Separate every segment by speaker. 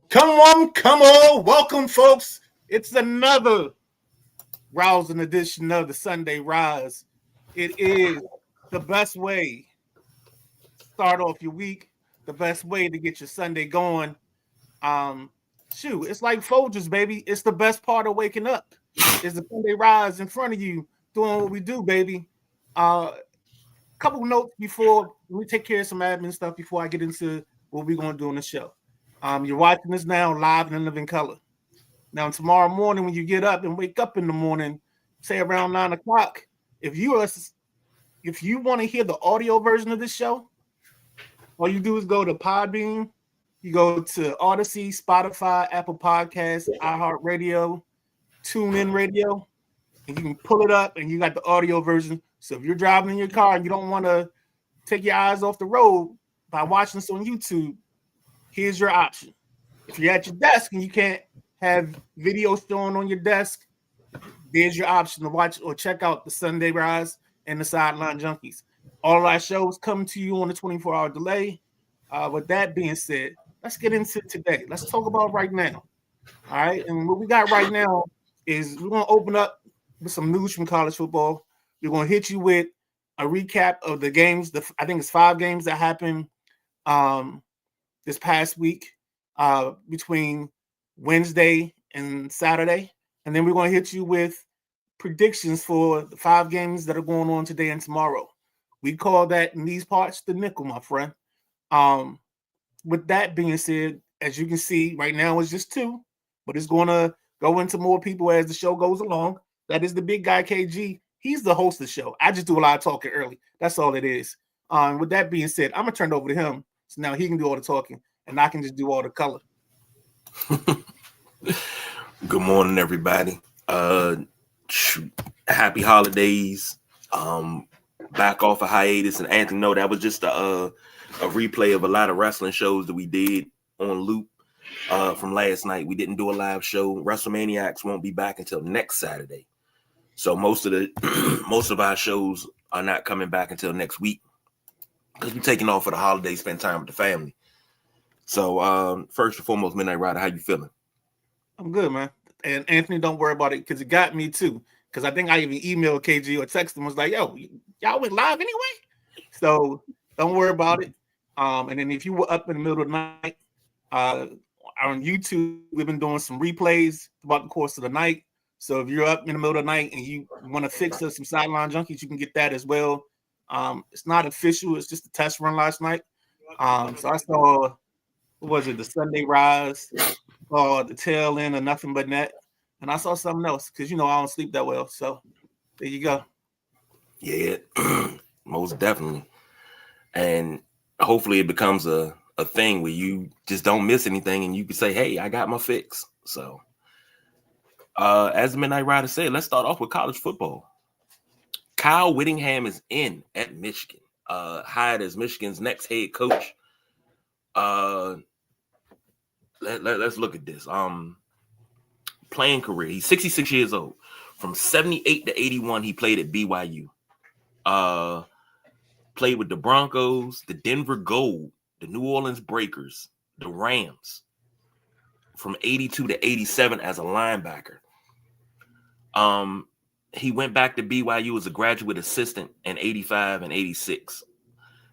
Speaker 1: Come on. Welcome, folks. It's another rousing edition of the Sunday Rise. It is the best way to start off your week, the best way to get your Sunday going. Um, it's like Folgers, baby. It's the best part of waking up. It's the Sunday Rise in front of you doing what we do, baby. Couple notes before we take care of some admin stuff before I get into what we're going to do on the show. You're watching this now live and in living color. Now, tomorrow morning, when you get up and wake up in the morning, say around 9 o'clock, if you want to hear the audio version of this show, all you do is go to Podbean, you go to Odyssey, Spotify, Apple Podcasts, iHeartRadio, TuneIn Radio, and you can pull it up and you got the audio version. So if you're driving in your car and you don't want to take your eyes off the road by watching this on YouTube, here's your option. If you're at your desk and you can't have video showing on your desk, there's your option to watch or check out the Sunday Rise and the Sideline Junkies. All of our shows come to you on a 24-hour delay. With that being said, let's get into today. Let's talk about right now. All right. And what we got right now is we're going to open up with some news from college football. We're going to hit you with a recap of the games. I think it's 5 games that happened this past week between Wednesday and Saturday. And then we're going to hit you with predictions for the 5 games that are going on today and tomorrow. We call that in these parts the nickel, my friend. With that being said, as you can see, right now it's just 2, but it's going to go into more people as the show goes along. That is the big guy, KG. He's the host of the show. I just do a lot of talking early. That's all it is. With that being said, I'm going to turn it over to him. So now he can do all the talking, and I can just do all the color.
Speaker 2: Good morning, everybody. Happy holidays. Back off a hiatus, and Anthony, no, that was just a replay of a lot of wrestling shows that we did on loop from last night. We didn't do a live show. WrestleManiacs won't be back until next Saturday, so most of our shows are not coming back until next week because we're taking off for the holidays, spend time with the family. So first and foremost, Midnight Rider, how you feeling?
Speaker 1: I'm good, man. And Anthony, don't worry about it because it got me too. Because I think I even emailed KG or texted him, was like, yo, y'all went live anyway? So don't worry about it. And then if you were up in the middle of the night, on YouTube, we've been doing some replays throughout the course of the night. So if you're up in the middle of the night and you want to fix us some Sideline Junkies, you can get that as well. It's not official. It's just a test run last night. So I saw, what was it, the Sunday Rise or the tail end of Nothing But Net. And I saw something else because, I don't sleep that well. So there you go.
Speaker 2: Yeah, most definitely. And hopefully it becomes a thing where you just don't miss anything and you can say, hey, I got my fix. So as the Midnight Rider said, let's start off with college football. Kyle Whittingham is in at Michigan, hired as Michigan's next head coach. Let's look at this. Playing career. He's 66 years old. From 78 to 81, he played at BYU. Played with the Broncos, the Denver Gold, the New Orleans Breakers, the Rams. From 82 to 87 as a linebacker. He went back to BYU as a graduate assistant in 85 and 86.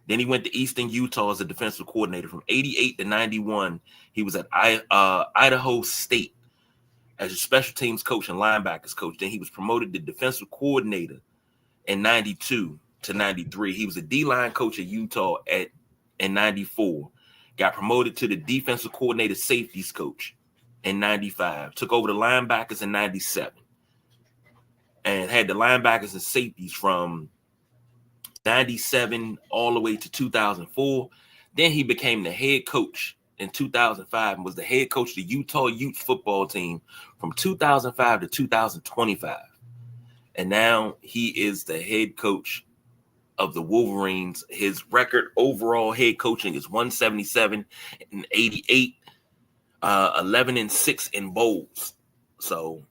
Speaker 2: Then he went to Eastern Utah as a defensive coordinator. From 88 to 91, he was at Idaho State as a special teams coach and linebackers coach. Then he was promoted to defensive coordinator in 92 to 93. He was a D-line coach at Utah in 94. Got promoted to the defensive coordinator safeties coach in 95. Took over the linebackers in 97. And had the linebackers and safeties from 97 all the way to 2004. Then he became the head coach in 2005 and was the head coach of the Utah Utes football team from 2005 to 2025. And now he is the head coach of the Wolverines. His record overall head coaching is 177 and 88, 11 and 6 in bowls. So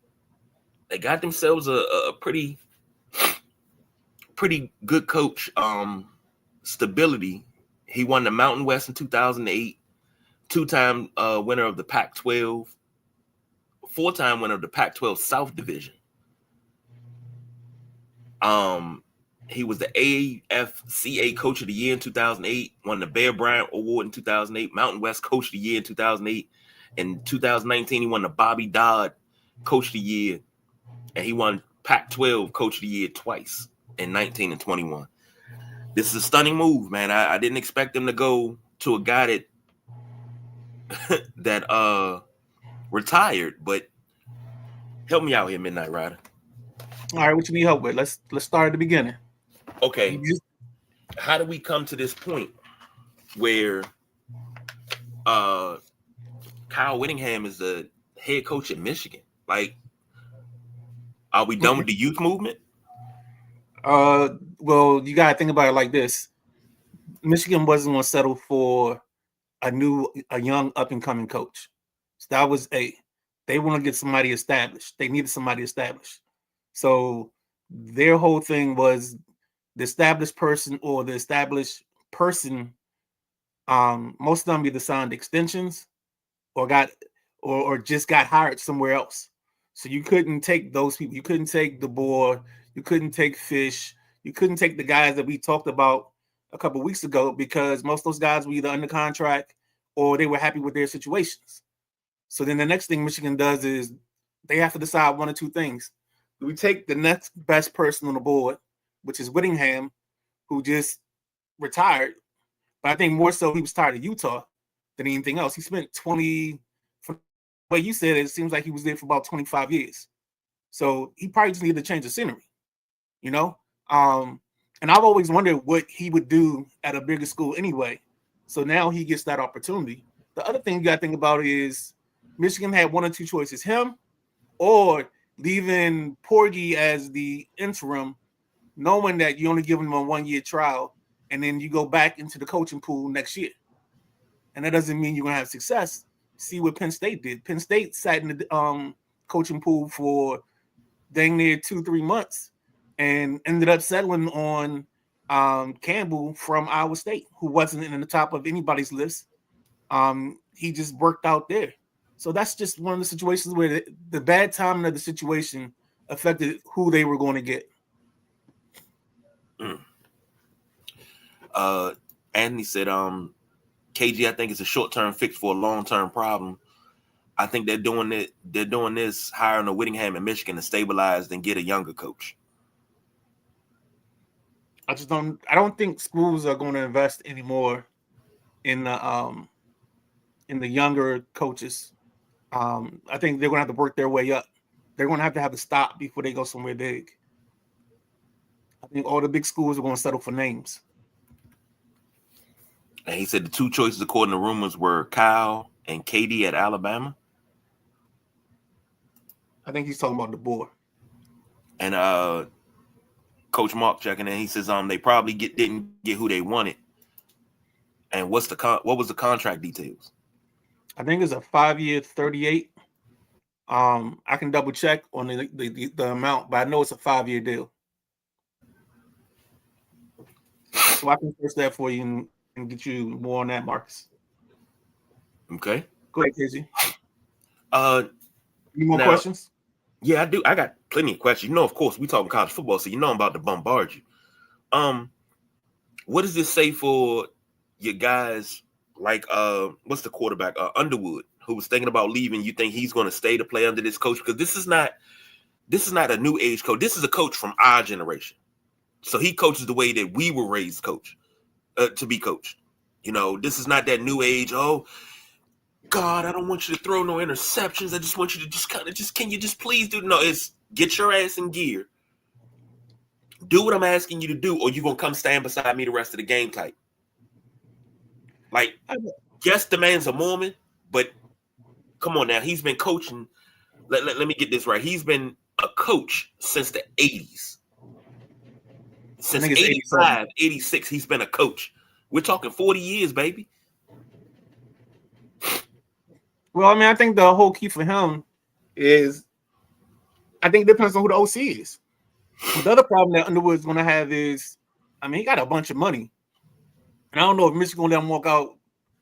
Speaker 2: they got themselves a pretty good coach. Stability. He won the Mountain West in 2008, two-time winner of the Pac-12, four-time winner of the Pac-12 South Division. He was the AFCA Coach of the Year in 2008, won the Bear Bryant Award in 2008, Mountain West Coach of the Year in 2008. In 2019, he won the Bobby Dodd Coach of the Year, and he won Pac-12 Coach of the Year twice in 19 and 21. This is a stunning move, man. I didn't expect him to go to a guy that retired, but help me out here, Midnight Rider.
Speaker 1: All right, what you need help with? Let's start at the beginning.
Speaker 2: Okay, how do we come to this point where Kyle Whittingham is the head coach at Michigan? Like, are we done with the youth movement?
Speaker 1: Well, you gotta think about it like this. Michigan wasn't going to settle for a young up and coming coach. So that was they want to get somebody established. They needed somebody established. So their whole thing was the established person or the established person. Most of them either signed extensions or just got hired somewhere else. So you couldn't take those people. You couldn't take DeBoer. You couldn't take Fish. You couldn't take the guys that we talked about a couple of weeks ago because most of those guys were either under contract or they were happy with their situations. So then the next thing Michigan does is they have to decide one or two things. Do we take the next best person on the board, which is Whittingham, who just retired? But I think more so he was tired of Utah than anything else. He spent 20, from the way you said it seems like he was there for about 25 years. So he probably just needed to change the scenery, you know? And I've always wondered what he would do at a bigger school anyway. So now he gets that opportunity. The other thing you got to think about is Michigan had one or two choices, him or leaving Porgy as the interim, knowing that you only give him a 1-year trial, and then you go back into the coaching pool next year. And that doesn't mean you're going to have success. See what Penn State did. Penn State sat in the coaching pool for dang near 2-3 months and ended up settling on Campbell from Iowa State, who wasn't in the top of anybody's list. He just worked out there. So that's just one of the situations where the bad timing of the situation affected who they were going to get.
Speaker 2: Anthony said, KG, I think it's a short-term fix for a long-term problem. I think they're doing it. They're doing this, hiring a Whittingham in Michigan to stabilize and get a younger coach.
Speaker 1: I don't think schools are going to invest anymore in the younger coaches. I think they're going to have to work their way up. They're going to have a stop before they go somewhere big. I think all the big schools are going to settle for names.
Speaker 2: And he said the two choices, according to rumors, were Kyle and KD at Alabama.
Speaker 1: I think he's talking about DeBoer.
Speaker 2: And Coach Mark checking in. He says they probably didn't get who they wanted. And what was the contract details?
Speaker 1: I think it's a 5-year, 38. I can double check on the amount, but I know it's a 5-year deal. So I can search that for you and get you more on that, Marcus.
Speaker 2: Okay.
Speaker 1: Go ahead, Casey. Any more questions?
Speaker 2: Yeah, I do. I got plenty of questions. You know, of course, we talking college football, so you know I'm about to bombard you. What does this say for your guys like what's the quarterback? Underwood, who was thinking about leaving? You think he's going to stay to play under this coach? Because this is not a new age coach. This is a coach from our generation. So he coaches the way that we were raised to be coached. You know, this is not that new age. Oh, God, I don't want you to throw no interceptions. I just want you to can you just please do? No, it's get your ass in gear. Do what I'm asking you to do, or you're going to come stand beside me the rest of the game type. Like, yes, the man's a Mormon, but come on now. He's been coaching. Let me get this right. He's been a coach since the 80s. Since 85, 86, he's been a coach. We're talking 40 years, baby.
Speaker 1: Well, I mean, I think the whole key for him is, I think it depends on who the OC is. But the other problem that Underwood's going to have is, I mean, he got a bunch of money. And I don't know if Michigan going to let him walk out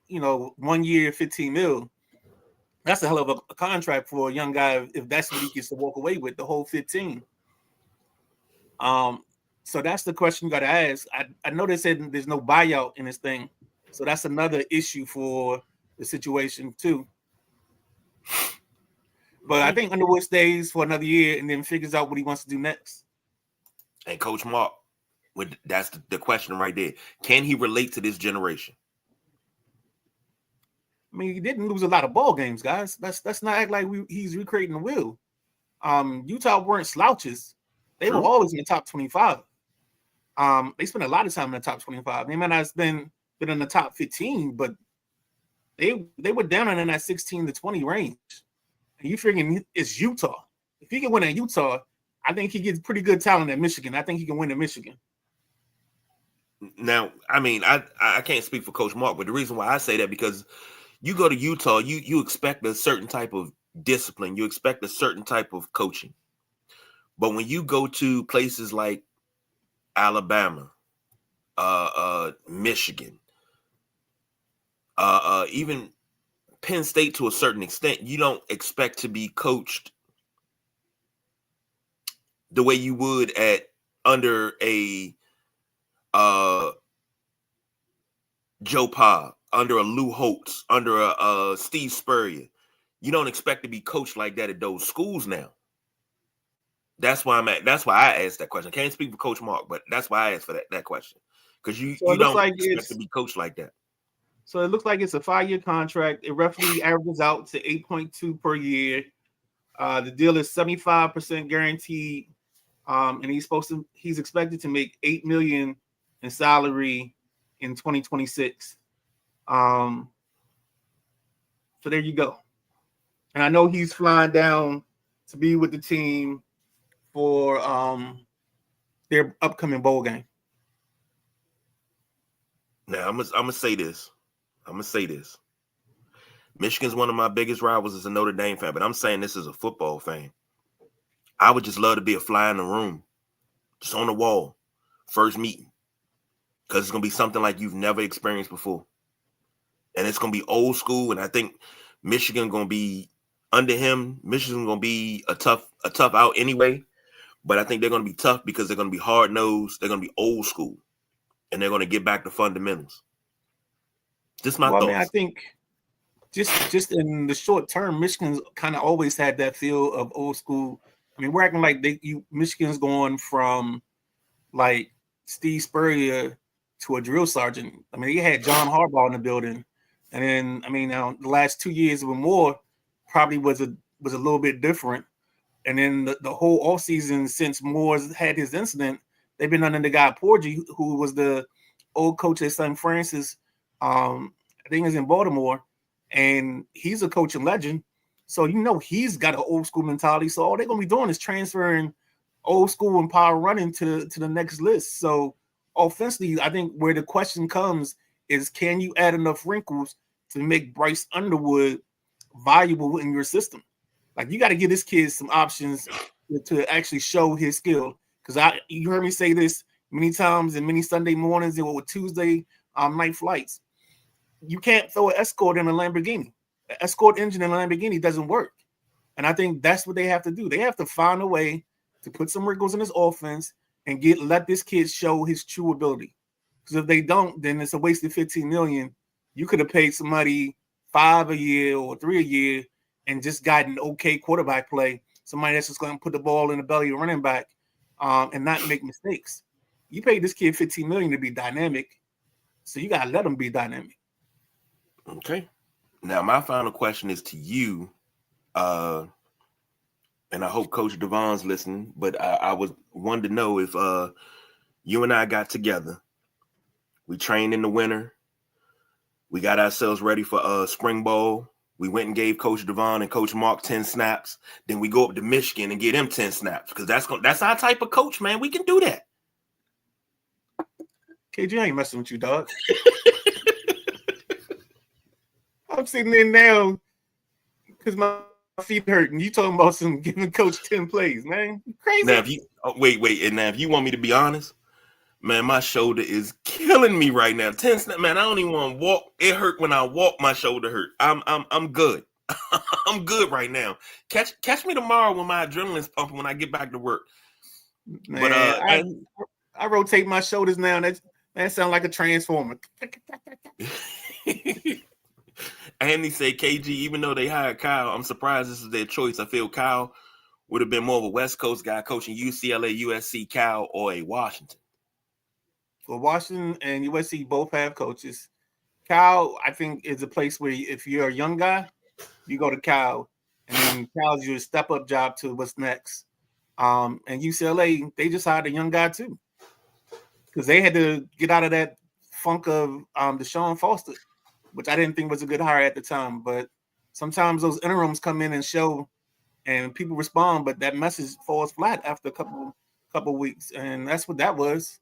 Speaker 1: 1 year, 15 mil. That's a hell of a contract for a young guy if that's what he gets to walk away with, the whole 15. So that's the question you got to ask. I know they said there's no buyout in this thing, so that's another issue for the situation too. But I think Underwood stays for another year and then figures out what he wants to do next.
Speaker 2: And Coach Mark, that's the question right there. Can he relate to this generation?
Speaker 1: I mean, he didn't lose a lot of ball games, guys. That's not act like he's recreating the wheel. Utah weren't slouches. They were always in the top 25. They spent a lot of time in the top 25. They might not have been in the top 15, but they were down in that 16 to 20 range. And you figuring it's Utah. If he can win at Utah, I think he gets pretty good talent at Michigan. I think he can win at Michigan.
Speaker 2: Now, I mean, I can't speak for Coach Mark, but the reason why I say that because you go to Utah, you expect a certain type of discipline. You expect a certain type of coaching. But when you go to places like Alabama, Michigan, even Penn State to a certain extent, you don't expect to be coached the way you would under a Joe Pa, under a Lou Holtz, under a Steve Spurrier. You don't expect to be coached like that at those schools now. That's why That's why I asked that question. I can't speak for Coach Mark, but that's why I asked for that question. Because you don't expect to be coached like that.
Speaker 1: So it looks like it's a 5-year contract. It roughly averages out to 8.2 per year. The deal is 75% guaranteed. And he's expected to make $8 million in salary in 2026. So there you go. And I know he's flying down to be with the team for their upcoming bowl game.
Speaker 2: Now I'm gonna say this. Michigan's one of my biggest rivals as a Notre Dame fan, but I'm saying this as a football fan. I would just love to be a fly in the room, just on the wall, first meeting, because it's gonna be something like you've never experienced before, and it's gonna be old school. And I think Michigan gonna be under him. Michigan's gonna be a tough out anyway, but I think they're gonna be tough because they're gonna be hard nosed. They're gonna be old school, and they're gonna get back to fundamentals. Just my thoughts.
Speaker 1: I mean, I think just in the short term, Michigan's kind of always had that feel of old school. I mean, we're acting like Michigan's going from like Steve Spurrier to a drill sergeant. I mean, they had John Harbaugh in the building, and then I mean, now the last 2 years with Moore probably was a little bit different. And then the whole offseason since Moore's had his incident, they've been under the guy Porgy, who was the old coach at St. Francis. I think it's in Baltimore, and he's a coaching legend. So he's got an old school mentality. So all they're gonna be doing is transferring old school and power running to the next list. So offensively, I think where the question comes is, can you add enough wrinkles to make Bryce Underwood valuable in your system? Like, you got to give this kid some options to actually show his skill. Because you heard me say this many times in many Sunday mornings and Tuesday night flights. You can't throw an Escort in a Lamborghini. An Escort engine in a Lamborghini doesn't work. And I think that's what they have to do. They have to find a way to put some wrinkles in his offense and let this kid show his true ability. Because if they don't, then it's a waste of $15 million. You could have paid somebody $5 a year or $3 a year and just gotten okay quarterback play. Somebody that's just going to put the ball in the belly of running back and not make mistakes. You paid this kid $15 million to be dynamic, so you got to let him be dynamic.
Speaker 2: Okay. Now, my final question is to you, and I hope Coach Devon's listening, but I wanted to know if you and I got together, we trained in the winter, we got ourselves ready for spring ball, we went and gave Coach Devon and Coach Mark 10 snaps, then we go up to Michigan and get him 10 snaps, because that's our type of coach, man. We can do that.
Speaker 1: KG, I ain't messing with you, dog. I'm sitting there now because my feet hurt, and you talking about giving Coach 10 plays, man. You crazy.
Speaker 2: Now, wait, and now if you want me to be honest, Man, my shoulder is killing me right now. 10 snap, man. I don't even want to walk. It hurt when I walk. My shoulder hurt. I'm good. I'm good right now. Catch me tomorrow when my adrenaline's pumping when I get back to work.
Speaker 1: Man,
Speaker 2: But
Speaker 1: I rotate my shoulders now. That sounds like a transformer.
Speaker 2: Andy said, KG, even though they hired Kyle, I'm surprised this is their choice. I feel Kyle would have been more of a West Coast guy coaching UCLA, USC, Cal, or a Washington.
Speaker 1: Well, Washington and USC both have coaches. Cal, I think, is a place where if you're a young guy, you go to Cal, and then Cal's your step-up job to what's next. And UCLA, they just hired a young guy too, because they had to get out of that funk of Deshaun Foster, which I didn't think was a good hire at the time. But sometimes those interims come in and show, and people respond, but that message falls flat after a couple weeks, and that's what that was.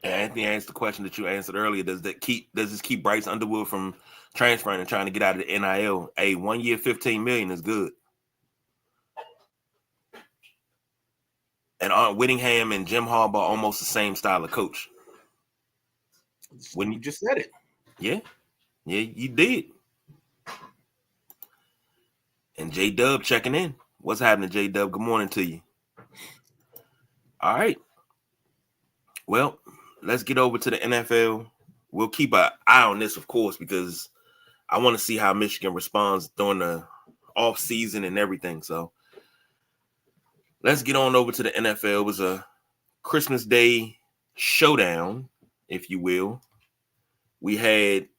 Speaker 2: Anthony asked the question that you answered earlier. Does this keep Bryce Underwood from transferring and trying to get out of the NIL? A 1 year, $15 million is good. And Art Whittingham and Jim Harbaugh are almost the same style of coach.
Speaker 1: When you just said it.
Speaker 2: Yeah, you did. And J Dub checking in. What's happening, J Dub? Good morning to you. All right. Well, let's get over to the NFL. We'll keep an eye on this, of course, because I want to see how Michigan responds during the off season and everything. So let's get on over to the NFL. It was a Christmas Day showdown, if you will. We had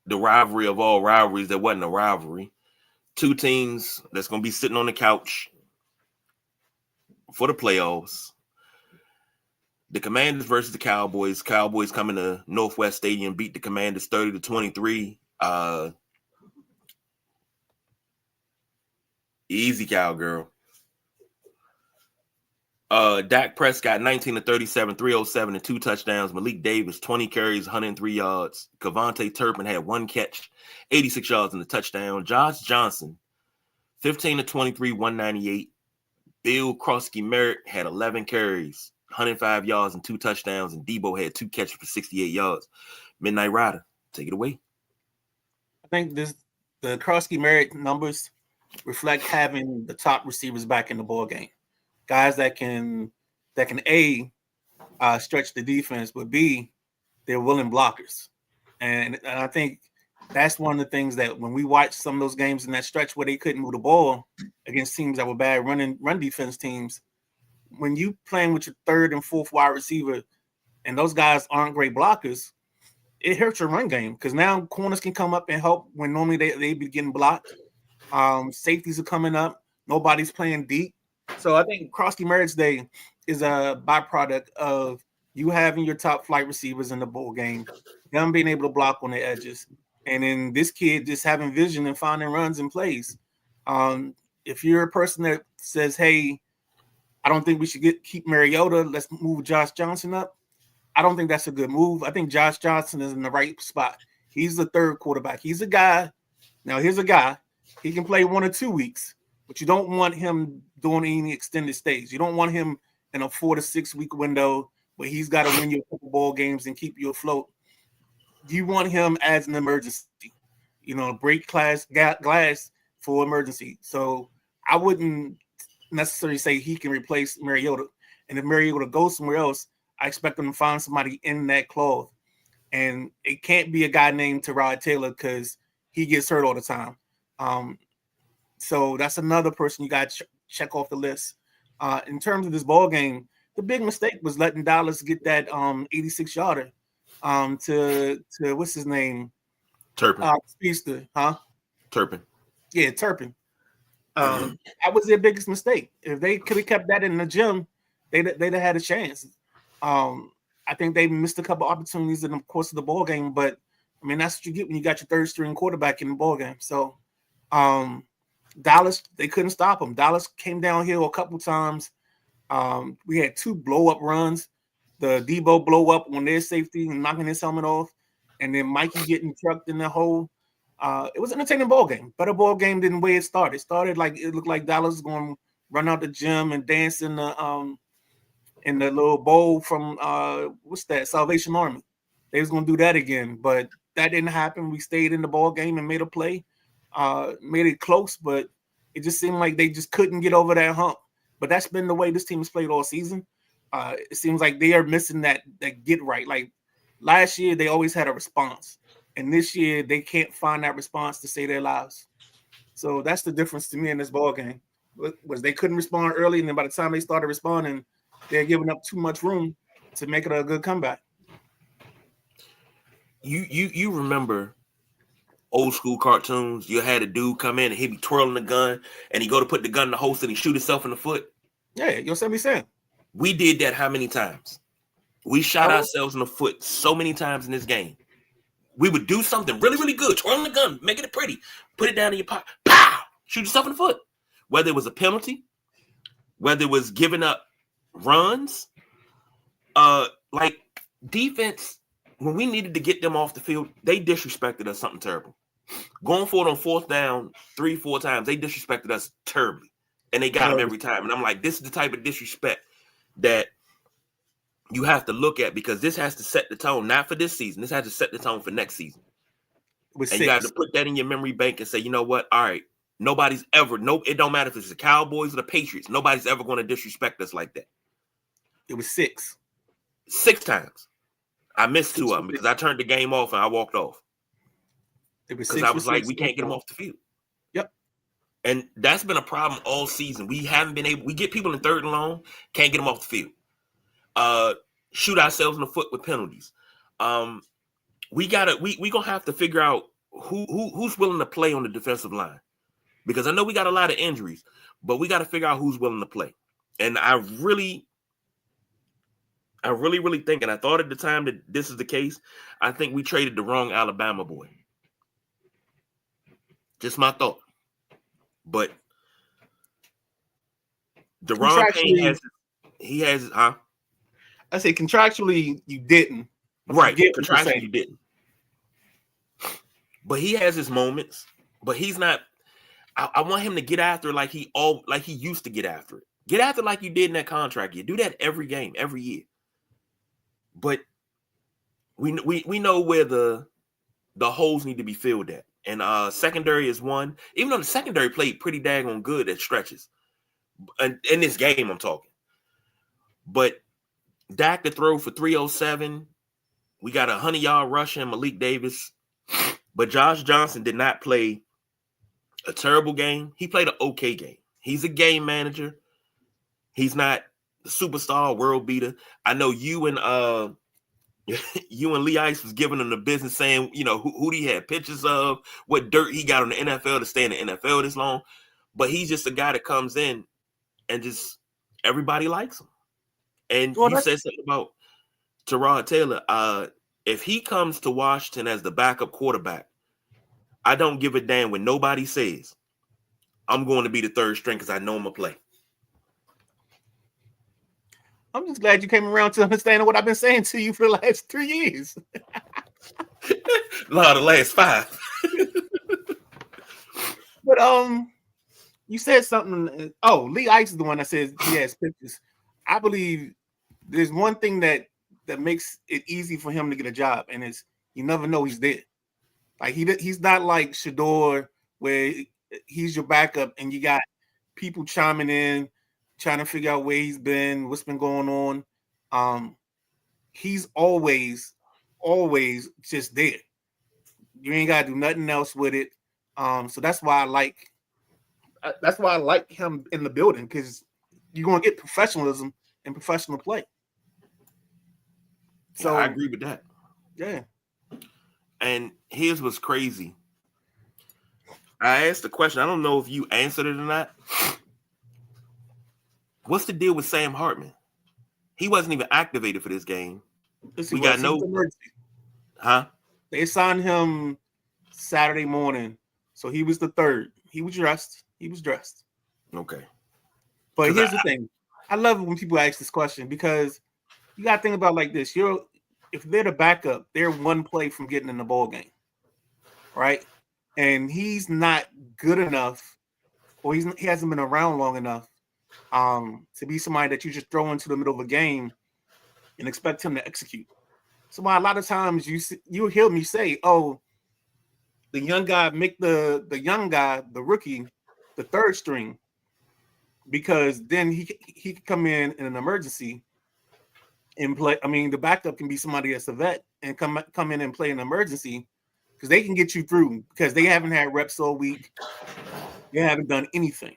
Speaker 2: the rivalry of all rivalries that wasn't a rivalry. Two teams that's going to be sitting on the couch for the playoffs. The Commanders versus the Cowboys. Cowboys coming to Northwest Stadium, beat the Commanders 30-23. Easy, cowgirl. Dak Prescott, 19-37, 307, and 2 touchdowns. Malik Davis, 20 carries, 103 yards. Kevontae Turpin had 1 catch, 86 yards and a touchdown. Josh Johnson, 15-23, 198. Bill Krosky-Merritt had 11 carries, 105 yards and 2 touchdowns. And Debo had 2 catches for 68 yards. Midnight Rider, take it away.
Speaker 1: I think the Krosky-Merritt numbers reflect having the top receivers back in the ball game. Guys that can A, stretch the defense, but B, they're willing blockers. And I think that's one of the things that when we watch some of those games in that stretch where they couldn't move the ball against teams that were bad run defense teams, when you playing with your third and fourth wide receiver and those guys aren't great blockers, it hurts your run game because now corners can come up and help when normally they be getting blocked. Safeties are coming up. Nobody's playing deep. So I think Krosky-Merritt's day is a byproduct of you having your top flight receivers in the bowl game, them being able to block on the edges, and then this kid just having vision and finding runs and plays. If you're a person that says, hey, I don't think we should keep Mariota, let's move Josh Johnson up, I don't think that's a good move. I think Josh Johnson is in the right spot. He's the third quarterback. He's a guy. Now, here's a guy. He can play 1 or 2 weeks, but you don't want him doing any extended stays. You don't want him in a 4 to 6 week window where he's got to win you a couple ball games and keep you afloat. You want him as an emergency, break glass for emergency. So I wouldn't necessarily say he can replace Mariota. And if Mariota goes somewhere else, I expect them to find somebody in that cloth. And it can't be a guy named Tyrod Taylor because he gets hurt all the time. So that's another person you got to check off the list. In terms of this ball game, the big mistake was letting Dallas get that 86-yarder to what's his name?
Speaker 2: Turpin.
Speaker 1: Speedster, huh?
Speaker 2: Turpin.
Speaker 1: Yeah, Turpin. That was their biggest mistake. If they could have kept that in the gym, they'd have had a chance. I think they missed a couple opportunities in the course of the ball game, but I mean that's what you get when you got your third string quarterback in the ball game. So Dallas, they couldn't stop him. Dallas came downhill a couple times. We had 2 blow-up runs. The Debo blow up on their safety and knocking his helmet off, and then Mikey getting trucked in the hole. It was an entertaining ball game. Better ball game than the way it started. It started like it looked like Dallas was going to run out the gym and dance in the in the little bowl from what's that, Salvation Army. They was gonna do that again, but that didn't happen. We stayed in the ball game and made a play, made it close, but it just seemed like they just couldn't get over that hump. But that's been the way this team has played all season. It seems like they are missing that get right. Like last year, they always had a response, and this year they can't find that response to save their lives. So that's the difference to me in this ball game. Was they couldn't respond early, and then by the time they started responding, they're giving up too much room to make it a good comeback.
Speaker 2: You remember old school cartoons? You had a dude come in and he'd be twirling the gun, and he go to put the gun in the holster and he shoot himself in the foot.
Speaker 1: Yeah, Yosemite Sam.
Speaker 2: We did that how many times? We shot ourselves in the foot so many times in this game. We would do something really, really good, twirling the gun, making it pretty, put it down in your pocket, pow, shoot yourself in the foot. Whether it was a penalty, whether it was giving up runs, like defense, when we needed to get them off the field, they disrespected us something terrible. Going forward on fourth down 3-4 times, they disrespected us terribly. And they got them every time. And I'm like, this is the type of disrespect that you have to look at, because this has to set the tone, not for this season. This has to set the tone for next season. You got to put that in your memory bank and say, you know what? All right, nobody's ever, it don't matter if it's the Cowboys or the Patriots. Nobody's ever going to disrespect us like that.
Speaker 1: It was 6.
Speaker 2: 6 times. I missed 2 of them because I turned the game off and I walked off.
Speaker 1: It was
Speaker 2: because I was like, we can't get them off the field.
Speaker 1: Yep.
Speaker 2: And that's been a problem all season. We haven't been able. We get people in third and long, can't get them off the field. Shoot ourselves in the foot with penalties. We gonna have to figure out who's willing to play on the defensive line, because I know we got a lot of injuries, but we got to figure out who's willing to play. And I really think, and I thought at the time that this is the case, I think we traded the wrong Alabama boy. Just my thought. But Deron Payne has, huh?
Speaker 1: I say contractually you didn't.
Speaker 2: Right, contractually you didn't. But he has his moments. But he's not. I want him to get after it like he used to get after it. Get after it like you did in that contract year. Do that every game, every year. But we know where the holes need to be filled at. And secondary is one. Even though the secondary played pretty daggone good at stretches. And in this game, I'm talking. But Dak to throw for 307. We got a 100-yard rushing, Malik Davis. But Josh Johnson did not play a terrible game. He played an okay game. He's a game manager. He's not the superstar world beater. I know you and Lee Ice was giving him the business, saying, you know, who he had pictures of, what dirt he got on the NFL to stay in the NFL this long. But he's just a guy that comes in and just everybody likes him. And you said something about Tyrod Taylor. If he comes to Washington as the backup quarterback, I don't give a damn when nobody says. I'm going to be the third string because I know I'm going to play.
Speaker 1: I'm just glad you came around to understanding what I've been saying to you for the last 3 years.
Speaker 2: The last 5.
Speaker 1: But you said something. Oh, Lee Ice is the one that says he has pictures. I believe there's one thing that makes it easy for him to get a job, and it's you never know he's there. Like he's not like Shador, where he's your backup and you got people chiming in, trying to figure out where he's been, what's been going on. He's always just there. You ain't gotta do nothing else with it. So that's why I like him in the building, because you're gonna get professionalism and professional play. So
Speaker 2: I agree with that.
Speaker 1: Yeah.
Speaker 2: And here's what's crazy. I asked the question. I don't know if you answered it or not. What's the deal with Sam Hartman? He wasn't even activated for this game.
Speaker 1: We got no.
Speaker 2: Huh?
Speaker 1: They signed him Saturday morning, so he was the third. He was dressed.
Speaker 2: Okay.
Speaker 1: But here's the thing. I love it when people ask this question, because you got to think about it like this. If they're the backup, they're one play from getting in the ball game, right? And he's not good enough, or he hasn't been around long enough to be somebody that you just throw into the middle of a game and expect him to execute. So a lot of times you hear me say, "Oh, the young guy make the young guy, the rookie, the third string," because then he can come in an emergency and play. I mean, the backup can be somebody that's a vet and come in and play an emergency because they can get you through because they haven't had reps all week. They haven't done anything.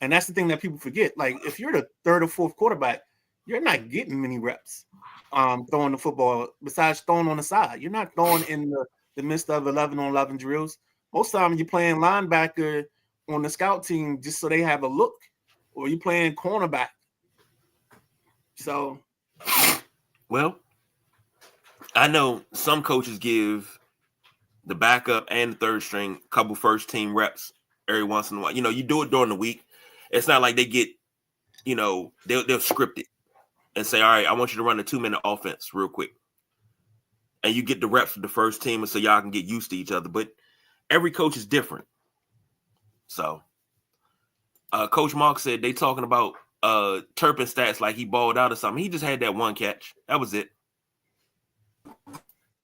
Speaker 1: And that's the thing that people forget. Like, if you're the third or fourth quarterback, you're not getting many reps throwing the football besides throwing on the side. You're not throwing in the midst of 11 on 11 drills. Most time you're playing linebacker on the scout team just so they have a look, or you're playing cornerback. So,
Speaker 2: well, I know some coaches give the backup and the third string a couple first team reps every once in a while. You do it during the week. It's not like they get, they'll script it and say, all right, I want you to run a 2-minute offense real quick. And you get the reps for the first team so y'all can get used to each other. But every coach is different. So Coach Mark said they talking about Turpin stats like he balled out or something. He just had that one catch. That was it.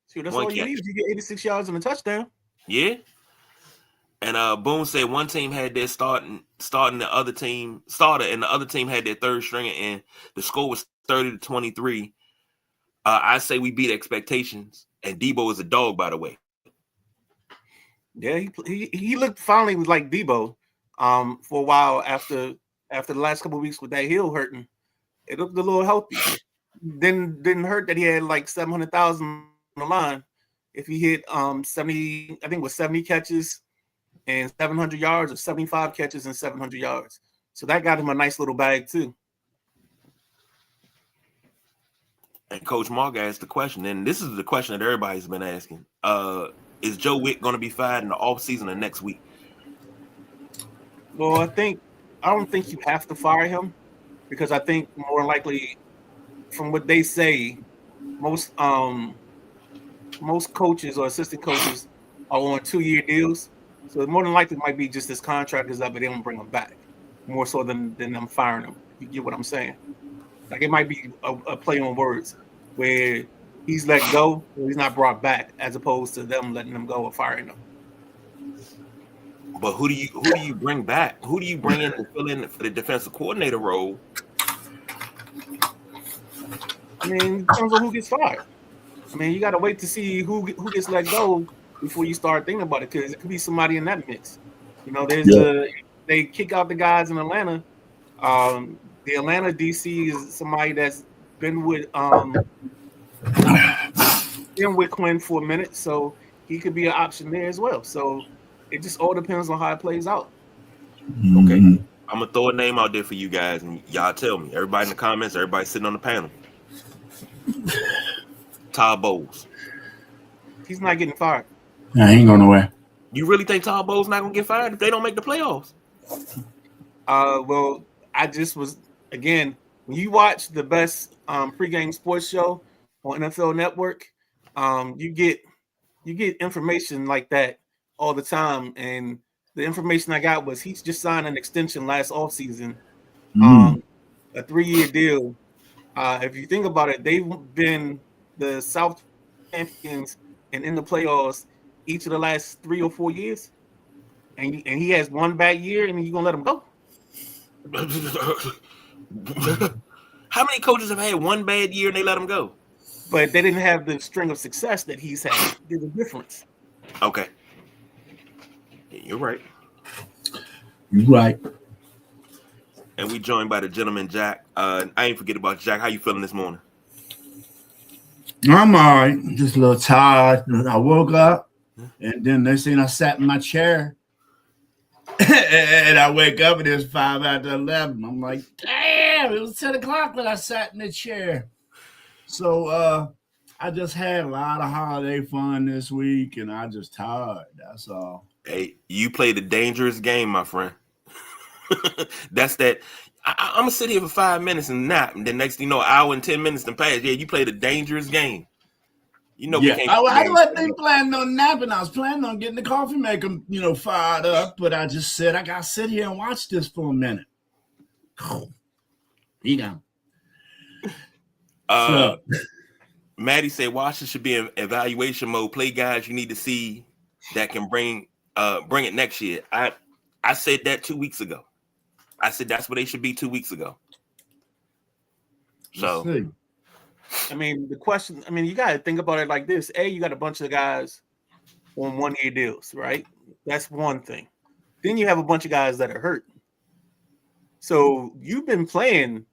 Speaker 1: See, that's all you need. You get 86 yards and a touchdown.
Speaker 2: Yeah. And Boone said one team had their starting the other team starter, and the other team had their third stringer, and the score was 30-23. I say we beat expectations, and Debo is a dog, by the way.
Speaker 1: Yeah, he looked finally like Debo for a while after the last couple of weeks with that heel hurting. It looked a little healthy. Didn't hurt that he had like 700,000 on the line. If he hit 70, I think it was 70 catches and 700 yards, or 75 catches and 700 yards. So that got him a nice little bag too.
Speaker 2: And Coach Mark asked the question, and this is the question that everybody's been asking. Is Joe Wick going to be fired in the offseason or next week?
Speaker 1: Well, I don't think you have to fire him, because I think more likely, from what they say, most coaches or assistant coaches are on 2-year deals. So more than likely it might be just his contract is up, but they don't bring him back. More so than them firing him. You get what I'm saying? Like, it might be a play on words where he's let go or he's not brought back, as opposed to them letting him go or firing him.
Speaker 2: But who do you bring back? Who do you bring in to fill in for the defensive coordinator role?
Speaker 1: I mean, it depends on who gets fired. I mean, you got to wait to see who gets let go before you start thinking about it, because it could be somebody in that mix. They kick out the guys in Atlanta. The Atlanta DC is somebody that's been with Quinn for a minute, so he could be an option there as well. So it just all depends on how it plays out.
Speaker 2: Okay, I'm gonna throw a name out there for you guys, and y'all tell me. Everybody in the comments, everybody sitting on the panel. Todd Bowles.
Speaker 1: He's not getting fired.
Speaker 3: Yeah, he ain't going nowhere.
Speaker 2: You really think Todd Bowles not gonna get fired if they don't make the playoffs?
Speaker 1: Well, I just was, again, when you watch the best pregame sports show on NFL Network, you get information like that all the time. And the information I got was he's just signed an extension last offseason, a 3-year deal. If you think about it, they've been the South champions and in the playoffs each of the last 3 or 4 years. And he has one bad year, and you're going to let him go?
Speaker 2: How many coaches have had one bad year and they let him go?
Speaker 1: But they didn't have the string of success that he's had. There's a difference.
Speaker 2: Okay. You're right.
Speaker 3: You're right.
Speaker 2: And we joined by the gentleman, Jack. I ain't forget about Jack. How you feeling this morning?
Speaker 3: I'm all right. Just a little tired. I woke up, and then next thing I sat in my chair, and I wake up and it's 5 after 11. I'm like, damn, it was 10 o'clock when I sat in the chair. So I just had a lot of holiday fun this week, and I just tired. That's all.
Speaker 2: Hey, you played a dangerous game, my friend. That's that. I'm gonna sit here for 5 minutes and nap, and then next thing you know, an hour and 10 minutes to pass. Yeah, you played a dangerous game. You know,
Speaker 3: yeah. I wasn't planning on napping. I was planning on getting the coffee maker, fired up. But I just said I gotta sit here and watch this for a minute. He gone.
Speaker 2: So, Maddie said Washington should be in evaluation mode. Play guys you need to see that can bring it next year. I said that 2 weeks ago. I said that's what they should be 2 weeks ago. So,
Speaker 1: I mean, the question. I mean, you got to think about it like this: you got a bunch of guys on 1-year deals, right? That's one thing. Then you have a bunch of guys that are hurt. So you've been playing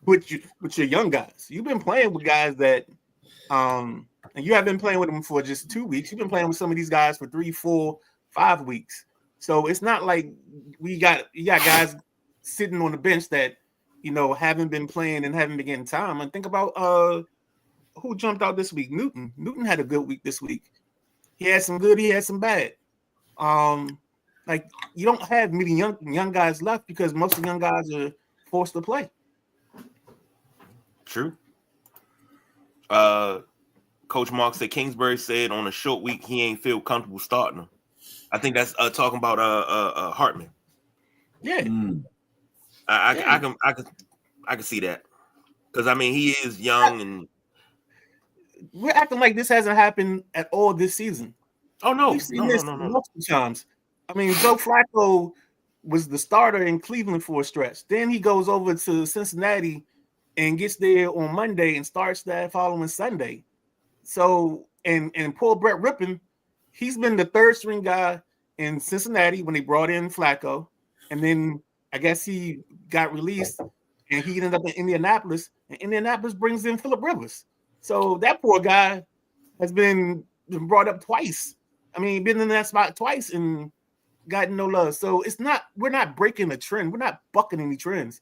Speaker 1: with your young guys. You've been playing with guys that, and you have been playing with them for just 2 weeks. You've been playing with some of these guys for 3, 4, 5 weeks. So it's not like you got guys sitting on the bench that haven't been playing and haven't been getting time. And think about who jumped out this week. Newton had a good week this week. He had some good. He had some bad. Like you don't have many young guys left because most of the young guys are forced to play.
Speaker 2: True. Coach Mark said Kingsbury said on a short week he ain't feel comfortable starting him. I think that's talking about Hartman.
Speaker 1: Yeah.
Speaker 2: I can see that because I mean he is young and
Speaker 1: we're acting like this hasn't happened at all this season.
Speaker 2: Oh no,
Speaker 1: we've seen this multiple times. I mean, Joe Flacco was the starter in Cleveland for a stretch. Then he goes over to Cincinnati and gets there on Monday and starts that following Sunday. So and poor Brett Rippon, he's been the third string guy in Cincinnati when they brought in Flacco, and then I guess he got released and he ended up in Indianapolis, and Indianapolis brings in Phillip Rivers. So that poor guy has been brought up twice. I mean, been in that spot twice and gotten no love. So we're not breaking a trend. We're not bucking any trends.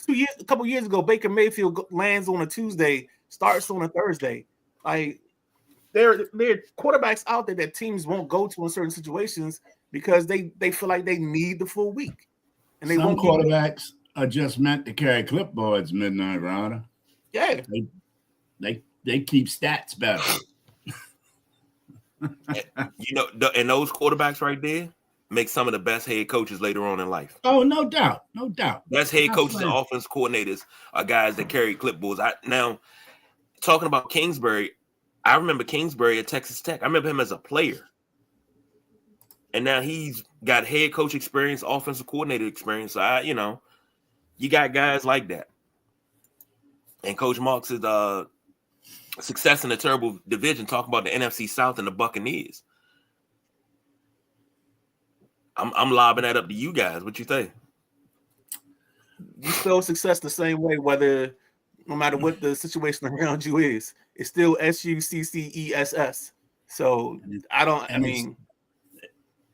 Speaker 1: A couple years ago, Baker Mayfield lands on a Tuesday, starts on a Thursday. Like there are quarterbacks out there that teams won't go to in certain situations because they feel like they need the full week. And
Speaker 3: some quarterbacks are just meant to carry clipboards, Midnight Rider.
Speaker 1: Yeah.
Speaker 3: They keep stats better.
Speaker 2: And those quarterbacks right there make some of the best head coaches later on in life.
Speaker 3: Oh, no doubt.
Speaker 2: Best head coaches and offense coordinators are guys that carry clipboards. Now, talking about Kingsbury, I remember Kingsbury at Texas Tech. I remember him as a player. And now he's got head coach experience, offensive coordinator experience. So, you got guys like that. And Coach Marks is success in a terrible division, talking about the NFC South and the Buccaneers. I'm lobbing that up to you guys. What you think?
Speaker 1: You spell success the same way, no matter what the situation around you is. It's still SUCCESS. So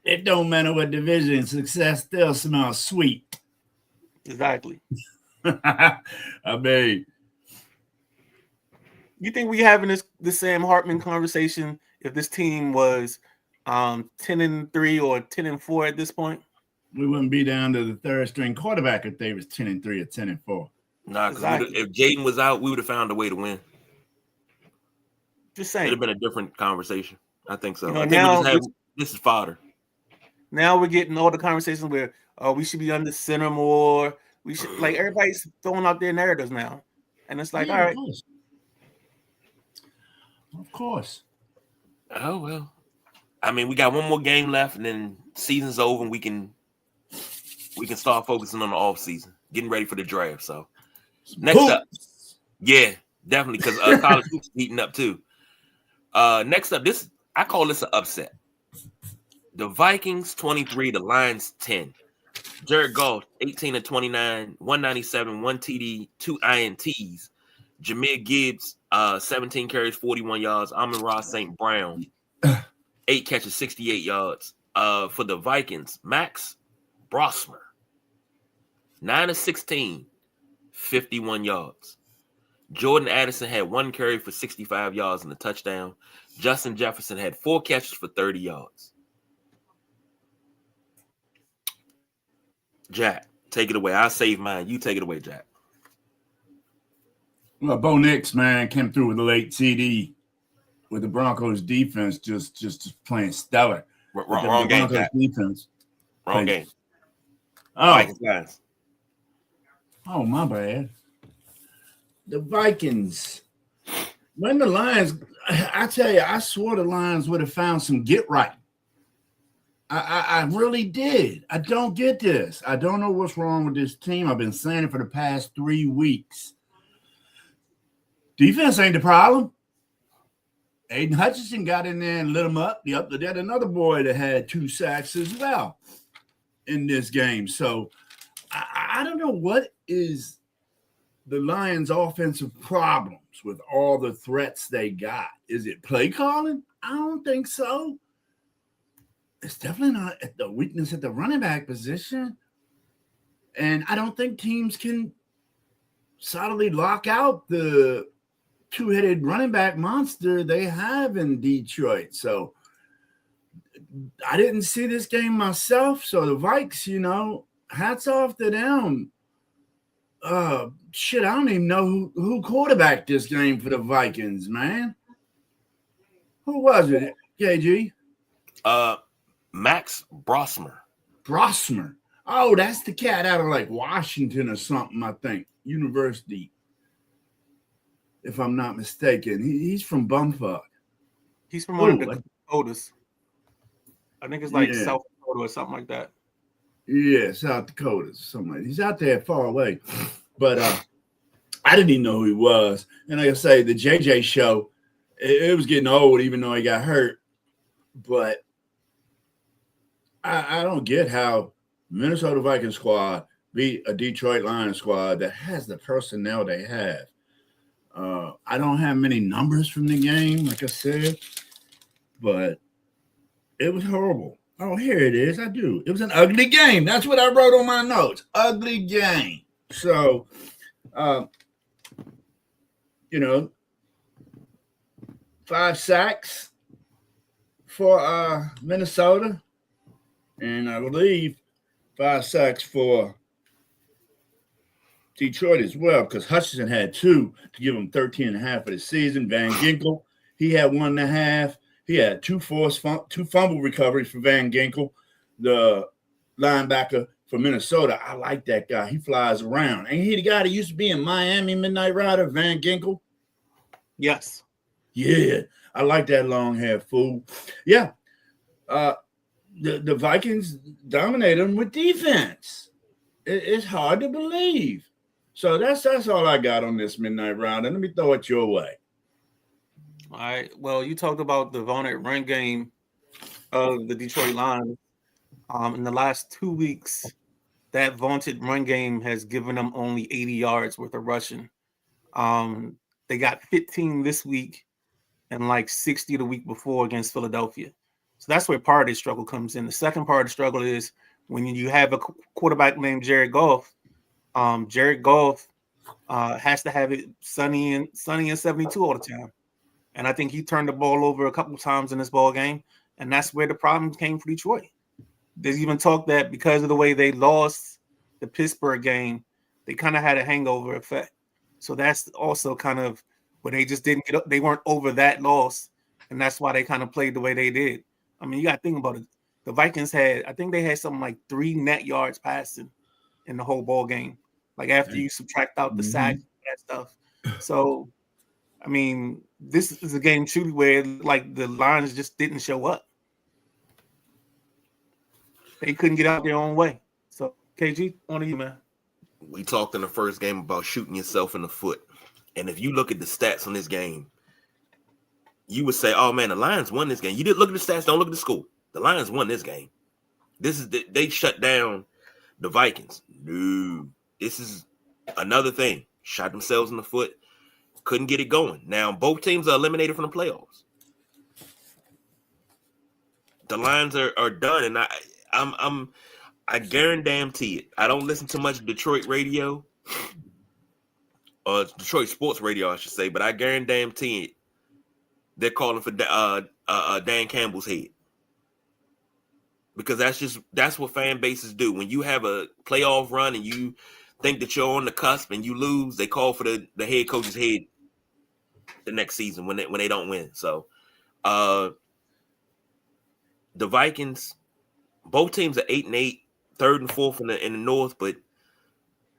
Speaker 3: it don't matter what division. Success still smells sweet.
Speaker 1: Exactly.
Speaker 3: I mean,
Speaker 1: you think we having the Sam Hartman conversation if this team was 10-3 or 10-4 at this point?
Speaker 3: We wouldn't be down to the third string quarterback if they was 10-3 or 10-4.
Speaker 2: Nah, because if Jaden was out, we would have found a way to win.
Speaker 1: Just saying.
Speaker 2: It'd have been a different conversation. I think so. This is fodder.
Speaker 1: Now we're getting all the conversations where we should be under center more. We should everybody's throwing out their narratives now. And it's like, all right.
Speaker 3: Of course.
Speaker 2: Oh well. I mean, we got one more game left, and then season's over, and we can start focusing on the off season, getting ready for the draft. So next up, yeah, definitely because college hoops heating up too. Next up, I call this an upset. The Vikings 23, the Lions 10. Jared Goff 18-29, 197, 1 TD, 2 INTs. Jahmyr Gibbs 17 carries, 41 yards. Amon-Ra St. Brown 8 catches, 68 yards. For the Vikings, Max Brosmer 9-16, 51 yards. Jordan Addison had 1 carry for 65 yards and a touchdown. Justin Jefferson had 4 catches for 30 yards. Jack, take it away. I'll save mine. You take it away, Jack.
Speaker 3: Well, Bo Nix, man, came through with a late TD with the Broncos defense just playing stellar.
Speaker 2: Wrong game, Jack.
Speaker 3: Defense.
Speaker 2: Wrong game.
Speaker 3: Oh.
Speaker 2: Guys.
Speaker 3: Oh, my bad. The Vikings. When the Lions, I tell you, I swore the Lions would have found some get right. I really did. I don't get this. I don't know what's wrong with this team. I've been saying it for the past 3 weeks. Defense ain't the problem. Aiden Hutchinson got in there and lit him up. Yep, they had another boy that had 2 sacks as well in this game. So I don't know what is the Lions' offensive problems with all the threats they got. Is it play calling? I don't think so. It's definitely not at the weakness at the running back position. And I don't think teams can solidly lock out the 2-headed running back monster they have in Detroit. So I didn't see this game myself. So the Vikes, hats off to them. Shit, I don't even know who quarterbacked this game for the Vikings, man. Who was it, KG?
Speaker 2: Max Brosmer.
Speaker 3: Brosmer. Oh, that's the cat out of like Washington or something, I think. University, if I'm not mistaken. He's from Bumfuck.
Speaker 1: He's from one of the Dakotas. I think it's like South Dakota or something like that.
Speaker 3: Yeah, South Dakota, something like that. He's out there far away. But I didn't even know who he was. And like I say, the JJ show, it was getting old even though he got hurt. But I don't get how Minnesota Vikings squad beat a Detroit Lions squad that has the personnel they have. I don't have many numbers from the game, like I said, but it was horrible. Oh, here it is. I do. It was an ugly game. That's what I wrote on my notes. Ugly game. So, 5 sacks for Minnesota. And I believe 5 sacks for Detroit as well, because Hutchinson had 2 to give him 13.5 for the season. Van Ginkel, he had 1.5. He had 2 fumble recoveries for Van Ginkel, the linebacker for Minnesota. I like that guy. He flies around. Ain't he the guy that used to be in Miami Midnight Rider, Van Ginkel?
Speaker 1: Yes.
Speaker 3: Yeah, I like that long-haired fool. Yeah. The Vikings dominate them with defense. It's hard to believe. So that's all I got on this midnight round. And let me throw it your way.
Speaker 1: All right. Well, you talked about the vaunted run game of the Detroit Lions. In the last 2 weeks, that vaunted run game has given them only 80 yards worth of rushing. They got 15 this week and like 60 the week before against Philadelphia. So that's where part of the struggle comes in. The second part of the struggle is when you have a quarterback named Jared Goff. Jared Goff has to have it sunny and 72 all the time. And I think he turned the ball over a couple times in this ball game. And that's where the problem came for Detroit. There's even talk that because of the way they lost the Pittsburgh game, they kind of had a hangover effect. So that's also kind of where they just didn't get up. They weren't over that loss. And that's why they kind of played the way they did. I mean, you got to think about it. The Vikings I think they had something like 3 net yards passing in the whole ball game. Like after you subtract out the sacks and that stuff. So, I mean, this is a game truly where like the Lions just didn't show up. They couldn't get out their own way. So, KG, on to you, man.
Speaker 2: We talked in the first game about shooting yourself in the foot. And if you look at the stats on this game, you would say, oh, man, the Lions won this game. You didn't look at the stats. Don't look at the score. The Lions won this game. They shut down the Vikings. No. This is another thing. Shot themselves in the foot. Couldn't get it going. Now, both teams are eliminated from the playoffs. The Lions are done, and I guarantee it. I don't listen to much Detroit radio, or Detroit sports radio, I should say, but I guarantee it. They're calling for Dan Campbell's head, because that's what fan bases do. When you have a playoff run and you think that you're on the cusp and you lose, they call for the head coach's head the next season when they don't win. So, the Vikings, both teams are 8-8, third and fourth in the North, but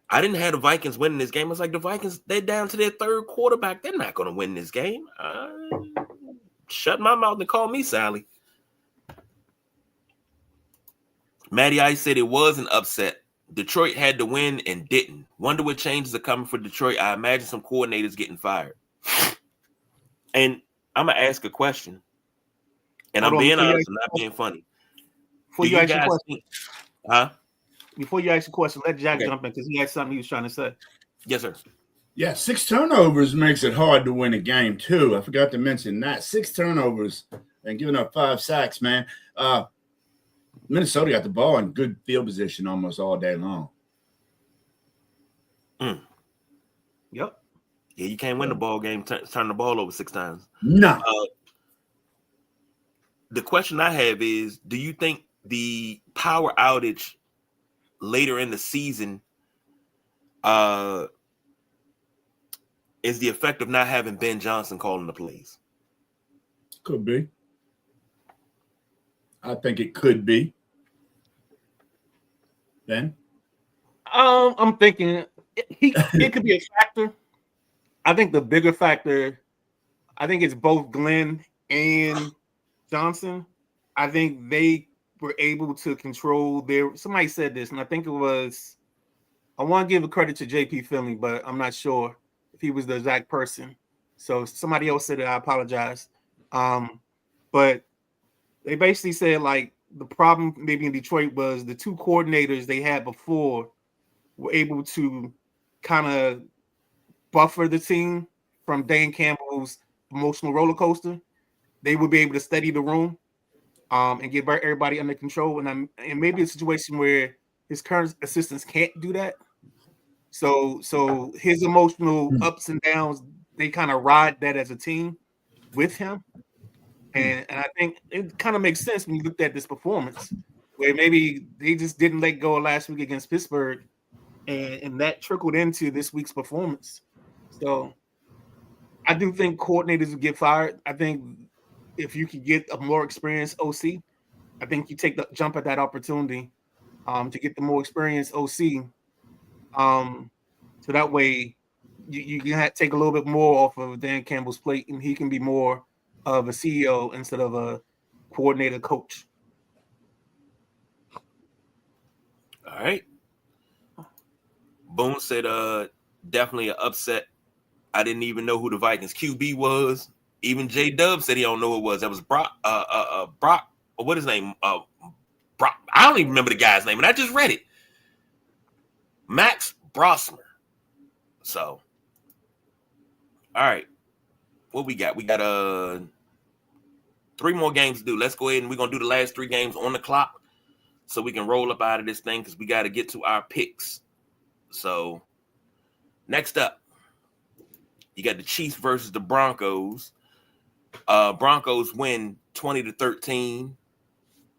Speaker 2: I didn't have the Vikings winning this game. I was like, the Vikings, they're down to their third quarterback. They're not going to win this game. Shut my mouth and call me Sally. Matty Ice said it was an upset. Detroit had to win and didn't. Wonder what changes are coming for Detroit. I imagine some coordinators getting fired. And I'm going to ask a question. And I'm being honest, I'm not being funny.
Speaker 1: Before you ask your question, Before you ask your question, let Jack jump in because he had something he was trying to say.
Speaker 2: Yes, sir.
Speaker 3: Yeah, 6 turnovers makes it hard to win a game, too. I forgot to mention that. 6 turnovers and giving up 5 sacks, man. Minnesota got the ball in good field position almost all day long.
Speaker 2: Yep. Yeah, you can't win the ball game, turn the ball over 6 times.
Speaker 3: No.
Speaker 2: The question I have is, do you think the power outage later in the season is the effect of not having Ben Johnson calling the plays?
Speaker 3: Could be. I think it could be. Ben?
Speaker 1: I'm thinking it could be a factor. I think the bigger factor, I think it's both Glenn and Johnson. I think they were able to control somebody said this, and I think it was, I want to give a credit to JP Finley, but I'm not sure if he was the exact person. So somebody else said it, I apologize. But they basically said like the problem maybe in Detroit was the 2 coordinators they had before were able to kind of buffer the team from Dan Campbell's emotional roller coaster. They would be able to steady the room and get everybody under control. And maybe a situation where his current assistants can't do that. So his emotional ups and downs, they kind of ride that as a team with him. And I think it kind of makes sense when you looked at this performance, where maybe they just didn't let go last week against Pittsburgh, and that trickled into this week's performance. So I do think coordinators will get fired. I think if you could get a more experienced OC, I think you take the jump at that opportunity to get the more experienced OC. So that way you can take a little bit more off of Dan Campbell's plate, and he can be more of a CEO instead of a coordinator coach.
Speaker 2: All right. Boone said definitely an upset. I didn't even know who the Vikings QB was. Even J Dub said he don't know who it was. That was Brock, what his name? Brock. I don't even remember the guy's name, and I just read it. Max Brosmer. So, all right. What we got? We got 3 more games to do. Let's go ahead and we're gonna do the last 3 games on the clock so we can roll up out of this thing because we got to get to our picks. So, next up, you got the Chiefs versus the Broncos. Broncos win 20-13.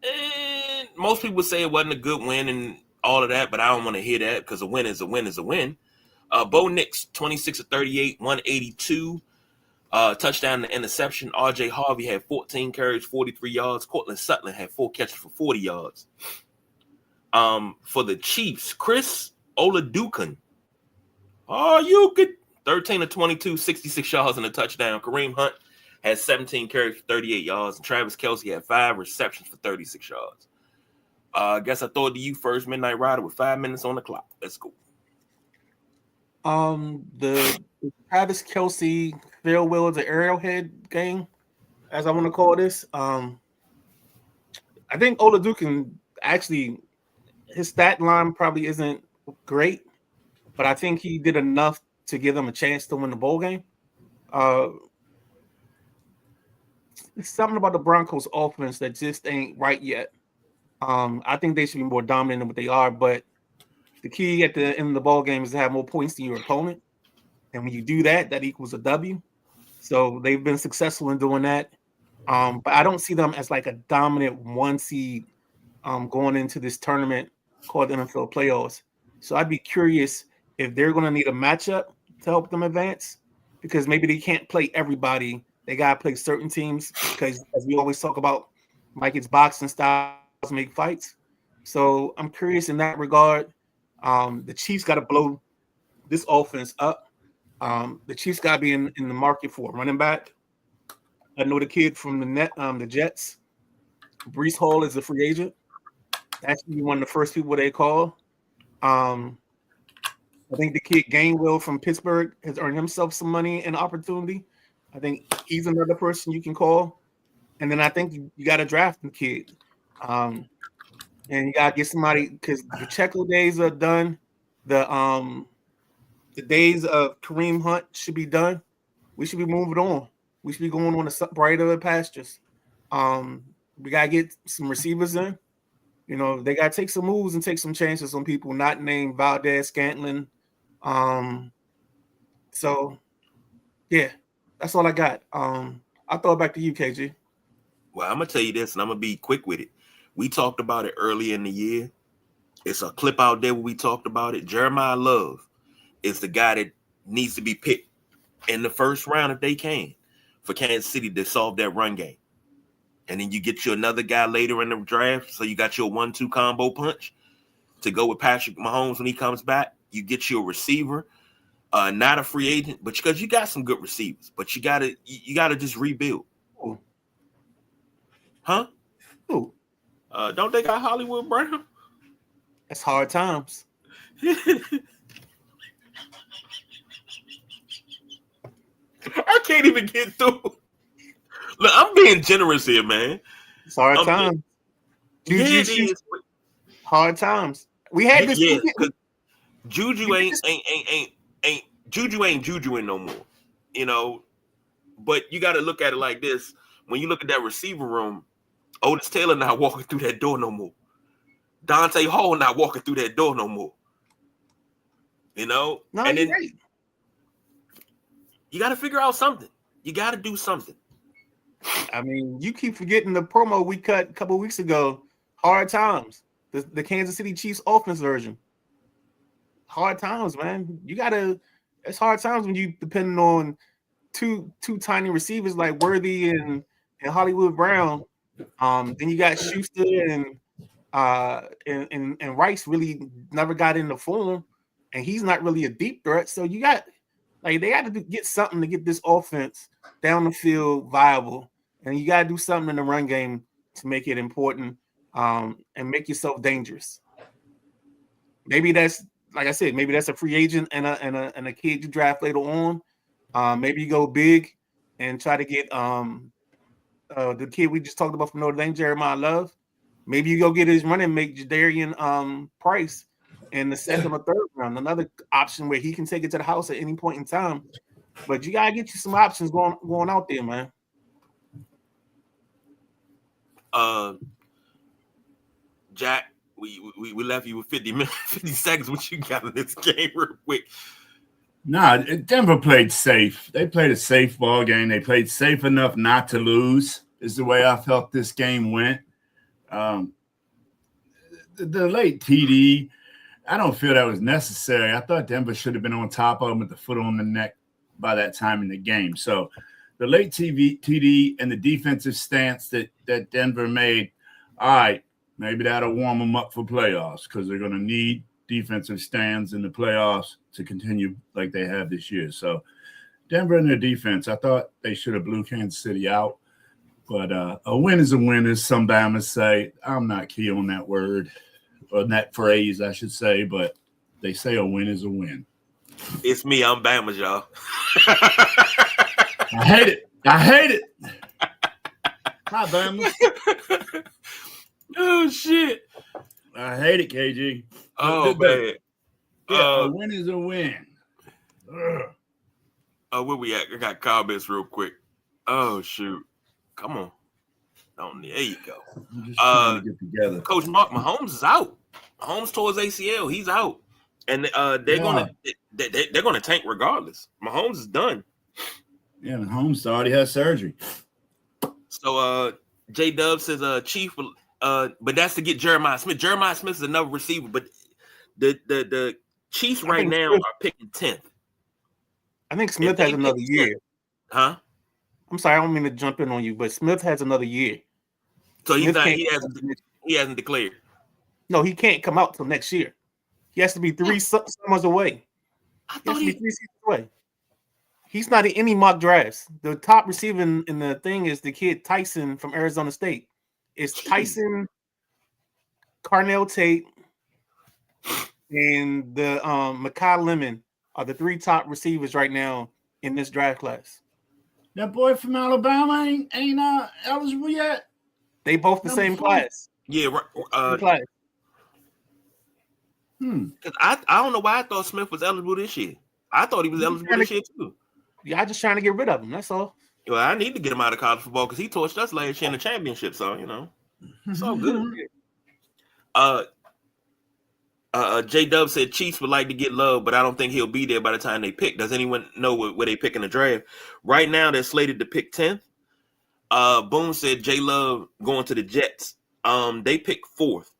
Speaker 2: And most people say it wasn't a good win and all of that, but I don't want to hear that because a win is a win is a win. Bo Nix, 26-38, 182. Touchdown and interception. RJ Harvey had 14 carries, 43 yards. Cortland Sutton had 4 catches for 40 yards. For the Chiefs, Chris Oladukan. Oh, you could 13-22, 66 yards and a touchdown. Kareem Hunt had 17 carries for 38 yards, and Travis Kelce had 5 receptions for 36 yards. I guess I throw it to you first, Midnight Rider, with 5 minutes on the clock. Let's go.
Speaker 1: The Travis Kelce farewell to Arrowhead game, as I want to call this. I think Oladukan actually, his stat line probably isn't great, but I think he did enough to give them a chance to win the bowl game. It's something about the Broncos offense that just ain't right yet. I think they should be more dominant than what they are, but the key at the end of the ball game is to have more points than your opponent. And when you do that, that equals a W. So they've been successful in doing that. But I don't see them as like a dominant 1 seed going into this tournament called the NFL playoffs. So I'd be curious if they're going to need a matchup to help them advance, because maybe they can't play everybody. They got to play certain teams because, as we always talk about, like it's boxing styles make fights. So I'm curious in that regard. The Chiefs got to blow this offense up. The Chiefs got to be in the market for a running back. I know the kid from the Jets, Brees Hall, is a free agent. That's one of the first people they call. I think the kid Gainwell from Pittsburgh has earned himself some money and opportunity. I think he's another person you can call. And then I think you got to draft the kid. And you got to get somebody, because the Pacheco days are done. The days of Kareem Hunt should be done. We should be moving on. We should be going on to brighter pastures. We got to get some receivers in. You know, they got to take some moves and take some chances on people not named Valdez Scantling. So, yeah, that's all I got. I'll throw it back to you, KG.
Speaker 2: Well, I'm going to tell you this, and I'm going to be quick with it. We talked about it earlier in the year. It's a clip out there where we talked about it. Jeremiah Love is the guy that needs to be picked in the first round if they can for Kansas City to solve that run game. And then you get you another guy later in the draft. So you got your 1-2 combo punch to go with Patrick Mahomes when he comes back. You get you a receiver, not a free agent, but because you got some good receivers, but you gotta just rebuild.
Speaker 1: Ooh.
Speaker 2: Huh?
Speaker 1: Ooh.
Speaker 2: Don't they got Hollywood Brown?
Speaker 1: That's hard times.
Speaker 2: I can't even get through. Look, I'm being generous here, man.
Speaker 1: It's hard times. Hard times. We had this.
Speaker 2: Yeah, because Juju ain't Jujuing no more. You know, but you got to look at it like this. When you look at that receiver room, Otis Taylor not walking through that door no more. Dante Hall not walking through that door no more. You know?
Speaker 1: No,
Speaker 2: and then
Speaker 1: right.
Speaker 2: You got to figure out something. You got to do something.
Speaker 1: I mean, you keep forgetting the promo we cut a couple of weeks ago. Hard times. The Kansas City Chiefs offense version. Hard times, man. It's hard times when you depending on two tiny receivers like Worthy and Hollywood Brown. Then you got Schuster and Rice really never got into form, and he's not really a deep threat. So you got they got to get something to get this offense down the field viable, and you got to do something in the run game to make it important and make yourself dangerous. Maybe that's, like I said, maybe that's a free agent and a kid you draft later on. Maybe you go big and try to get the kid we just talked about from Notre Dame, Jeremiah Love. Maybe you go get his running mate, Jadarian Price, in the second or third round. Another option where he can take it to the house at any point in time. But you gotta get you some options going out there, man.
Speaker 2: Jack, we left you with 50 seconds. What you got in this game, real quick?
Speaker 3: Nah, Denver played safe. They played a safe ball game. They played safe enough not to lose, is the way I felt this game went. The late TD, I don't feel that was necessary. I thought Denver should have been on top of them with the foot on the neck by that time in the game. So the late TD and the defensive stance that Denver made, all right, maybe that'll warm them up for playoffs because they're going to need defensive stands in the playoffs to continue like they have this year. So Denver and their defense, I thought they should have blew Kansas City out. But a win is a win, as some Bama's say. I'm not key on that word, or that phrase, I should say, but they say a win is a win.
Speaker 2: It's me. I'm Bama's, y'all.
Speaker 3: I hate it. Hi, Bama.
Speaker 2: Oh, shit.
Speaker 3: I hate it, KG.
Speaker 2: Oh, man.
Speaker 3: A win is a win.
Speaker 2: Where we at? I got comments real quick. Oh, shoot. Come on. There you go.
Speaker 3: I'm just trying to get together.
Speaker 2: Coach Mark Mahomes is out. Mahomes tore his ACL. He's out. And they're gonna tank regardless. Mahomes is done.
Speaker 3: Yeah, Mahomes already has surgery.
Speaker 2: So J Dub says Chief, but that's to get Jeremiah Smith. Jeremiah Smith is another receiver, but the Chiefs right now are picking 10th.
Speaker 1: I think Smith has another year.
Speaker 2: Huh?
Speaker 1: I'm sorry, I don't mean to jump in on you, but Smith has another year.
Speaker 2: So he hasn't declared.
Speaker 1: No, he can't come out till next year. He has to be three summers away.
Speaker 2: I
Speaker 1: He has
Speaker 2: thought
Speaker 1: to be
Speaker 2: he.
Speaker 1: 3 seasons away. He's not in any mock drafts. The top receiver in the thing is the kid Tyson from Arizona State. It's Tyson, Carnell Tate, and the Makai Lemon are the 3 top receivers right now in this draft class.
Speaker 3: That boy from Alabama ain't eligible yet.
Speaker 1: They both the
Speaker 3: Number
Speaker 1: same
Speaker 3: 4?
Speaker 1: class.
Speaker 2: Yeah,
Speaker 1: Same class.
Speaker 2: Cause I don't know why I thought Smith was eligible this year. I thought he was eligible this year too.
Speaker 1: Yeah, I'm just trying to get rid of him. That's all.
Speaker 2: Well, I need to get him out of college football because he torched us last year in the championship. So it's all good. J Dub said Chiefs would like to get Love, but I don't think he'll be there by the time they pick. Does anyone know where they pick in the draft? Right now, they're slated to pick 10th. Boom said J Love going to the Jets. They pick 4th.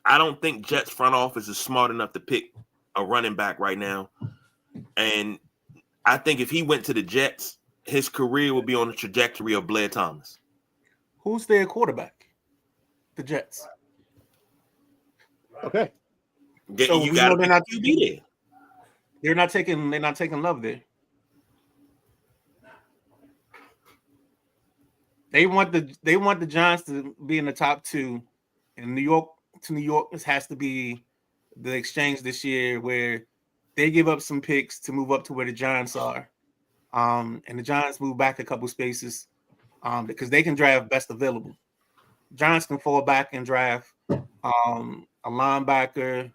Speaker 2: I don't think Jets front office is smart enough to pick a running back right now. And I think if he went to the Jets, his career will be on the trajectory of Blair Thomas.
Speaker 1: Who's their quarterback? The Jets. Okay.
Speaker 2: So you got to pick a QB there.
Speaker 1: They're not taking Love there. They want the Giants to be in the top 2. In New York, this has to be the exchange this year where they give up some picks to move up to where the Giants are. And the Giants move back a couple spaces because they can draft best available. Giants can fall back and draft a linebacker,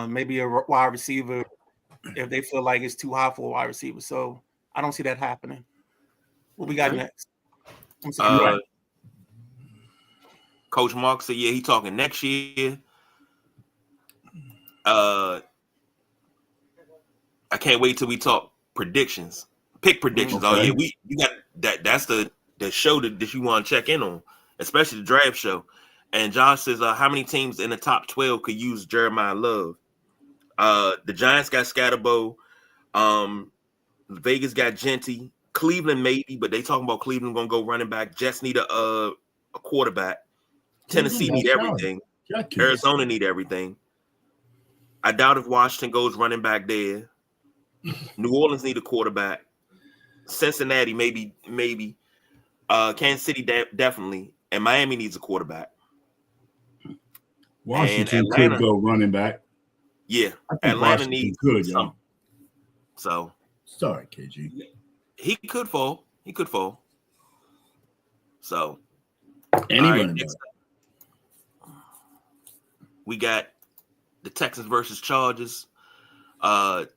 Speaker 1: maybe a wide receiver if they feel like it's too high for a wide receiver. So I don't see that happening. What we got next?
Speaker 2: Coach Mark said, yeah, he talking next year. I can't wait till we talk predictions. Pick predictions. Okay. Oh yeah, you got that. That's the show that you want to check in on, especially the draft show. And Josh says, how many teams in the top 12 could use Jeremiah Love? The Giants got Scatterbo. Vegas got Genty. Cleveland maybe, but they talking about Cleveland gonna go running back. Jets need a quarterback. Tennessee need everything. Arizona need everything. I doubt if Washington goes running back there. New Orleans need a quarterback. Cincinnati maybe. Kansas City definitely, and Miami needs a quarterback.
Speaker 3: Washington could go running back.
Speaker 2: Yeah, Atlanta needs some. So
Speaker 3: sorry, KG.
Speaker 2: He could fall. So
Speaker 3: next
Speaker 2: we got the Texans versus Chargers.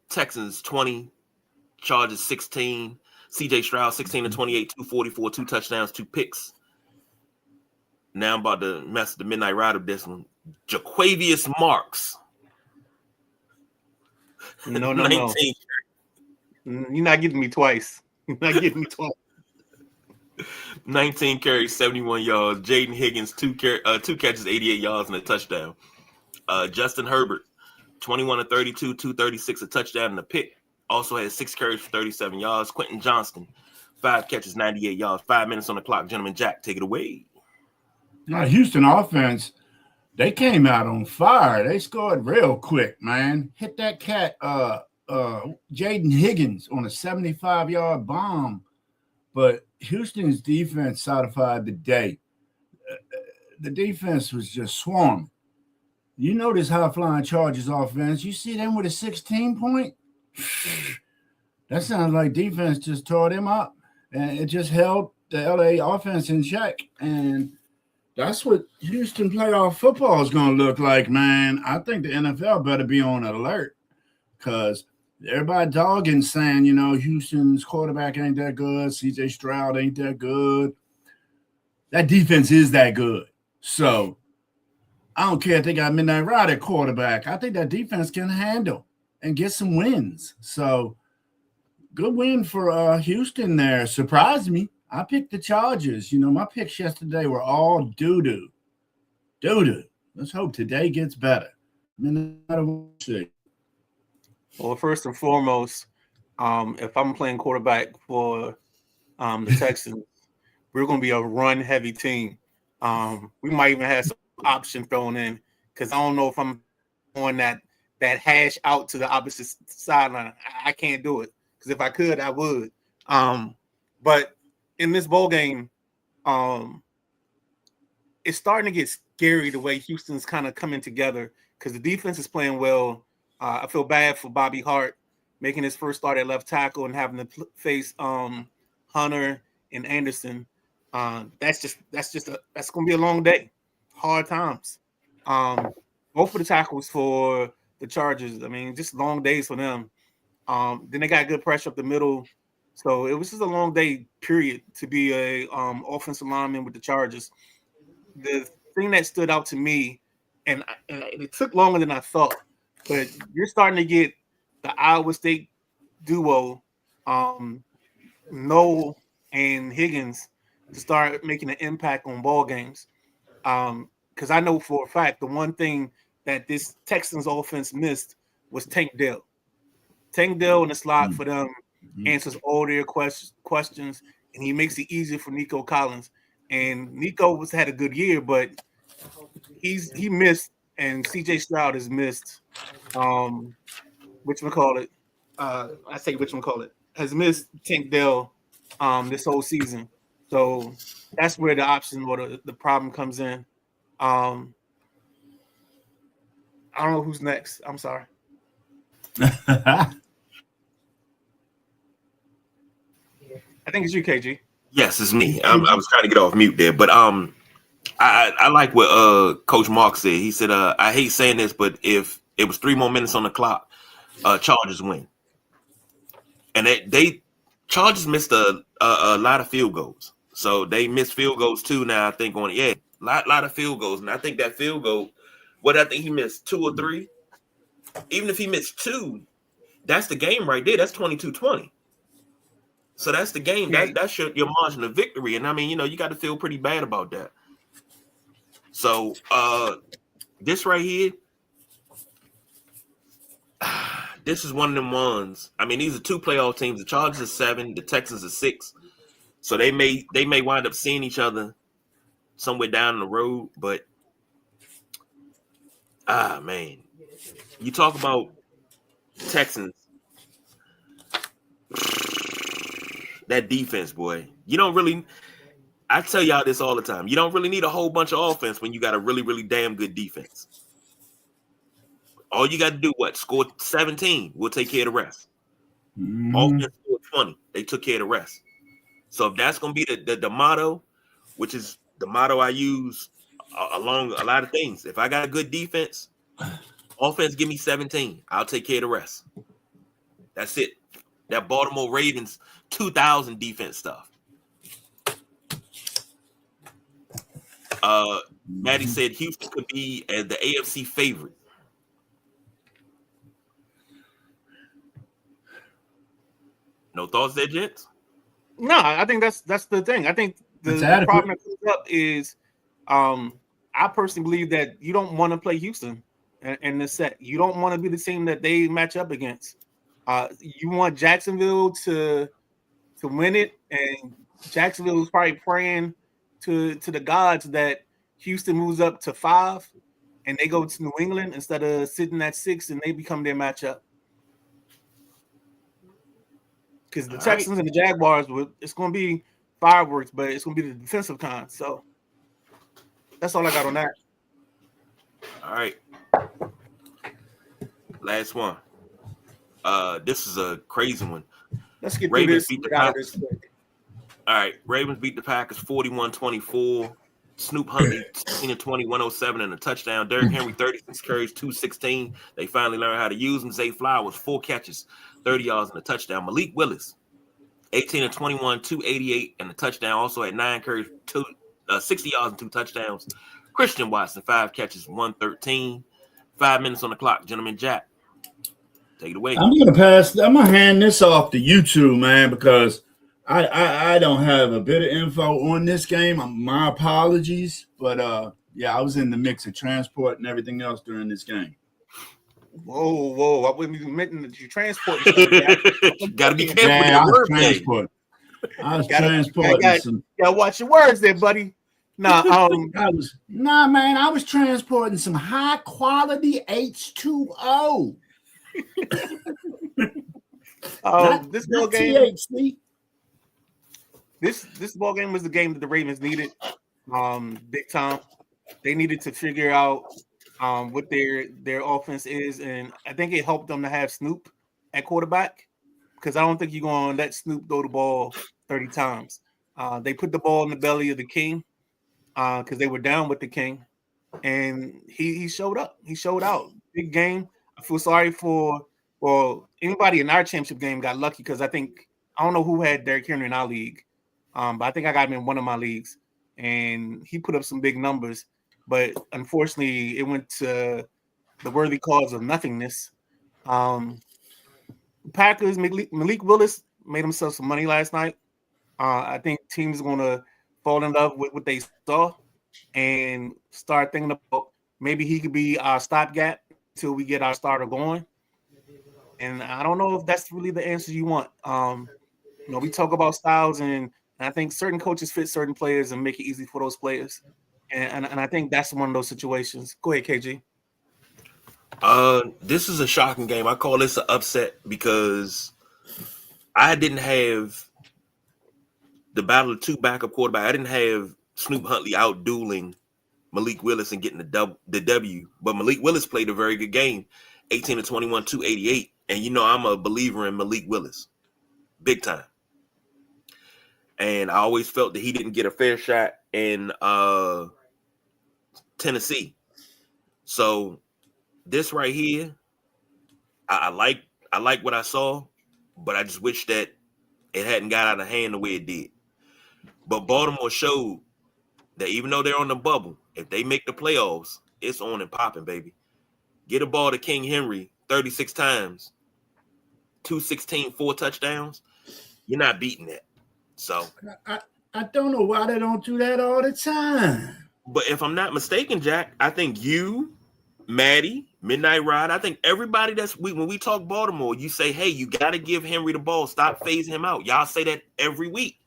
Speaker 2: Texans 20, Chargers 16. CJ Stroud 16 to 28, 244, 2 touchdowns, 2 picks. Now I'm about to mess the midnight ride of this one. Jaquavius Marks.
Speaker 1: No. You're not getting me twice.
Speaker 2: 19 carries, 71 yards. Jaden Higgins, 2 catches, 88 yards, and a touchdown. Justin Herbert, 21 to 32, 236, a touchdown and a pick. Also had 6 carries for 37 yards. Quentin Johnston, 5 catches, 98 yards. 5 minutes on the clock. Gentleman Jack, take it away.
Speaker 3: Now, Houston offense, they came out on fire. They scored real quick, man. Hit that cat, Jaden Higgins, on a 75-yard bomb. But Houston's defense certified the day. The defense was just swarming. You know this high-flying Chargers offense. You see them with a 16-point? That sounds like defense just tore them up. And it just held the LA offense in check. And that's what Houston playoff football is going to look like, man. I think the NFL better be on alert because everybody dogging saying, Houston's quarterback ain't that good. CJ Stroud ain't that good. That defense is that good. So I don't care if they got Midnight Ride at quarterback. I think that defense can handle and get some wins. So good win for Houston there. Surprised me. I picked the Chargers. My picks yesterday were all doo-doo. Doo-doo. Let's hope today gets better. Well,
Speaker 1: first and foremost, if I'm playing quarterback for the Texans, we're going to be a run-heavy team. We might even have some option thrown in because I don't know if I'm on that that hash out to the opposite sideline. I can't do it because if I could, I would. But in this bowl game, it's starting to get scary the way Houston's kind of coming together because the defense is playing well. I feel bad for Bobby Hart making his first start at left tackle and having to face Hunter and Anderson. That's gonna be a long day, hard times. Both of the tackles for the Chargers, I mean, just long days for them. Then they got good pressure up the middle, so it was just a long day. Period to be a offensive lineman with the Chargers. The thing that stood out to me, and it took longer than I thought, but you're starting to get the Iowa State duo, Noel and Higgins, to start making an impact on ball games. Because I know for a fact the one thing that this Texans offense missed was Tank Dell. Tank Dell in the slot for them answers all their questions, and he makes it easier for Nico Collins. And Nico had a good year, but he missed, and CJ Stroud has missed. Has missed Tank Dell this whole season. So that's where the option or the problem comes in. I don't know who's next. I'm sorry. I think it's you, KG.
Speaker 2: Yes, it's me. I was trying to get off mute there, but I like what Coach Mark said. He said, I hate saying this, but if it was 3 more minutes on the clock, Chargers win. And they Chargers missed a lot of field goals. So they missed field goals too now, I think, lot of field goals. And I think that field goal, I think he missed 2 or 3. Even if he missed 2, that's the game right there. That's 22-20. So that's the game. That's your margin of victory. And I mean, you got to feel pretty bad about that. So this right here, this is one of them ones. I mean, these are 2 playoff teams. The Chargers are 7, the Texans are 6. So they may wind up seeing each other somewhere down the road. But man, you talk about Texans. That defense, boy. You don't really. I tell y'all this all the time. You don't really need a whole bunch of offense when you got a really, really damn good defense. All you got to do, score 17. We'll take care of the rest. Offense scored 20. They took care of the rest. So if that's going to be the motto, which is the motto I use along a lot of things. If I got a good defense, offense give me 17. I'll take care of the rest. That's it. That Baltimore Ravens 2000 defense stuff. Maddie said Houston could be the AFC favorite. No thoughts there, gents?
Speaker 1: No, I think that's the thing. I think the problem that comes up is I personally believe that you don't want to play Houston in this set. You don't want to be the team that they match up against. You want Jacksonville to win it, and Jacksonville is probably praying to the gods that Houston moves up to 5 and they go to New England instead of sitting at 6 and they become their matchup. Because the Texans and the Jaguars, it's going to be fireworks, but it's going to be the defensive kind. So that's all I got on that.
Speaker 2: All right. Last one. This is a crazy one.
Speaker 1: Let's get
Speaker 2: Ravens
Speaker 1: through
Speaker 2: beat the Packers. All right. Ravens beat the Packers 41-24. Snoop Huntley 16-20, 107 and a touchdown. Derrick Henry 36 carries, 216. They finally learned how to use him. Zay Flowers 4 catches, 30 yards and a touchdown. Malik Willis 18-21, 288 and a touchdown. Also had 9 carries, 60 yards and 2 touchdowns. Christian Watson 5 catches, 113. 5 minutes on the clock, gentlemen. Jack, take it away.
Speaker 3: I'm gonna hand this off to you two, man, because I don't have a bit of info on this game. My apologies, but yeah, I was in the mix of transport and everything else during this game.
Speaker 1: Whoa! I wouldn't be admitting that you transport.
Speaker 2: Gotta be careful with your word.
Speaker 3: I was transporting.
Speaker 1: Gotta watch your words there, buddy. Nah,
Speaker 3: I was transporting some high quality H2O.
Speaker 1: this ball
Speaker 3: not
Speaker 1: game.
Speaker 3: THC.
Speaker 1: This ball game was the game that the Ravens needed. Big time. They needed to figure out what their offense is, and I think it helped them to have Snoop at quarterback because I don't think you're going to let Snoop throw the ball 30 times. They put the ball in the belly of the king because they were down with the king, and he showed up. He showed out. Big game. I feel sorry for anybody in our championship game got lucky because I don't know who had Derrick Henry in our league, but I think I got him in one of my leagues, and he put up some big numbers. But unfortunately, it went to the worthy cause of nothingness. Packers, Malik Willis made himself some money last night. I think teams are going to fall in love with what they saw and start thinking about maybe he could be our stopgap until we get our starter going. And I don't know if that's really the answer you want. We talk about styles, and I think certain coaches fit certain players and make it easy for those players. And I think that's one of those situations. Go ahead, KG.
Speaker 2: This is a shocking game. I call this an upset because I didn't have the battle of two backup quarterbacks. I didn't have Snoop Huntley out dueling Malik Willis and getting the W. But Malik Willis played a very good game, 18-21, 288. And I'm a believer in Malik Willis, big time. And I always felt that he didn't get a fair shot in Tennessee. So this right here, I like what I saw, but I just wish that it hadn't got out of hand the way it did. But Baltimore showed that even though they're on the bubble, if they make the playoffs, it's on and popping, baby. Get a ball to King Henry 36 times, 216, 4 touchdowns. You're not beating that. So
Speaker 3: I don't know why they don't do that all the time.
Speaker 2: But if I'm not mistaken, Jack, I think you, Maddie, Midnight Ride, I think everybody when we talk Baltimore, you say, hey, you got to give Henry the ball. Stop phasing him out. Y'all say that every week.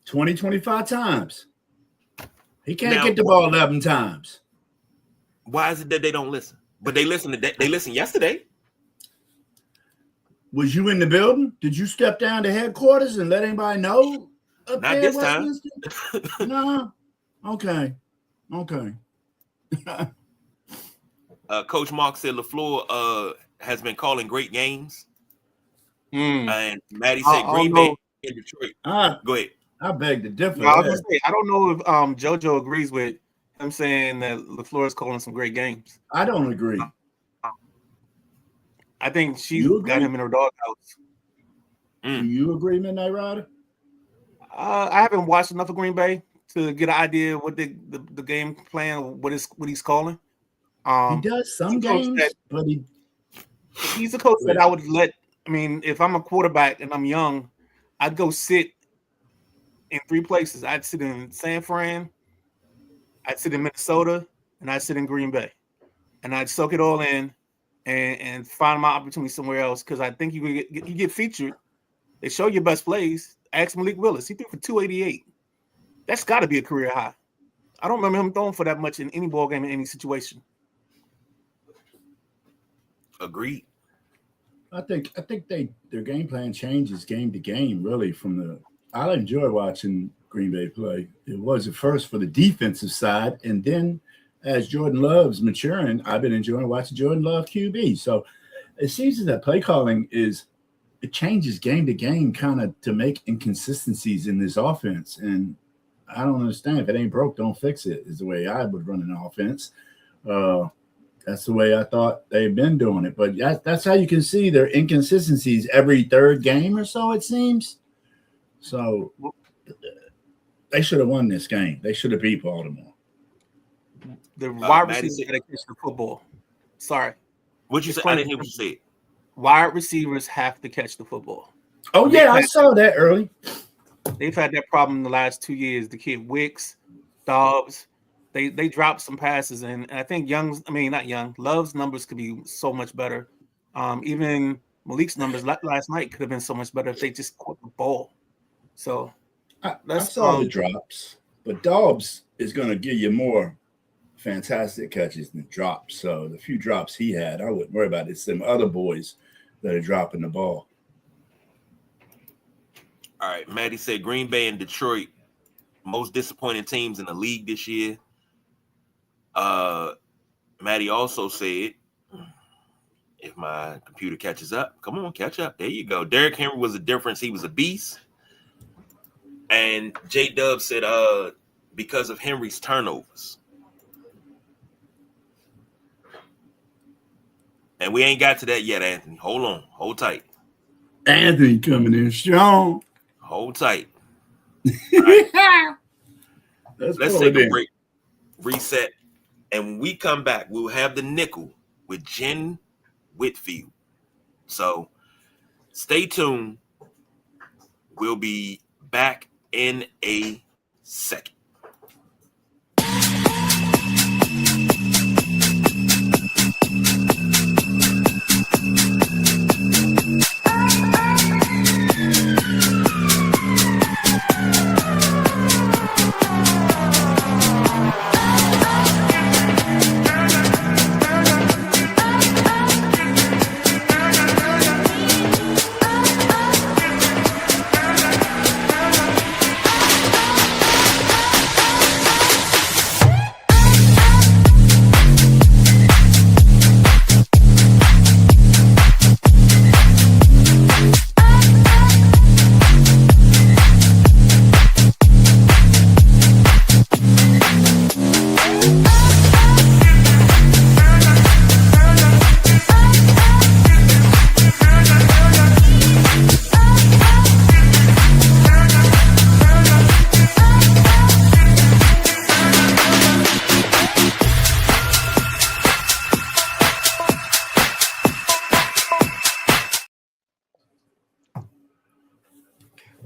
Speaker 3: 20, 25 times. He can't get the ball 11 times.
Speaker 2: Why is it that they don't listen? But they listened yesterday.
Speaker 3: Was you in the building? Did you step down to headquarters and let anybody know?
Speaker 2: Not this time.
Speaker 3: No. Okay.
Speaker 2: Coach Mark said LaFleur has been calling great games. And Maddie said Green Bay in Detroit. Go ahead.
Speaker 3: I beg to differ.
Speaker 1: I don't know if JoJo agrees with him saying that LaFleur is calling some great games.
Speaker 3: I don't agree.
Speaker 1: I think she's got him in her doghouse.
Speaker 3: Do you agree, Midnight Rider?
Speaker 1: I haven't watched enough of Green Bay to get an idea what the game plan, what he's calling.
Speaker 3: He does some games, but
Speaker 1: he's a coach that I would let. I mean, if I'm a quarterback and I'm young, I'd go sit in 3 places. I'd sit in San Fran, I'd sit in Minnesota, and I'd sit in Green Bay, and I'd soak it all in and find my opportunity somewhere else because I think you get featured. They show your best plays. Ask Malik Willis. He threw for 288. That's got to be a career high. I don't remember him throwing for that much in any ball game in any situation.
Speaker 2: Agreed.
Speaker 3: I think their game plan changes game to game. Really, I enjoy watching Green Bay play. It was at first for the defensive side, and then as Jordan Love's maturing, I've been enjoying watching Jordan Love QB. So it seems that play calling it changes game to game, kind of to make inconsistencies in this offense. And I don't understand. If it ain't broke, don't fix it, is the way I would run an offense. That's the way I thought they've been doing it. But that's how you can see their inconsistencies every third game or so, it seems. So they should have won this game. They should have beat Baltimore.
Speaker 1: The wide receivers got to catch the football. Sorry.
Speaker 2: What you said? I didn't hear what you said.
Speaker 1: Wide receivers have to catch the football.
Speaker 3: Oh, yeah, I saw that early.
Speaker 1: They've had that problem in the last 2 years. The kid Wicks, Dobbs, they dropped some passes, and I think Love's numbers could be so much better. Even Malik's numbers last night could have been so much better if they just caught the ball. So
Speaker 3: I saw the drops, but Dobbs is going to give you more fantastic catches than drops. So the few drops he had, I wouldn't worry about it. It's them other boys that are dropping the ball.
Speaker 2: All right, Maddie said Green Bay and Detroit, most disappointing teams in the league this year. Maddie also said, if my computer catches up, come on, catch up. There you go. Derrick Henry was a difference. He was a beast. And J-Dub said, because of Henry's turnovers. And we ain't got to that yet, Anthony. Hold on. Hold tight.
Speaker 3: Anthony coming in strong.
Speaker 2: Hold tight. Right. Let's take a break, reset, and when we come back, we'll have the nickel with Jen Whitfield. So stay tuned. We'll be back in a second.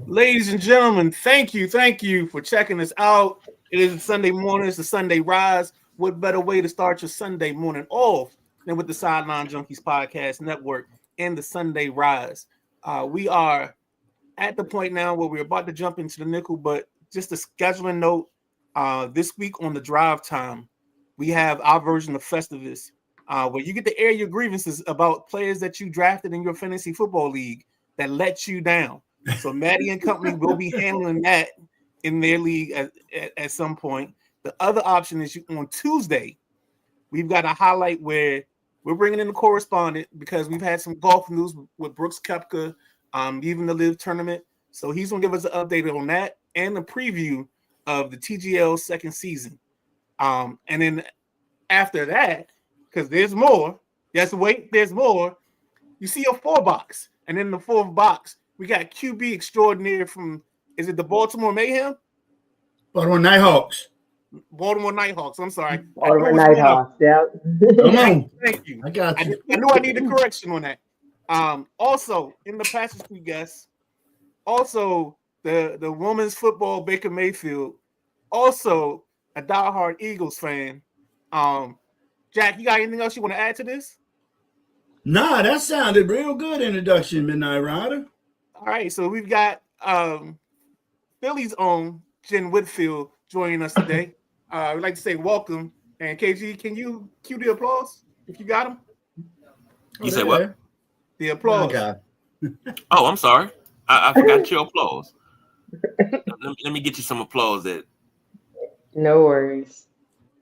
Speaker 1: Ladies and gentlemen, thank you for checking us out. It is Sunday morning. It's the Sunday Rise. What better way to start your Sunday morning off than with the Sideline Junkies Podcast Network and the Sunday Rise? We are at the point now where we're about to jump into the nickel, but just a scheduling note, this week on the drive time, we have our version of Festivus, where you get to air your grievances about players that you drafted in your fantasy football league that let you down. So Maddie and company will be handling that in their league at some point. The other option is on Tuesday, we've got a highlight where we're bringing in the correspondent because we've had some golf news with Brooks Koepka, even the Live tournament. So he's going to give us an update on that and a preview of the TGL second season. And then after that, because there's more, yes, wait, there's more. You see a 4-box, and in the 4th box, we got QB extraordinaire from, is it the Baltimore Mayhem?
Speaker 3: Baltimore Nighthawks.
Speaker 1: Baltimore Nighthawks. I'm sorry.
Speaker 4: Baltimore Nighthawks. Yeah.
Speaker 3: Come on.
Speaker 1: Thank you.
Speaker 3: I got you.
Speaker 1: I knew I needed a correction on that. Also, in the Passage Suite guests, also the women's football Baker Mayfield, also a diehard Eagles fan. Jack, you got anything else you want to add to this?
Speaker 3: Nah, that sounded real good introduction, Midnight Rider.
Speaker 1: All right, so we've got Philly's own Jen Whitfield joining us today. We'd like to say welcome. And KG, can you cue the applause if you got them?
Speaker 2: You say what?
Speaker 1: The applause.
Speaker 2: Oh, I'm sorry. I forgot your applause. Let me get you some applause. That.
Speaker 4: No worries.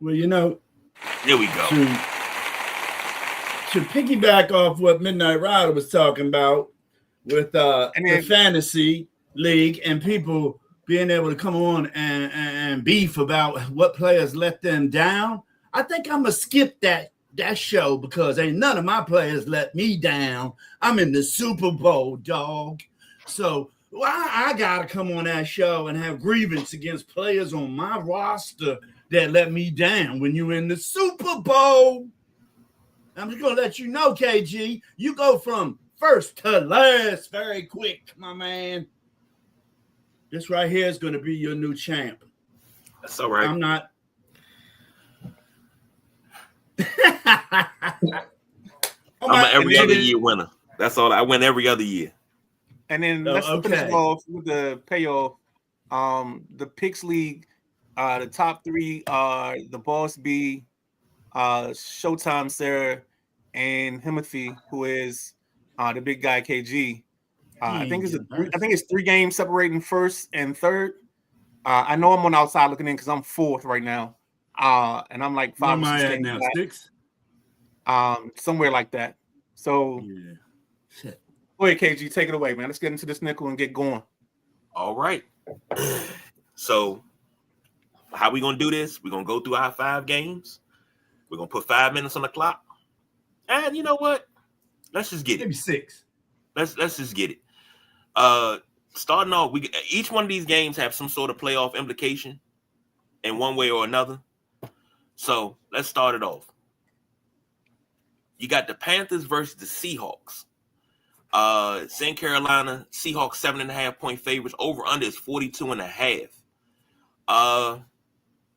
Speaker 3: Well, you know,
Speaker 2: here we go.
Speaker 3: To piggyback off what Midnight Rider was talking about with the fantasy league and people being able to come on and beef about what players let them down, I think I'm going to skip that show because ain't none of my players let me down. I'm in the Super Bowl, dog. So I got to come on that show and have grievance against players on my roster that let me down when you're in the Super Bowl. I'm just going to let you know, KG, you go from first to last very quick, my man. This right here is going to be your new champ.
Speaker 2: That's all right.
Speaker 3: I'm not.
Speaker 2: I'm an every other year winner. That's all. I win every other year.
Speaker 1: And then let's finish off with the payoff. The Picks League The top three are the Boss B, Showtime Sarah, and Himothy, who is the big guy KG.
Speaker 3: He
Speaker 1: I think
Speaker 3: ain't
Speaker 1: it's
Speaker 3: getting past.
Speaker 1: I think it's 3 games separating first and third. I know I'm on the outside looking in because I'm fourth right now, and I'm like
Speaker 3: Where
Speaker 1: 5 or
Speaker 3: am I
Speaker 1: 6
Speaker 3: at
Speaker 1: games
Speaker 3: now?
Speaker 1: back,
Speaker 3: 6?
Speaker 1: somewhere like that. So
Speaker 3: Yeah. Shit.
Speaker 1: go ahead, KG, take it away, man. Let's get into this nickel and get going.
Speaker 2: All right. So how we gonna do this? We're gonna go through our 5 games. We're gonna put 5 minutes on the clock. And you know what? Let's just get it.
Speaker 3: Maybe 6.
Speaker 2: Let's just get it. Starting off, each one of these games have some sort of playoff implication in one way or another. So let's start it off. You got the Panthers versus the Seahawks. St. Carolina Seahawks 7.5-point favorites. Over under is 42.5.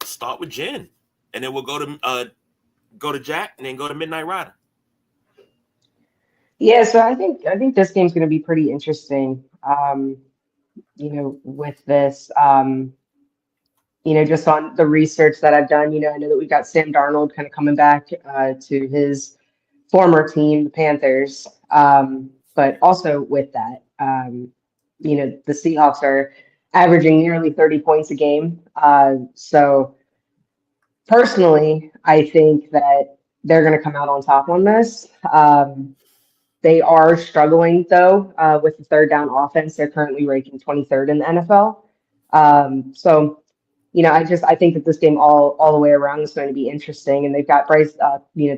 Speaker 2: Start with Jen, and then we'll go to Jack, and then go to Midnight Rider.
Speaker 4: Yeah, so I think this game's going to be pretty interesting. With this, just on the research that I've done, I know that we've got Sam Darnold kind of coming back to his former team, the Panthers. But also with that, the Seahawks are averaging nearly 30 points a game. So personally, I think that they're going to come out on top on this. They are struggling, though, with the third down offense. They're currently ranking 23rd in the NFL. So, I think that this game all the way around is going to be interesting. And they've got Bryce,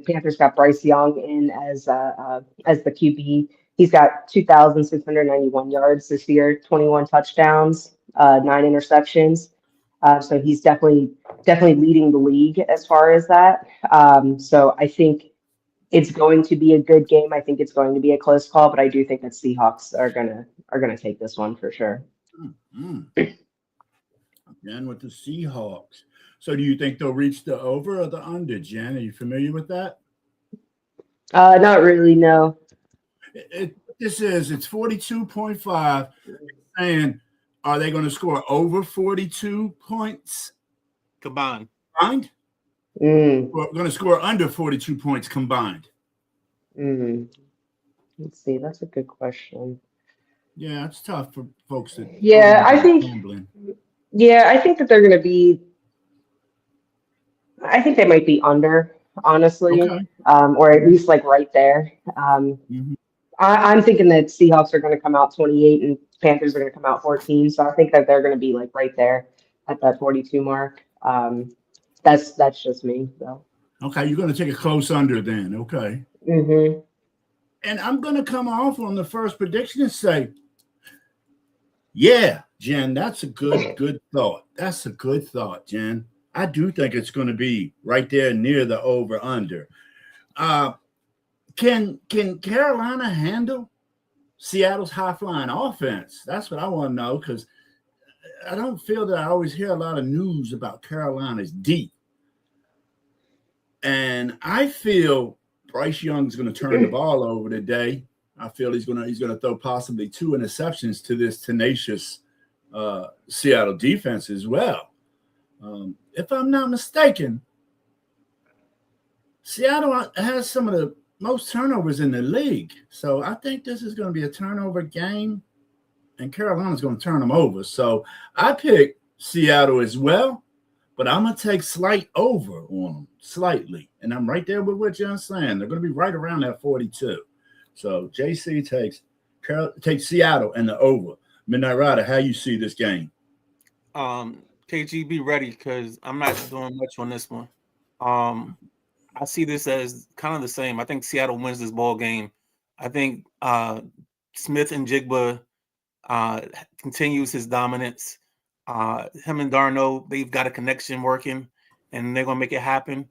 Speaker 4: Panthers got Bryce Young in as the QB. He's got 2,691 yards this year, 21 touchdowns, 9 interceptions. So he's definitely leading the league as far as that. So I think it's going to be a good game. I think it's going to be a close call, but I do think that Seahawks are gonna take this one for sure.
Speaker 3: Mm-hmm. Again with the Seahawks. So do you think they'll reach the over or the under, Jen? Are you familiar with that?
Speaker 4: Not really, no.
Speaker 3: It's 42.5. And are they going to score over 42 points
Speaker 1: Combined?
Speaker 4: Mm.
Speaker 3: We're going to score under 42 points combined.
Speaker 4: Let's see. That's a good question.
Speaker 3: Yeah, it's tough for folks that.
Speaker 4: Yeah, I think that they're going to be. I think they might be under, honestly,
Speaker 3: Okay.
Speaker 4: or at least like right there. I'm thinking that Seahawks are going to come out 28 and Panthers are going to come out 14. So I think that they're going to be like right there at that 42 mark. That's just me, though.
Speaker 3: Okay, you're going to take a close under then. Okay.
Speaker 4: Mm-hmm.
Speaker 3: And I'm going to come off on the first prediction and say, yeah, Jen, that's a good thought. That's a good thought, Jen. I do think it's going to be right there near the over under. Can Carolina handle Seattle's high flying offense? That's what I want to know, because I don't feel that I always hear a lot of news about Carolina's deep. And I feel Bryce Young's going to turn the ball over today. I feel he's going to throw possibly 2 interceptions to this tenacious Seattle defense as well. If I'm not mistaken, Seattle has some of the most turnovers in the league. So I think this is going to be a turnover game, and Carolina's going to turn them over. So I pick Seattle as well, but I'm going to take slight over on them, slightly. And I'm right there with what John's saying. They're going to be right around that 42. So JC takes Seattle and the over. Midnight Rider, how you see this game?
Speaker 1: KG, be ready, because I'm not doing much on this one. I see this as kind of the same. I think Seattle wins this ball game. I think Smith and Jigba continues his dominance. Him and Darno, they've got a connection working, and they're going to make it happen.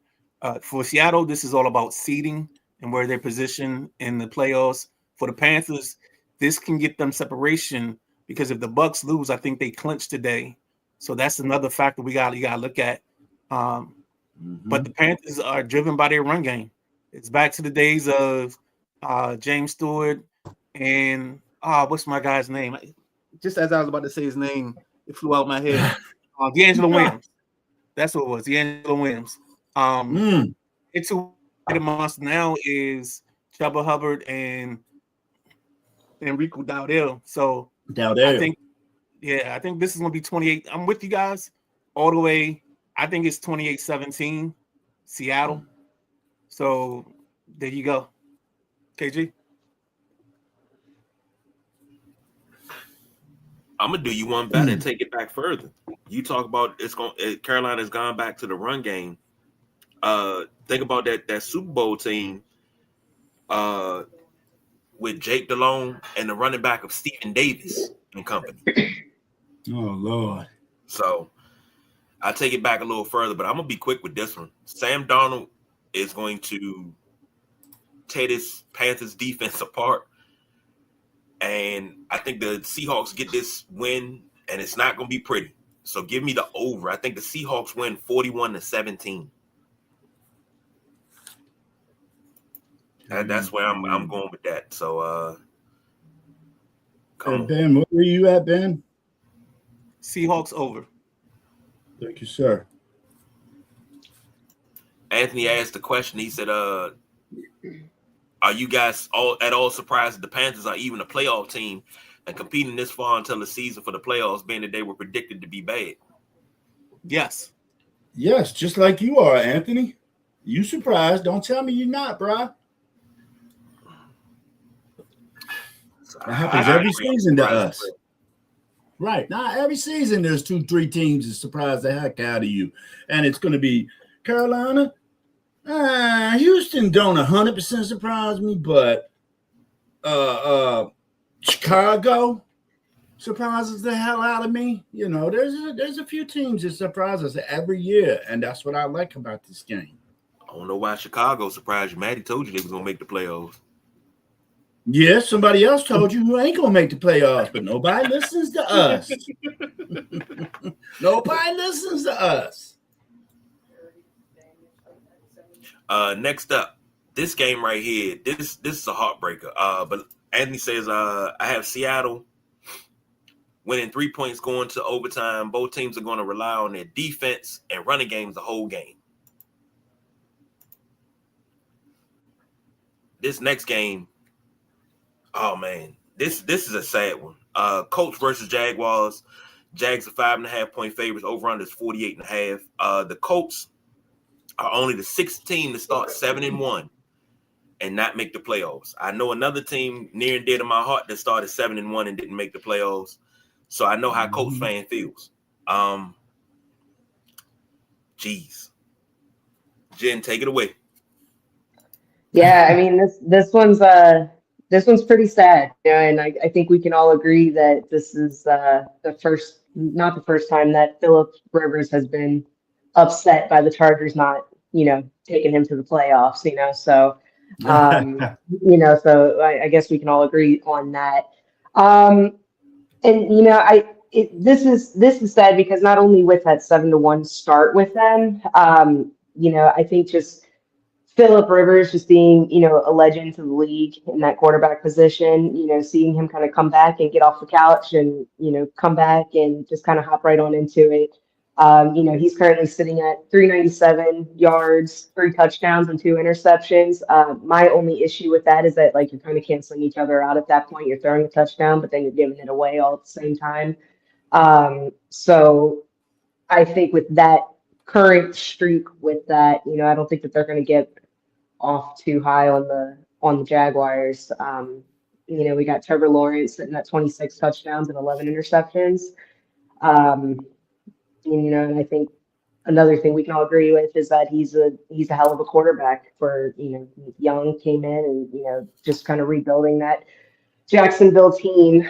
Speaker 1: For Seattle, this is all about seeding and where they're positioned in the playoffs. For the Panthers, this can get them separation, because if the Bucks lose, I think they clinch today. So that's another factor you got to look at. But the Panthers are driven by their run game. It's back to the days of James Stewart and what's my guy's name? Just as I was about to say his name, it flew out my head. D'Angelo Williams. That's what it was. D'Angelo Williams. It's who the monster now is Chuba Hubbard and Enrico Dowdell. So I think this is gonna be 28. I'm with you guys all the way. I think it's 28-17, Seattle. So there you go. KG.
Speaker 2: I'm gonna do you one better and take it back further. You talk about Carolina's gone back to the run game. Think about that Super Bowl team with Jake Delhomme and the running back of Stephen Davis and company.
Speaker 3: Oh Lord.
Speaker 2: So I take it back a little further, but I'm gonna be quick with this one. Sam Darnold is going to tear this Panthers defense apart. And I think the Seahawks get this win, and it's not going to be pretty. So give me the over. I think the Seahawks win 41-17. That's where I'm going with that. So, come on.
Speaker 3: Ben, where were you at, Ben?
Speaker 1: Seahawks over.
Speaker 3: Thank you, sir.
Speaker 2: Anthony asked the question. He said, are you guys at all surprised that the Panthers are even a playoff team and competing this far until the season for the playoffs, being that they were predicted to be bad?
Speaker 1: Yes.
Speaker 3: Yes, just like you are, Anthony. You surprised. Don't tell me you're not, bro. That happens every season to us. Right. Now, every season there's 2-3 teams that surprise the heck out of you. And it's going to be Carolina. Houston don't 100% surprise me, but Chicago surprises the hell out of me. You know, there's a few teams that surprise us every year, and that's what I like about this game.
Speaker 2: I don't know why Chicago surprised you. Maddie told you they was going to make the playoffs.
Speaker 3: Yeah, somebody else told you who ain't going to make the playoffs, but nobody listens to us. Nobody listens to us.
Speaker 2: Next up, this game right here. This is a heartbreaker. But Anthony says I have Seattle winning 3 points going to overtime. Both teams are going to rely on their defense and running games the whole game. This next game, oh man, this is a sad one. Colts versus Jaguars. Jags are 5.5-point favorites. Over under is 48.5. The Colts are only the sixth team to start 7-1 and not make the playoffs. I know another team near and dear to my heart that started 7-1 and didn't make the playoffs. So I know how Colts fan feels. Jeez. Jen, take it away.
Speaker 4: Yeah, I mean this one's pretty sad, you know, and I think we can all agree that this is not the first time that Phillip Rivers has been upset by the Chargers not, you know, taking him to the playoffs, you know. So you know, so I guess we can all agree on that. And you know, this is sad because not only with that 7-1 start with them, you know, I think just Phillip Rivers just being, you know, a legend to the league in that quarterback position, you know, seeing him kind of come back and get off the couch and, you know, come back and just kind of hop right on into it. You know, he's currently sitting at 397 yards, 3 touchdowns, and 2 interceptions. My only issue with that is that, like, you're kind of canceling each other out at that point. You're throwing a touchdown, but then you're giving it away all at the same time. So I think with that current streak with that, you know, I don't think that they're going to get off too high on the Jaguars. You know, we got Trevor Lawrence sitting at 26 touchdowns and 11 interceptions. You know, and I think another thing we can all agree with is that he's a hell of a quarterback for, you know, young, came in and, you know, just kind of rebuilding that Jacksonville team.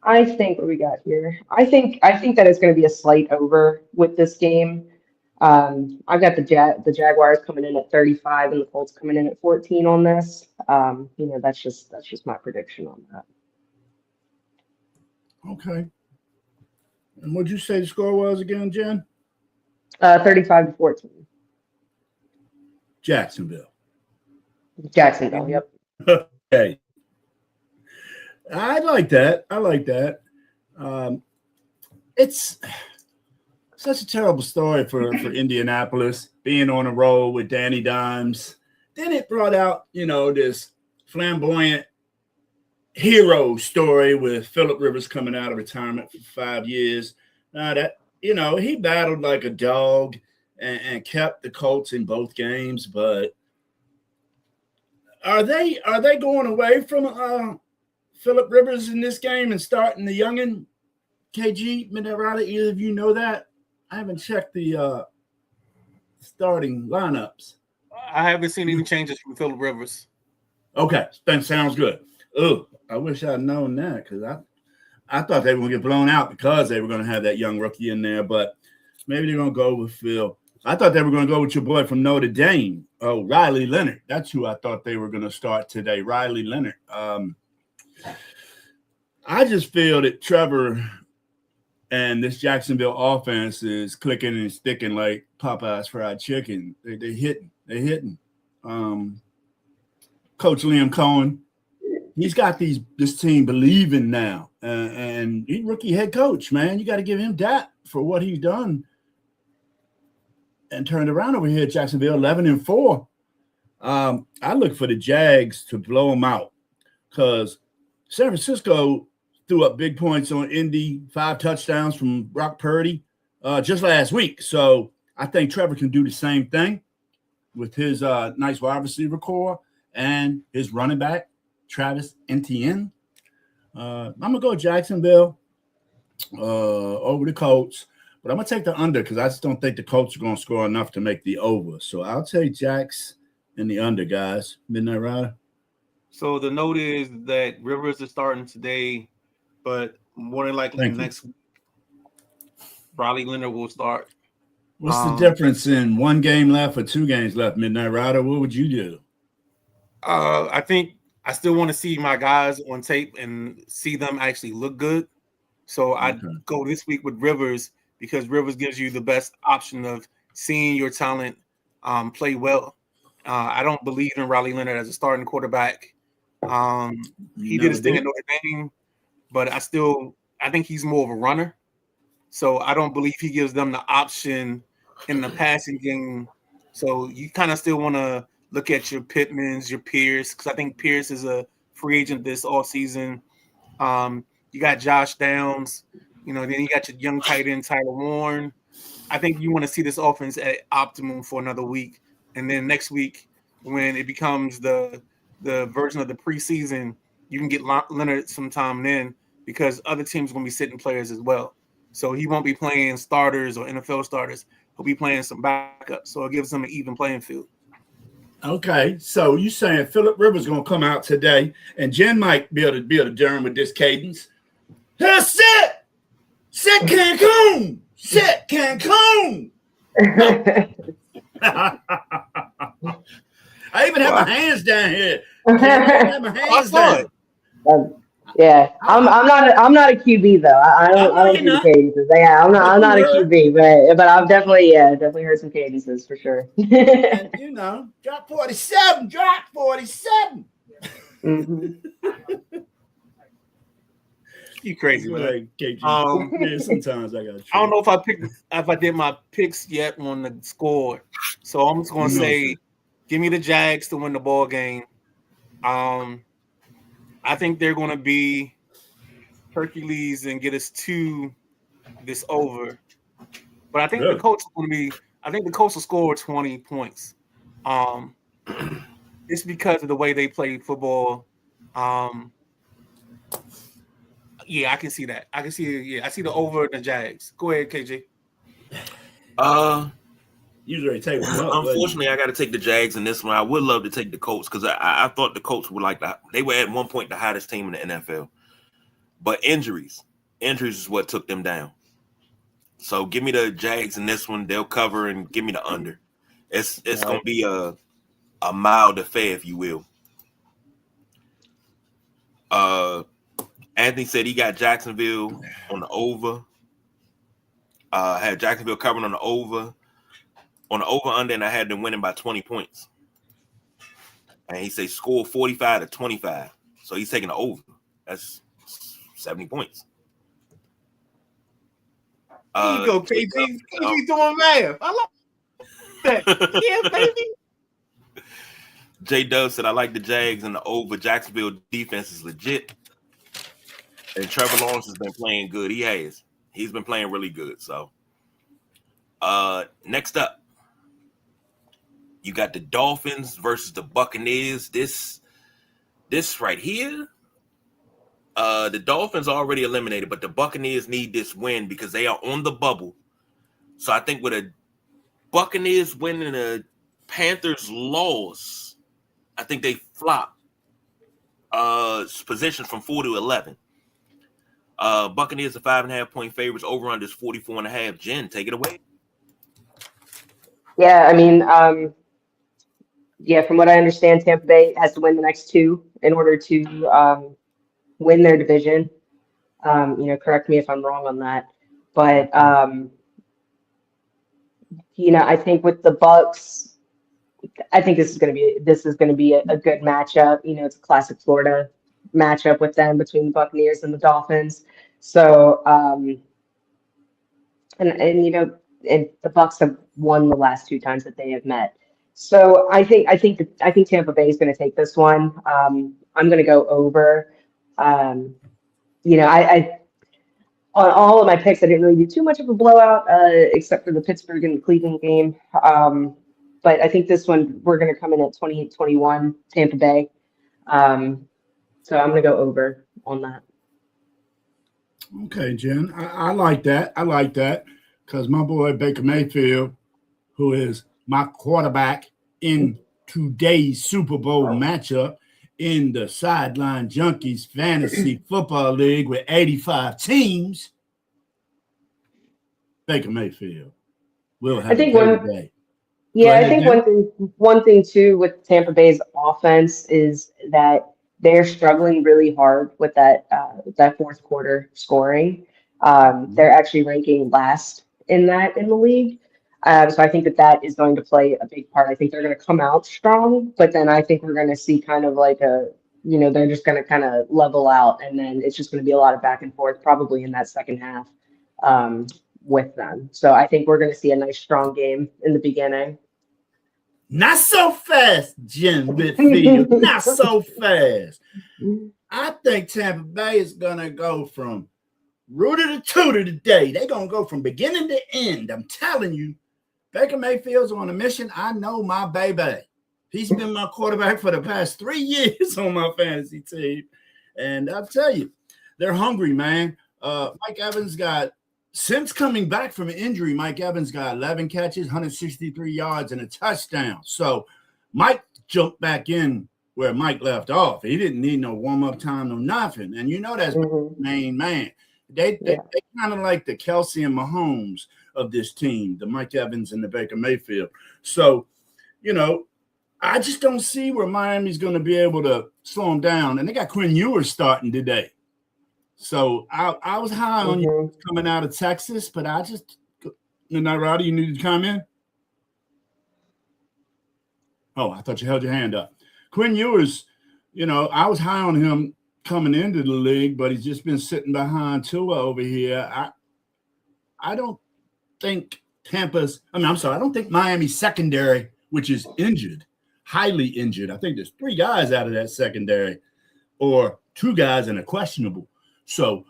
Speaker 4: I think what we got here. I think that it's going to be a slight over with this game. I've got the Jaguars coming in at 35 and the Colts coming in at 14 on this. You know, that's just my prediction on that.
Speaker 3: Okay. And what'd you say the score was again, Jen?
Speaker 4: 35-14.
Speaker 3: Jacksonville.
Speaker 4: Yep.
Speaker 3: Okay. I like that. It's such a terrible story for Indianapolis, being on the road with Danny Dimes. Then it brought out, this flamboyant hero story with Phillip Rivers coming out of retirement for 5 years. Now that, he battled like a dog and kept the Colts in both games, but are they going away from Phillip Rivers in this game and starting the youngin? KG, Minerata, either of you know that? I haven't checked the starting lineups.
Speaker 1: I haven't seen any changes from Phillip Rivers.
Speaker 3: Okay, that sounds good. Oh, I wish I'd known that because I thought they were going to get blown out because they were going to have that young rookie in there, but maybe they're going to go with Phil. I thought they were going to go with your boy from Notre Dame. Oh, Riley Leonard. That's who I thought they were going to start today, Riley Leonard. I just feel that Trevor and this Jacksonville offense is clicking and sticking like Popeye's fried chicken. They're hitting. Coach Liam Cohen, he's got this team believing now. And he's rookie head coach, man. You got to give him that for what he's done and turned around over here at Jacksonville, 11-4. I look for the Jags to blow them out because San Francisco threw up big points on Indy, 5 touchdowns from Brock Purdy just last week. So I think Trevor can do the same thing with his nice wide receiver core and his running back, Travis Etienne. I'm going to go Jacksonville over the Colts, but I'm going to take the under because I just don't think the Colts are going to score enough to make the over. So I'll take Jacks and the under, guys. Midnight Rider.
Speaker 1: So the note is that Rivers is starting today, but more than likely next week, Riley Leonard will start.
Speaker 3: What's the difference in 1 game left or 2 games left, Midnight Rider? What would you do?
Speaker 1: I think I still want to see my guys on tape and see them actually look good. So I'd go this week with Rivers because Rivers gives you the best option of seeing your talent play well. I don't believe in Riley Leonard as a starting quarterback. He did his thing at Notre Dame, but I think he's more of a runner. So I don't believe he gives them the option in the passing game. So you kind of still want to look at your Pittmans, your Pierce, because I think Pierce is a free agent this offseason. You got Josh Downs, then you got your young tight end Tyler Warren. I think you want to see this offense at optimum for another week. And then next week, when it becomes the version of the preseason, you can get Leonard sometime then because other teams are going to be sitting players as well. So he won't be playing starters or NFL starters. He'll be playing some backups. So it gives them an even playing field.
Speaker 3: Okay, so you saying Phillip Rivers going to come out today, and Jen might be able to dern with this cadence. Here, sit Cancun, sit Cancun. I even have my hands down here. I have my hands down.
Speaker 4: Yeah, I'm not a QB though. I don't do the cadences. Yeah, I'm not a QB, but I've definitely heard some cadences for sure.
Speaker 3: And, drop 47.
Speaker 4: Mm-hmm.
Speaker 1: You crazy, man.
Speaker 3: Yeah, sometimes I got.
Speaker 1: I don't know if I did my picks yet on the score, so I'm just gonna say, give me the Jags to win the ball game. I think they're going to be Hercules and get us to this over. But I think the Colts are going to be. I think the Colts will score 20 points. It's because of the way they play football. Yeah, I can see that. I can see. Yeah, I see the over in the Jags. Go ahead, KJ.
Speaker 3: Usually take them up.
Speaker 2: Unfortunately, I got to take the Jags in this one. I would love to take the Colts because I thought the Colts were they were at one point the hottest team in the NFL. But injuries is what took them down. So give me the Jags in this one. They'll cover and give me the under. It's going to be a mild affair, if you will. Anthony said he got Jacksonville on the over. Had Jacksonville covering on the over. On the over-under, and I had them winning by 20 points. And he said score 45-25. So he's taking the over. That's 70 points.
Speaker 1: Here you go, KG. KG doing math. I love that. Yeah, baby.
Speaker 2: J Dub said, I like the Jags and the over. Jacksonville defense is legit. And Trevor Lawrence has been playing good. He has. He's been playing really good. So, next up, you got the Dolphins versus the Buccaneers. This right here, the Dolphins are already eliminated, but the Buccaneers need this win because they are on the bubble. So I think with a Buccaneers win and a Panthers loss, I think they flop positions from 4 to 11. Buccaneers are 5.5-point favorites. Over under is 44.5. Jen, take it away.
Speaker 4: Yeah, I mean, yeah, from what I understand, Tampa Bay has to win the next two in order to win their division. Correct me if I'm wrong on that, but I think with the Bucks, I think this is going to be a good matchup. It's a classic Florida matchup with them between the Buccaneers and the Dolphins. So, and the Bucks have won the last two times that they have met. So I think Tampa Bay is going to take this one. I'm going to go over. I on all of my picks, I didn't really do too much of a blowout, except for the Pittsburgh and Cleveland game. But I think this one, we're going to come in at 28-21, Tampa Bay. So I'm going to go over on that.
Speaker 3: Okay, Jen. I like that. I like that because my boy Baker Mayfield, who is my quarterback in today's Super Bowl matchup in the Sideline Junkies Fantasy Football League with 85 teams, Baker Mayfield will have a great day.
Speaker 4: Yeah, I think one thing too with Tampa Bay's offense is that they're struggling really hard with that fourth quarter scoring. They're actually ranking last in the league. So I think that is going to play a big part. I think they're going to come out strong, but then I think we're going to see kind of like they're just going to kind of level out, and then it's just going to be a lot of back and forth probably in that second half with them. So I think we're going to see a nice strong game in the beginning.
Speaker 3: Not so fast, Jen Whitfield. Not so fast. I think Tampa Bay is going to go from rooter to tutor today. They're going to go from beginning to end. I'm telling you, Baker Mayfield's on a mission. I know my baby. He's been my quarterback for the past 3 years on my fantasy team. And I'll tell you, they're hungry, man. Mike Evans since coming back from an injury, Mike Evans got 11 catches, 163 yards, and a touchdown. So Mike jumped back in where Mike left off. He didn't need no warm-up time, no nothing. And that's main man. They kind of like the Kelsey and Mahomes of this team, the Mike Evans and the Baker Mayfield. So, I just don't see where Miami's going to be able to slow them down. And they got Quinn Ewers starting today. So I was high on you coming out of Texas, but I just – Rowdy, you needed to comment? Oh, I thought you held your hand up. Quinn Ewers, I was high on him coming into the league, but he's just been sitting behind Tua over here. I don't think I don't think Miami's secondary, which is injured, highly injured. I think there's 3 guys out of that secondary or 2 guys and a questionable. So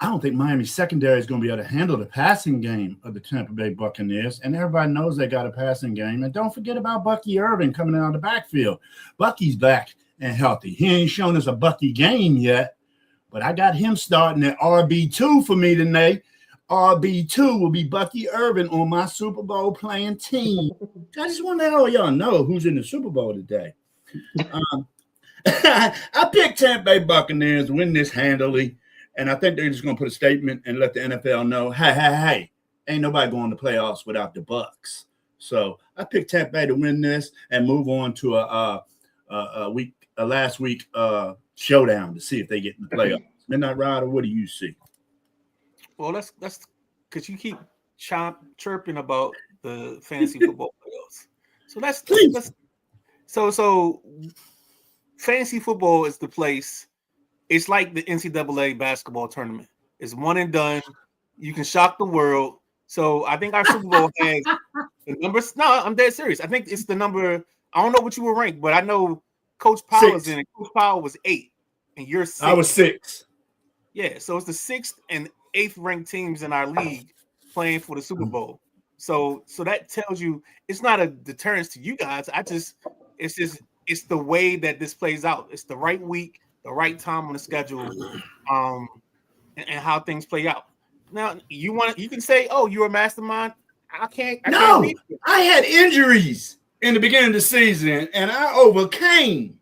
Speaker 3: I don't think Miami's secondary is going to be able to handle the passing game of the Tampa Bay Buccaneers. And everybody knows they got a passing game. And don't forget about Bucky Irvin coming out of the backfield. Bucky's back and healthy. He ain't shown us a Bucky game yet, but I got him starting at RB2 for me tonight. RB2 will be Bucky Irvin on my Super Bowl playing team. I just want to let all y'all know who's in the Super Bowl today. I picked Tampa Bay Buccaneers to win this handily, and I think they're just going to put a statement and let the NFL know, hey, ain't nobody going to playoffs without the Bucs. So I picked Tampa Bay to win this and move on to a last week showdown to see if they get in the playoffs. Midnight Rider, what do you see?
Speaker 1: Well, that's because you keep chirping about the fantasy football playoffs. So fantasy football is the place. It's like the NCAA basketball tournament. It's one and done. You can shock the world. So I think our Super Bowl has the numbers. No, I'm dead serious. I think it's the number. I don't know what you were ranked, but I know Coach Powell's
Speaker 3: 6.
Speaker 1: in it. Coach Powell was 8, and you're 6.
Speaker 3: I was 6.
Speaker 1: Yeah, so it's the 6th and 8th ranked teams in our league playing for the Super Bowl. So that tells you it's not a deterrence to you guys. It's the way that this plays out. It's the right week, the right time on the schedule, and how things play out. Now you can say, "Oh, you're a mastermind." I can't be.
Speaker 3: I had injuries in the beginning of the season, and I overcame.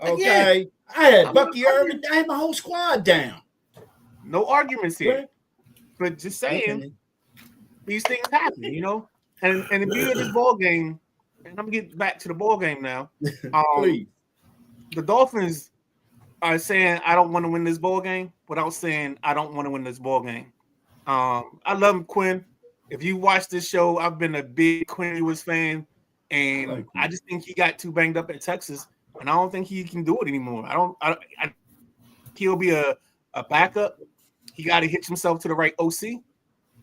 Speaker 3: Okay, I had Bucky Irvin. I had my whole squad down.
Speaker 1: No arguments here, but just saying these things happen, And the beauty of this ball game, and I'm gonna get back to the ball game now.
Speaker 3: Please.
Speaker 1: The Dolphins are saying I don't want to win this ball game without saying I don't want to win this ball game. I love Quinn. If you watch this show, I've been a big Quinn Ewers fan, and I just think he got too banged up at Texas, and I don't think he can do it anymore. He'll be a backup. He got to hitch himself to the right OC,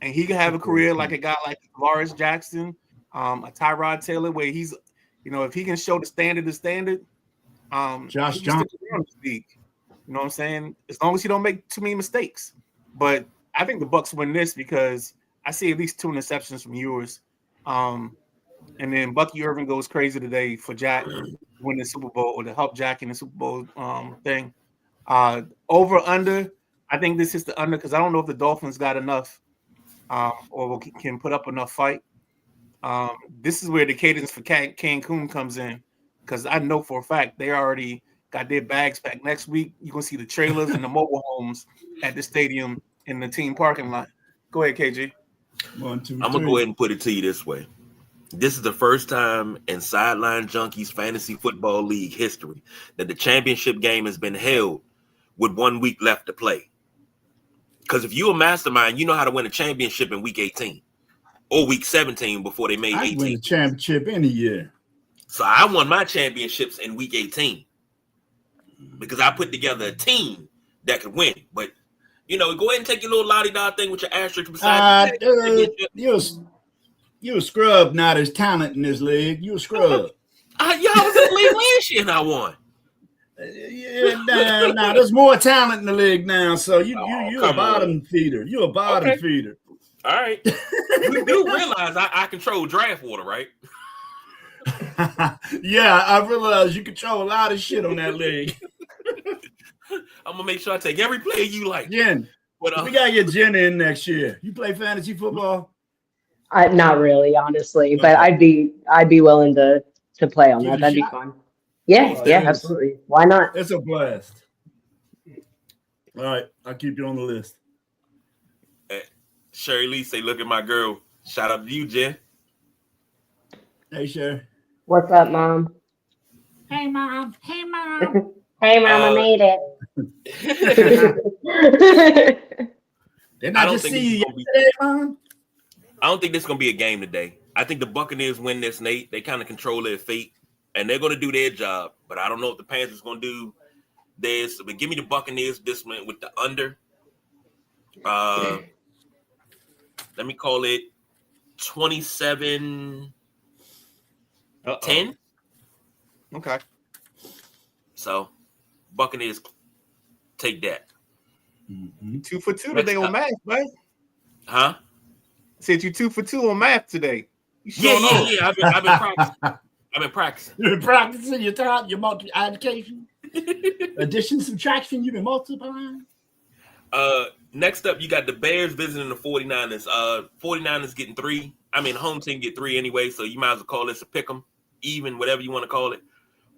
Speaker 1: and he can have a career like a guy like Lawrence Jackson, a Tyrod Taylor, where he's, if he can show the standard, Josh Johnson. You know what I'm saying? As long as he don't make too many mistakes. But I think the Bucs win this because I see at least 2 interceptions from Ewers. And then Bucky Irvin goes crazy today for Jack winning the Super Bowl, or to help Jack in the Super Bowl thing. Over under, I think this is the under because I don't know if the Dolphins got enough or can put up enough fight. This is where the cadence for Cancun comes in, because I know for a fact they already got their bags packed. Next week, you're going to see the trailers and the mobile homes at the stadium in the team parking lot. Go ahead, KG.
Speaker 3: 1, 2, 3.
Speaker 2: I'm going to go ahead and put it to you this way. This is the first time in Sideline Junkies Fantasy Football League history that the championship game has been held with 1 week left to play. Because if you're a mastermind, you know how to win a championship in week 18 or week 17 before they made 18.
Speaker 3: I win a championship any year.
Speaker 2: So I won my championships in week 18 because I put together a team that could win. But, go ahead and take your little la-di-da thing with your asterisk beside
Speaker 3: you a scrub, not as talent in this league. You a scrub.
Speaker 2: I was in the league last year and I won.
Speaker 3: Nah, there's more talent in the league now. So you're a bottom feeder. You're a bottom feeder.
Speaker 2: All right. You do realize I control draft order, right?
Speaker 3: Yeah, I realize you control a lot of shit on that league.
Speaker 2: I'm going to make sure I take every player you like.
Speaker 3: Jen, we got to get Jen in next year. You play fantasy football?
Speaker 4: Not really, honestly, but I'd be willing to play on that. That'd be fun. Yeah, absolutely. Why not?
Speaker 3: It's a blast. All right, I'll keep you on the list.
Speaker 2: Sherry Lee say, "Look at my girl." Shout out to you, Jen.
Speaker 3: Hey, Sherry.
Speaker 4: What's up, Mom?
Speaker 5: Hey, Mom. Hey, Mom.
Speaker 4: Hey, Mom, I made it.
Speaker 3: Didn't I just see you yesterday, Mom?
Speaker 2: I don't think this is going to be a game today. I think the Buccaneers win this, Nate. They kind of control their fate, and they're going to do their job. But I don't know if the Panthers going to do this. But give me the Buccaneers this one with the under. Let me call it 27-10.
Speaker 1: Okay.
Speaker 2: So, Buccaneers take that.
Speaker 3: Mm-hmm.
Speaker 1: 2 for 2 today on math, right?
Speaker 2: Huh?
Speaker 1: Said you 2 for 2 on math today.
Speaker 2: Yeah. I've been practicing. I've been practicing.
Speaker 3: You've been practicing your multiplication, addition, subtraction. You've been multiplying.
Speaker 2: Next up, you got the Bears visiting the 49ers. 49ers getting 3. I mean, the home team get 3 anyway, so you might as well call this a pick 'em, even, whatever you want to call it.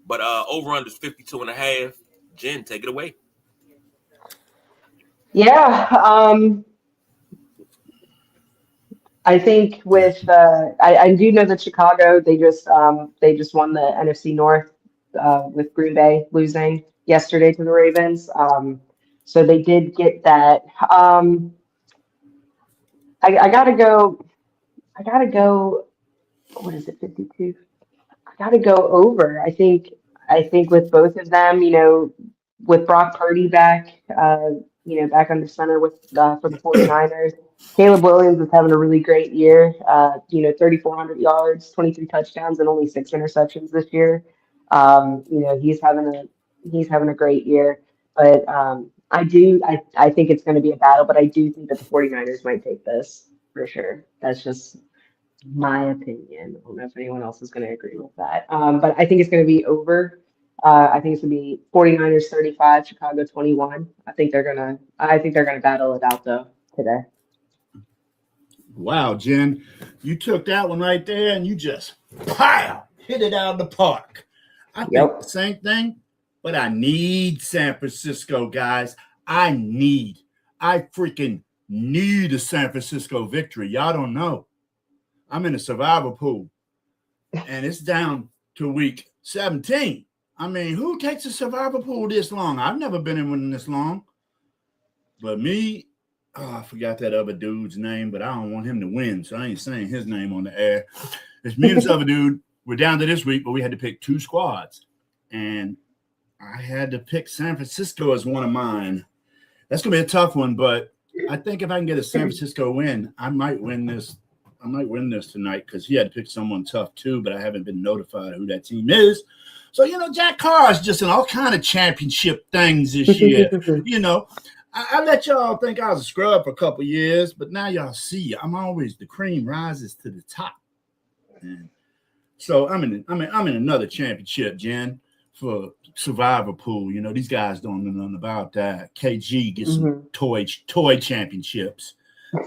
Speaker 2: But over-under is 52.5. Jen, take it away.
Speaker 4: Yeah, I think with I do know that Chicago they just won the NFC North with Green Bay losing yesterday to the Ravens. So they did get that. I gotta go. What is it? 52. I gotta go over. I think with both of them, with Brock Purdy back, back under center with for the 49ers. Caleb Williams is having a really great year. 3,400 yards, 23 touchdowns, and only 6 interceptions this year. He's having a great year. But I think it's going to be a battle, but I do think that the 49ers might take this for sure. That's just my opinion. I don't know if anyone else is going to agree with that. But I think it's going to be over. I think it's going to be 49ers 35, Chicago 21. I think they're gonna battle it out though today.
Speaker 3: Wow, Jen, you took that one right there and you just hit it out of the park. I think the same thing, but I need San Francisco, guys. I freaking need a San Francisco victory. Y'all don't know. I'm in a survivor pool, and it's down to week 17. I mean, who takes a survivor pool this long? I've never been in one this long. But me, I forgot that other dude's name, but I don't want him to win, so I ain't saying his name on the air. It's me and this other dude. We're down to this week, but we had to pick 2 squads. And I had to pick San Francisco as one of mine. That's going to be a tough one, but I think if I can get a San Francisco win, I might win this. I might win this tonight because he had to pick someone tough too, but I haven't been notified who that team is. So, Jack Carr is just in all kind of championship things this year. I let y'all think I was a scrub for a couple years, but now y'all see I'm always the cream rises to the top. And so I'm in another championship, Jen, for survivor pool. These guys don't know nothing about that. KG gets some toy championships.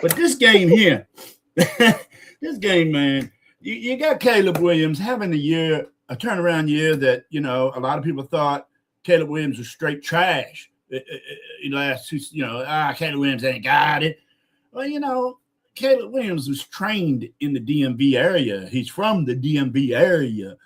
Speaker 3: But this game here, this game, man, you got Caleb Williams having a turnaround year that, a lot of people thought Caleb Williams was straight trash. Caleb Williams ain't got it. Well, Caleb Williams was trained in the DMV area. He's from the DMV area.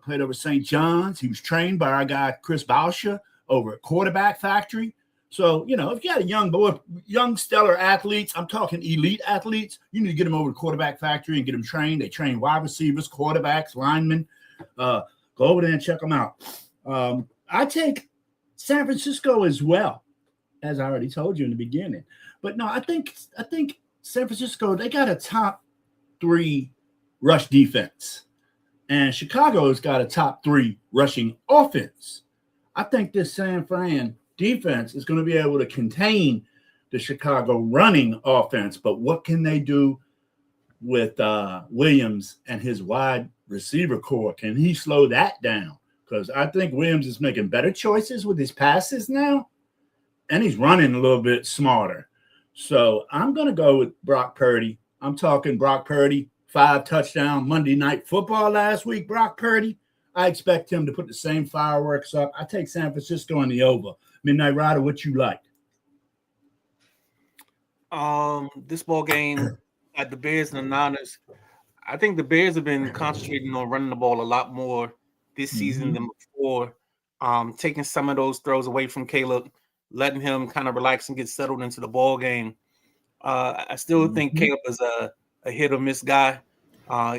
Speaker 3: Played over St. John's. He was trained by our guy, Chris Bauscher, over at Quarterback Factory. So, if you got a young stellar athletes, I'm talking elite athletes, you need to get them over to Quarterback Factory and get them trained. They train wide receivers, quarterbacks, linemen. Go over there and check them out. I take San Francisco as well, as I already told you in the beginning. But no, I think San Francisco, they got a top 3 rush defense. And Chicago's got a top 3 rushing offense. I think this San Fran defense is going to be able to contain the Chicago running offense. But what can they do with Williams and his wide receiver core? Can he slow that down? Because I think Williams is making better choices with his passes now, and he's running a little bit smarter. So I'm going to go with Brock Purdy. I'm talking Brock Purdy, 5 touchdown Monday Night Football last week. Brock Purdy, I expect him to put the same fireworks up. I take San Francisco in the over. Midnight Rider, what you like?
Speaker 1: This ball game at the Bears and the Niners, I think the Bears have been concentrating on running the ball a lot more this season than before, taking some of those throws away from Caleb, letting him kind of relax and get settled into the ball game. I still think Caleb is a hit or miss guy.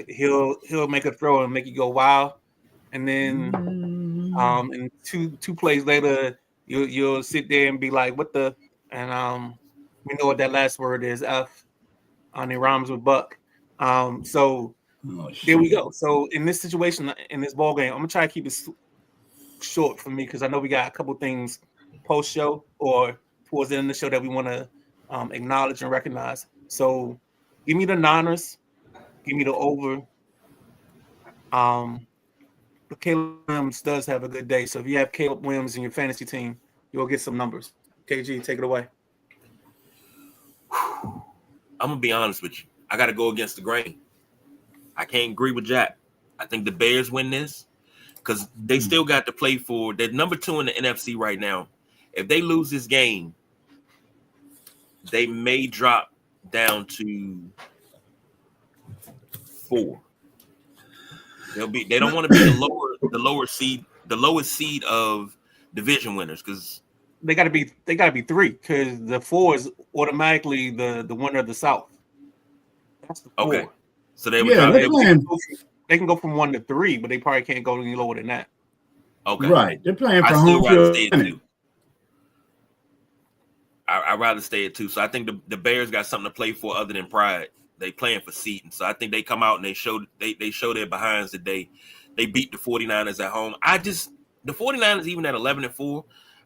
Speaker 1: He'll make a throw and make you go wow, and then and two plays later you'll sit there and be like, what the? And we know what that last word is, F, and it rhymes with buck. So there we go. So in this situation, in this ball game, I'm gonna try to keep it short for me because I know we got a couple things post show or towards the end of the show that we want to acknowledge and recognize. So give me the Niners, give me the over. But Caleb Williams does have a good day. So if you have Caleb Williams in your fantasy team, you'll get some numbers. KG, take it away.
Speaker 2: I'm gonna be honest with you. I got to go against the grain. I can't agree with Jack. I think the Bears win this because they still got to play for. They're number 2 in the NFC right now. If they lose this game, they may drop down to 4. They don't want to be the lowest seed of division winners because
Speaker 1: they got to be 3 because the 4 is automatically the winner of the South. That's the 4.
Speaker 2: Okay. So they can go from 1 to 3, but they probably can't go any lower than that. Okay.
Speaker 3: Right. They're playing for home field.
Speaker 2: I'd rather stay at 2. So I think the Bears got something to play for other than pride. They playing for seating. So I think they come out and they show their behinds today. They beat the 49ers at home. The 49ers, even at 11-4,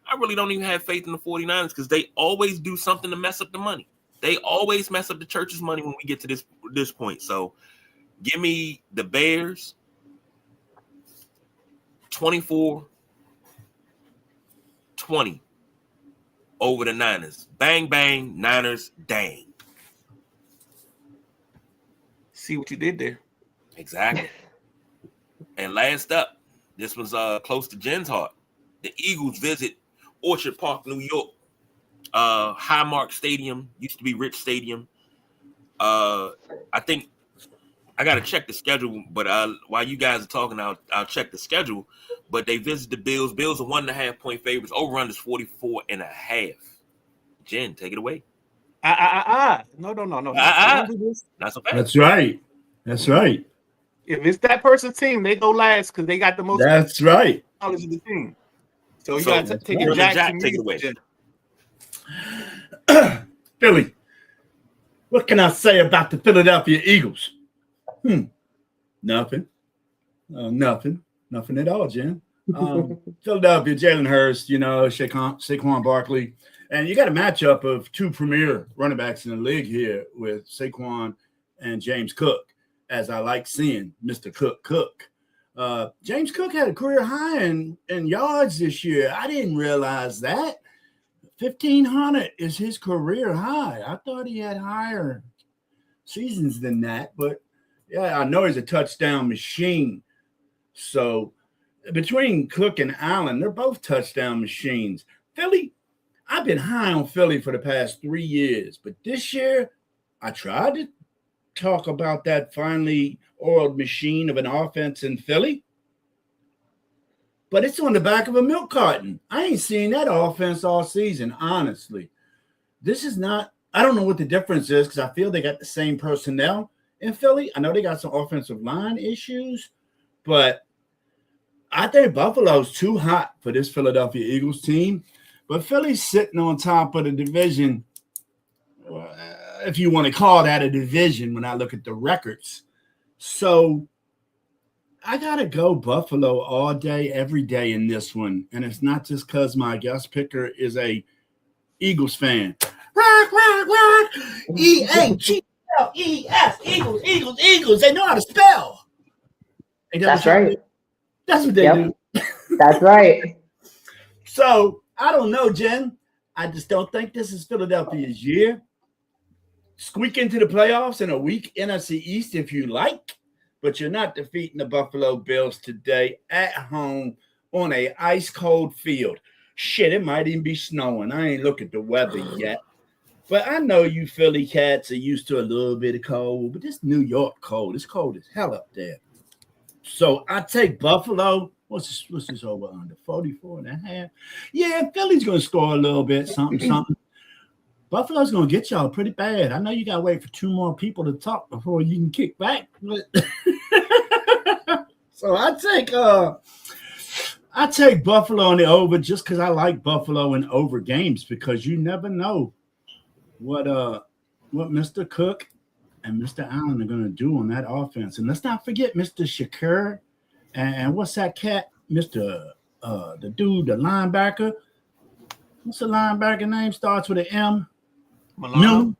Speaker 2: I really don't even have faith in the 49ers because they always do something to mess up the money. They always mess up the church's money when we get to this point. So give me the Bears 24-20 over the Niners. Bang, bang, Niners, dang.
Speaker 1: See what you did there.
Speaker 2: Exactly. And last up, this was close to Jen's heart. The Eagles visit Orchard Park, New York. Highmark Stadium, used to be Rich Stadium. I think I got to check the schedule, but while you guys are talking, I'll check the schedule. But they visit the Bills. Bills are 1.5 point favorites. Over-under is 44.5. Jen, take it away.
Speaker 1: No.
Speaker 2: Not so fast.
Speaker 3: That's right. That's right.
Speaker 1: If it's that person's team, they go last because they got the most
Speaker 3: That's right.
Speaker 1: knowledge of the team. So you
Speaker 2: So,
Speaker 1: got to take
Speaker 3: right.
Speaker 1: it, Jack.
Speaker 2: Take it away.
Speaker 3: Philly, what can I say about the Philadelphia Eagles? Nothing. Nothing at all, Jen. Philadelphia, Jalen Hurst, Saquon Barkley. And you got a matchup of 2 premier running backs in the league here with Saquon and James Cook, as I like seeing Mr. Cook. James Cook had a career high in yards this year. I didn't realize that. 1,500 is his career high. I thought he had higher seasons than that, but yeah, I know he's a touchdown machine. So between Cook and Allen, they're both touchdown machines. Philly, I've been high on Philly for the past 3 years, but this year I tried to talk about that finely oiled machine of an offense in Philly, but it's on the back of a milk carton. I ain't seen that offense all season, honestly. This is not – I don't know what the difference is because I feel they got the same personnel in Philly. I know they got some offensive line issues, but I think Buffalo's too hot for this Philadelphia Eagles team. But Philly's sitting on top of the division, if you want to call that a division when I look at the records. So I got to go Buffalo all day, every day in this one. And it's not just because my guest picker is a Eagles fan. Rock, rock, rock. E-A-G-L-E-S. Eagles. They know how to spell.
Speaker 4: That's right.
Speaker 3: That's what they do.
Speaker 4: That's right.
Speaker 3: So I don't know, Jen. I just don't think this is Philadelphia's year. Squeak into the playoffs in a weak NFC East if you like, but you're not defeating the Buffalo Bills today at home on a ice-cold field. Shit, it might even be snowing. I ain't looked at the weather yet. But I know you Philly cats are used to a little bit of cold, but this New York cold, it's cold as hell up there. So I take Buffalo. What's this over under? 44.5. Yeah, Philly's going to score a little bit, something. Buffalo's going to get y'all pretty bad. I know you got to wait for 2 more people to talk before you can kick back. So I take Buffalo on the over just because I like Buffalo in over games because you never know what Mr. Cook and Mr. Allen are going to do on that offense. And let's not forget Mr. Shakur and what's that cat? Mr. The dude, the linebacker. What's the linebacker name? Starts with an M. Milano.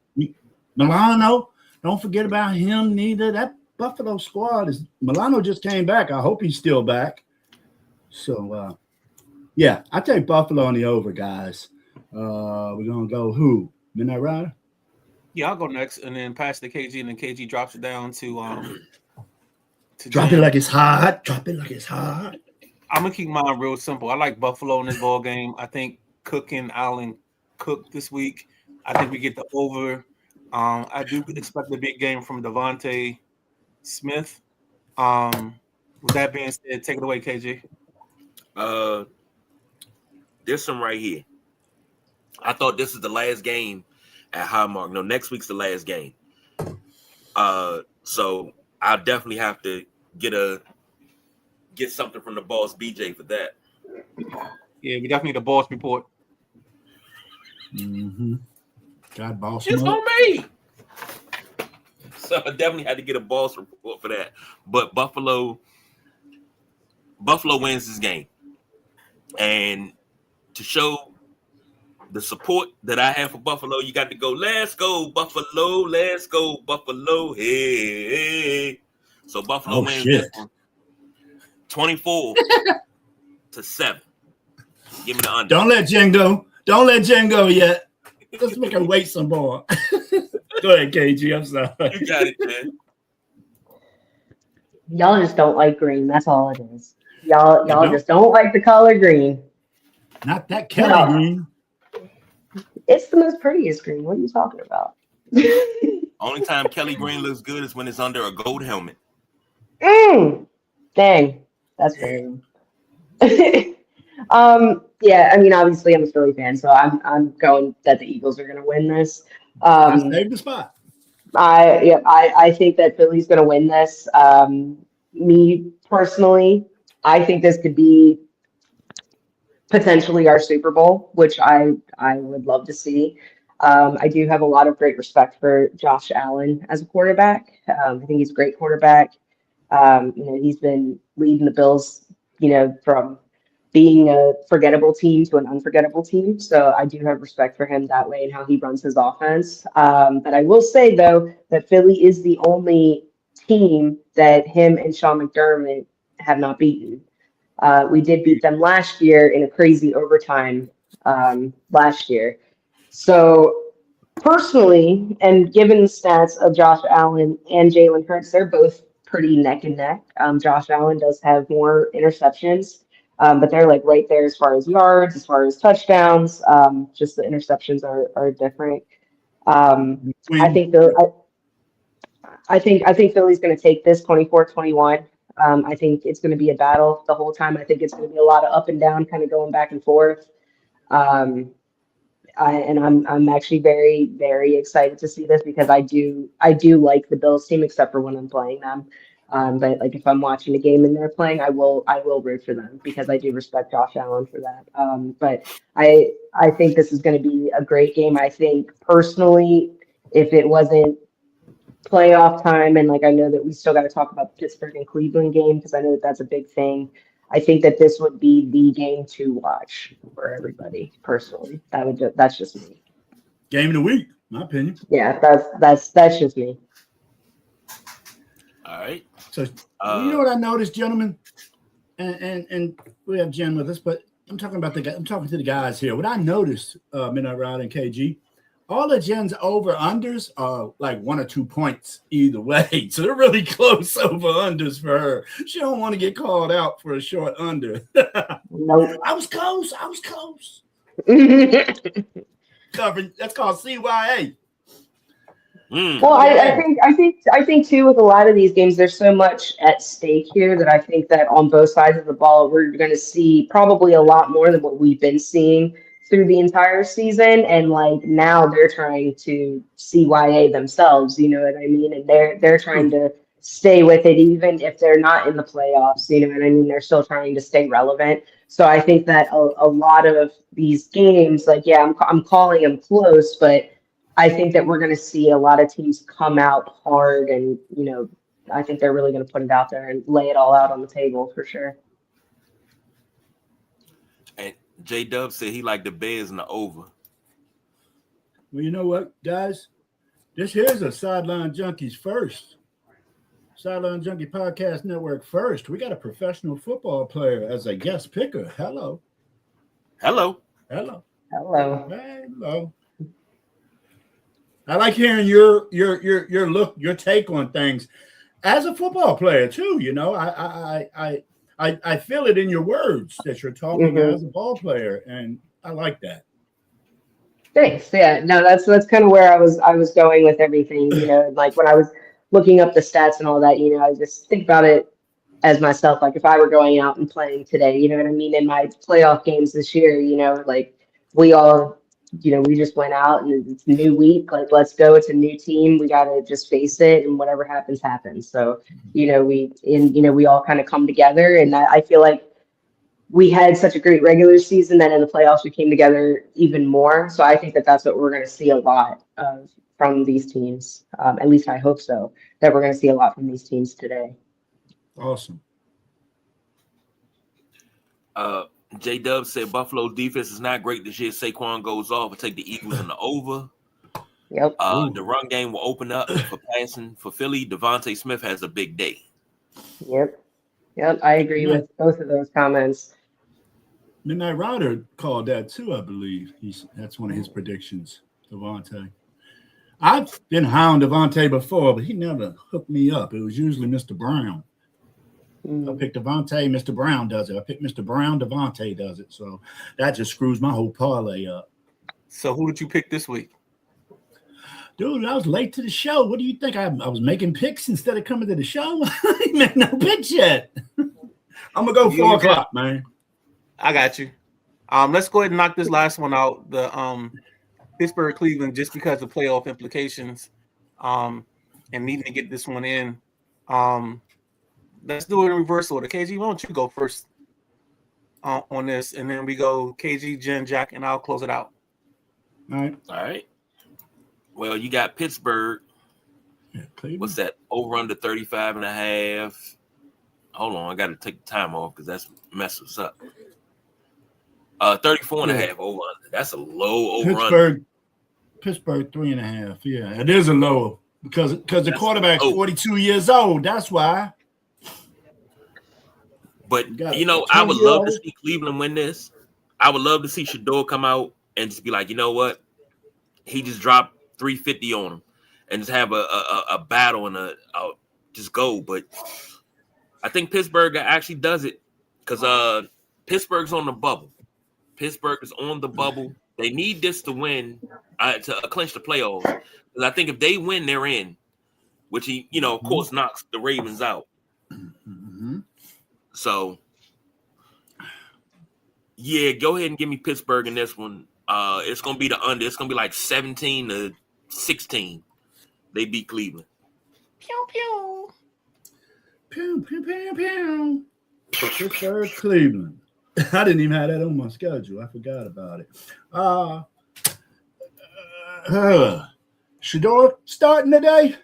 Speaker 3: Don't forget about him neither. That Buffalo squad is – Milano just came back. I hope he's still back. So, yeah, I take Buffalo on the over, guys. We're going to go who? Midnight Rider?
Speaker 1: Yeah, I'll go next and then pass the KG, and then KG drops it down to
Speaker 3: Drop
Speaker 1: Jen.
Speaker 3: it like it's hot. Drop it like it's hot.
Speaker 1: I'm going to keep mine real simple. I like Buffalo in this ball game. I think Cook and Allen cook this week. I think we get the over. I do expect a big game from Devontae Smith. With that being said, take it away, KG.
Speaker 2: There's some right here. I thought this is the last game at Highmark. No, next week's the last game. So I'll definitely have to get something from the boss BJ for that.
Speaker 1: Yeah, we definitely need a boss report.
Speaker 3: Mm-hmm. God, boss
Speaker 2: It's
Speaker 3: mode.
Speaker 2: on me. So I definitely had to get a boss report for that. But Buffalo wins this game. And to show the support that I have for Buffalo, you got to go, let's go, Buffalo, let's go, Buffalo. Hey, hey. So Buffalo wins this one 24-7. Give me the under.
Speaker 3: Don't let Jen go. Don't let Jen go yet. Let's make her wait some more. Go ahead, KG. I'm sorry.
Speaker 2: You got it, man.
Speaker 4: Y'all just don't like green. That's all it is. Y'all
Speaker 3: don't?
Speaker 4: just don't like the color green.
Speaker 3: Not that Kelly
Speaker 4: No.
Speaker 3: green.
Speaker 4: It's the most prettiest green. What are you talking about?
Speaker 2: Only time Kelly Green looks good is when it's under a gold helmet.
Speaker 4: Dang, that's fair. Yeah, I mean, obviously, I'm a Philly fan, so I'm going that the Eagles are going to win this.
Speaker 3: I saved the spot.
Speaker 4: I think that Philly's going to win this. Me personally, I think this could be potentially our Super Bowl, which I would love to see. I do have a lot of great respect for Josh Allen as a quarterback. I think he's a great quarterback. He's been leading the Bills, from being a forgettable team to an unforgettable team. So I do have respect for him that way and how he runs his offense. But I will say, though, that Philly is the only team that him and Sean McDermott have not beaten. We did beat them last year in a crazy overtime last year. So personally, and given the stats of Josh Allen and Jalen Hurts, they're both pretty neck and neck. Josh Allen does have more interceptions, but they're like right there as far as yards, as far as touchdowns. Just the interceptions are different. I think I think Philly's going to take this 24-21. I think it's going to be a battle the whole time. I think it's going to be a lot of up and down, kind of going back and forth. I'm actually very, very excited to see this because I do like the Bills team, except for when I'm playing them. But like if I'm watching a game and they're playing, I will root for them because I do respect Josh Allen for that. But I think this is going to be a great game. I think personally, if it wasn't playoff time, and like I know that we still got to talk about the Pittsburgh and Cleveland game because I know that that's a big thing. I think that this would be the game to watch for everybody. Personally, that's just me.
Speaker 3: Game of the week, my opinion.
Speaker 4: Yeah, that's just me.
Speaker 2: All right.
Speaker 3: So you know what I noticed, gentlemen, and we have Jen with us, but I'm talking to the guys here. What I noticed, Midnight Ride and KG, all of Jen's over-unders are like 1 or 2 points either way. So they're really close over-unders for her. She don't want to get called out for a short under.
Speaker 4: Nope.
Speaker 3: I was close. Covering. That's called CYA.
Speaker 4: Well, I think too with a lot of these games, there's so much at stake here that I think that on both sides of the ball, we're going to see probably a lot more than what we've been seeing through the entire season. And like now they're trying to CYA themselves, you know what I mean? And they're trying to stay with it even if they're not in the playoffs, you know what I mean? They're still trying to stay relevant. So I think that a lot of these games, like, yeah, I'm calling them close, but I think that we're going to see a lot of teams come out hard and, I think they're really going to put it out there and lay it all out on the table for sure.
Speaker 2: And J-Dub said he liked the Bears and the over.
Speaker 3: Well, you know what, guys? This here's a Sideline Junkies first. Sideline Junkie Podcast Network first. We got a professional football player as a guest picker. Hello.
Speaker 2: Hello.
Speaker 3: I like hearing your look, your take on things as a football player too. I feel it in your words that you're talking as a ball player, and I like that.
Speaker 4: Thanks. Yeah, no, that's kind of where I was going with everything. Like when I was looking up the stats and all that, I just think about it as myself. Like if I were going out and playing today, you know what I mean? In my playoff games this year, like we all, we just went out and it's a new week. Like, let's go. It's a new team. We got to just face it, and whatever happens, happens. So, we all kind of come together, and I feel like we had such a great regular season that in the playoffs we came together even more. So I think that that's what we're going to see a lot of from these teams. At least I hope so, that we're going to see a lot from these teams today.
Speaker 3: Awesome.
Speaker 2: J Dub said Buffalo's defense is not great this year. Saquon goes off and take the Eagles in the over.
Speaker 4: Yep.
Speaker 2: The run game will open up for passing for Philly. Devontae Smith has a big day.
Speaker 4: Yep. I agree with both of those comments.
Speaker 3: Midnight Rider called that too, I believe. That's one of his predictions, Devontae. I've been high on Devontae before, but he never hooked me up. It was usually Mr. Brown. I picked Devontae, Mr. Brown does it. I picked Mr. Brown, Devontae does it. So that just screws my whole parlay up.
Speaker 1: So who did you pick this week?
Speaker 3: Dude, I was late to the show. What do you think? I was making picks instead of coming to the show? I ain't made no picks yet. I'm going to go 4 o'clock, man.
Speaker 1: I got you. Let's go ahead and knock this last one out. The Pittsburgh Cleveland, just because of playoff implications, and needing to get this one in. Let's do it in reverse order. KG, why don't you go first on this, and then we go KG, Jen, Jack, and I'll close it out.
Speaker 3: All
Speaker 2: right. Well, you got Pittsburgh.
Speaker 3: Yeah,
Speaker 2: what's that? Over under 35.5. Hold on, I got to take the time off because that's messes up. 34.5 over under. That's a low over under.
Speaker 3: Pittsburgh 3.5. Yeah, it is a low because the quarterback's 42 years old. That's why.
Speaker 2: But I would love to see Cleveland win this. I would love to see Shador come out and just be like, you know what? He just dropped 350 on him and just have a battle and just go. But I think Pittsburgh actually does it because Pittsburgh's on the bubble. Pittsburgh is on the bubble. They need this to win to clinch the playoffs. Because I think if they win, they're in, which of course, knocks the Ravens out.
Speaker 3: Mm-hmm.
Speaker 2: So, yeah, go ahead and give me Pittsburgh in this one. It's going to be the under. It's going to be like 17-16. They beat Cleveland.
Speaker 5: Pew, pew.
Speaker 3: Pew, pew, pew, pew. Pittsburgh, Cleveland. I didn't even have that on my schedule. I forgot about it. Shador starting today?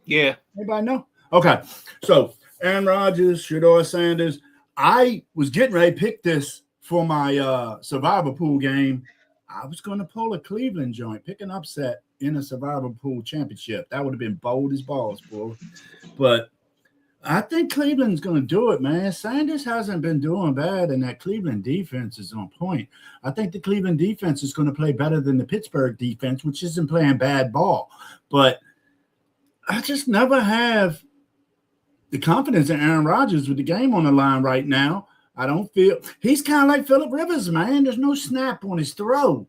Speaker 1: Yeah.
Speaker 3: Anybody know? Okay. So, Aaron Rodgers, Shador Sanders. I was getting ready to pick this for my survivor pool game. I was going to pull a Cleveland joint, pick an upset in a survivor pool championship. That would have been bold as balls, bro. But I think Cleveland's going to do it, man. Sanders hasn't been doing bad, and that Cleveland defense is on point. I think the Cleveland defense is going to play better than the Pittsburgh defense, which isn't playing bad ball. But I just never have the confidence in Aaron Rodgers with the game on the line right now. I don't feel – he's kind of like Phillip Rivers, man. There's no snap on his throw.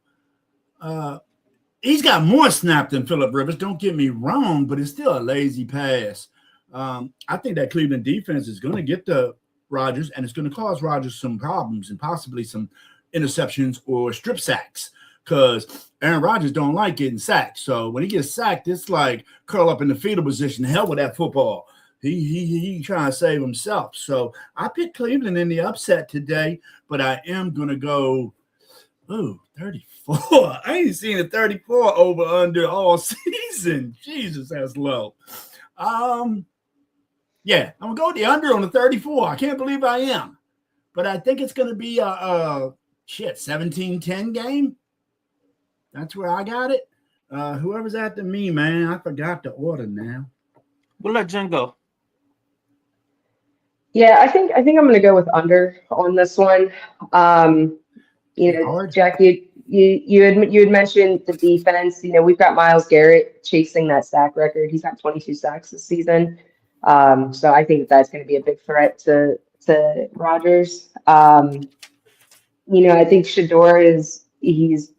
Speaker 3: He's got more snap than Phillip Rivers. Don't get me wrong, but it's still a lazy pass. I think that Cleveland defense is going to get to Rodgers, and it's going to cause Rodgers some problems and possibly some interceptions or strip sacks because Aaron Rodgers don't like getting sacked. So when he gets sacked, it's like curl up in the fetal position. Hell with that football. He trying to save himself. So I picked Cleveland in the upset today, but I am going to go, 34. I ain't seen a 34 over under all season. Jesus, that's low. Yeah, I'm going to go with the under on the 34. I can't believe I am. But I think it's going to be a 17-10 game. That's where I got it. Whoever's after me, man, I forgot the order now.
Speaker 1: We'll let Jen go.
Speaker 4: Yeah, I think I'm going to go with under on this one. Jack, you had mentioned the defense. We've got Myles Garrett chasing that sack record. He's got 22 sacks this season. So I think that's going to be a big threat to Rodgers. I think Shador he's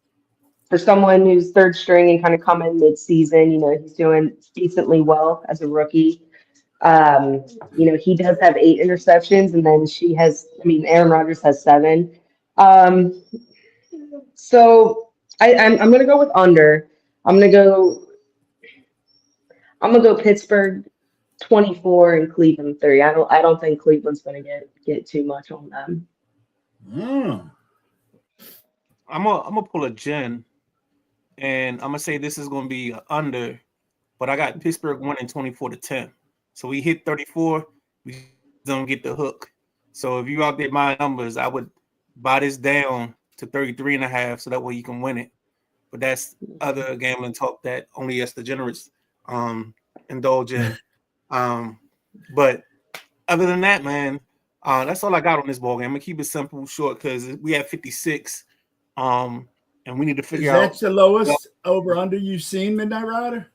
Speaker 4: for someone who's third string and kind of coming mid-season. He's doing decently well as a rookie. He does have 8 interceptions, and then Aaron Rodgers has 7. So I'm going to go with under. I'm going to go Pittsburgh 24 and Cleveland 3. I don't think Cleveland's going to get too much on them.
Speaker 3: Mm.
Speaker 1: I'm gonna pull a Jen, and I'm gonna say this is gonna be under, but I got Pittsburgh winning 24-10. So we hit 34, we don't get the hook. So if you out there buying numbers, I would buy this down to 33.5, so that way you can win it. But that's other gambling talk that only us degenerates indulge in. But other than that, man, that's all I got on this ball game. I'm gonna keep it simple, short, because we have 56, and we need to
Speaker 3: Is
Speaker 1: figure
Speaker 3: that
Speaker 1: out
Speaker 3: the lowest over under you've seen, Midnight Rider?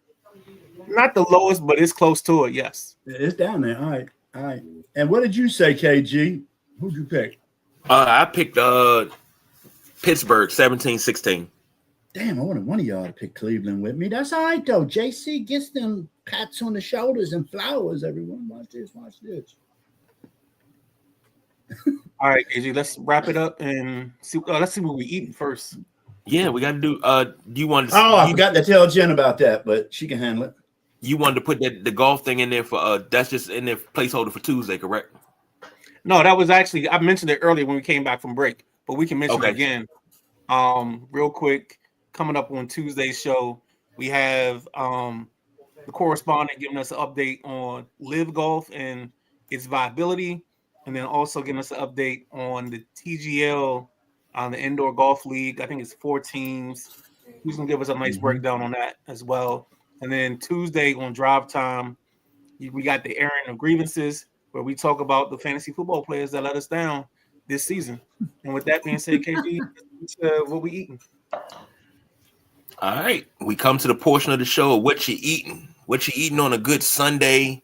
Speaker 1: not the lowest, but it's close to it. Yes.
Speaker 3: It's down there. All right. All right. And what did you say, KG? Who'd you pick?
Speaker 2: I picked Pittsburgh 17-16.
Speaker 3: Damn, I wanted one of y'all to pick Cleveland with me. That's all right, though. JC gets them pats on the shoulders and flowers, everyone. Watch this. Watch this.
Speaker 1: All right, AJ, let's wrap it up and see. Let's see what we're eating first.
Speaker 2: Yeah, we got to do. Do you want?
Speaker 3: Oh, I forgot to tell Jen about that, but she can handle it.
Speaker 2: You wanted to put the golf thing in there for that's just in there placeholder for Tuesday, correct?
Speaker 1: No, that was actually I mentioned it earlier when we came back from break, but we can mention it again. Real quick, coming up on Tuesday's show, we have the correspondent giving us an update on Live Golf and its viability, and then also giving us an update on the TGL, the Indoor Golf League. I think it's 4 teams. He's gonna give us a nice breakdown on that as well. And then Tuesday on Drive Time, we got the airing of grievances, where we talk about the fantasy football players that let us down this season. And with that being said, KG, what we eating?
Speaker 2: All right, we come to the portion of the show. What you eating? What you eating on a good Sunday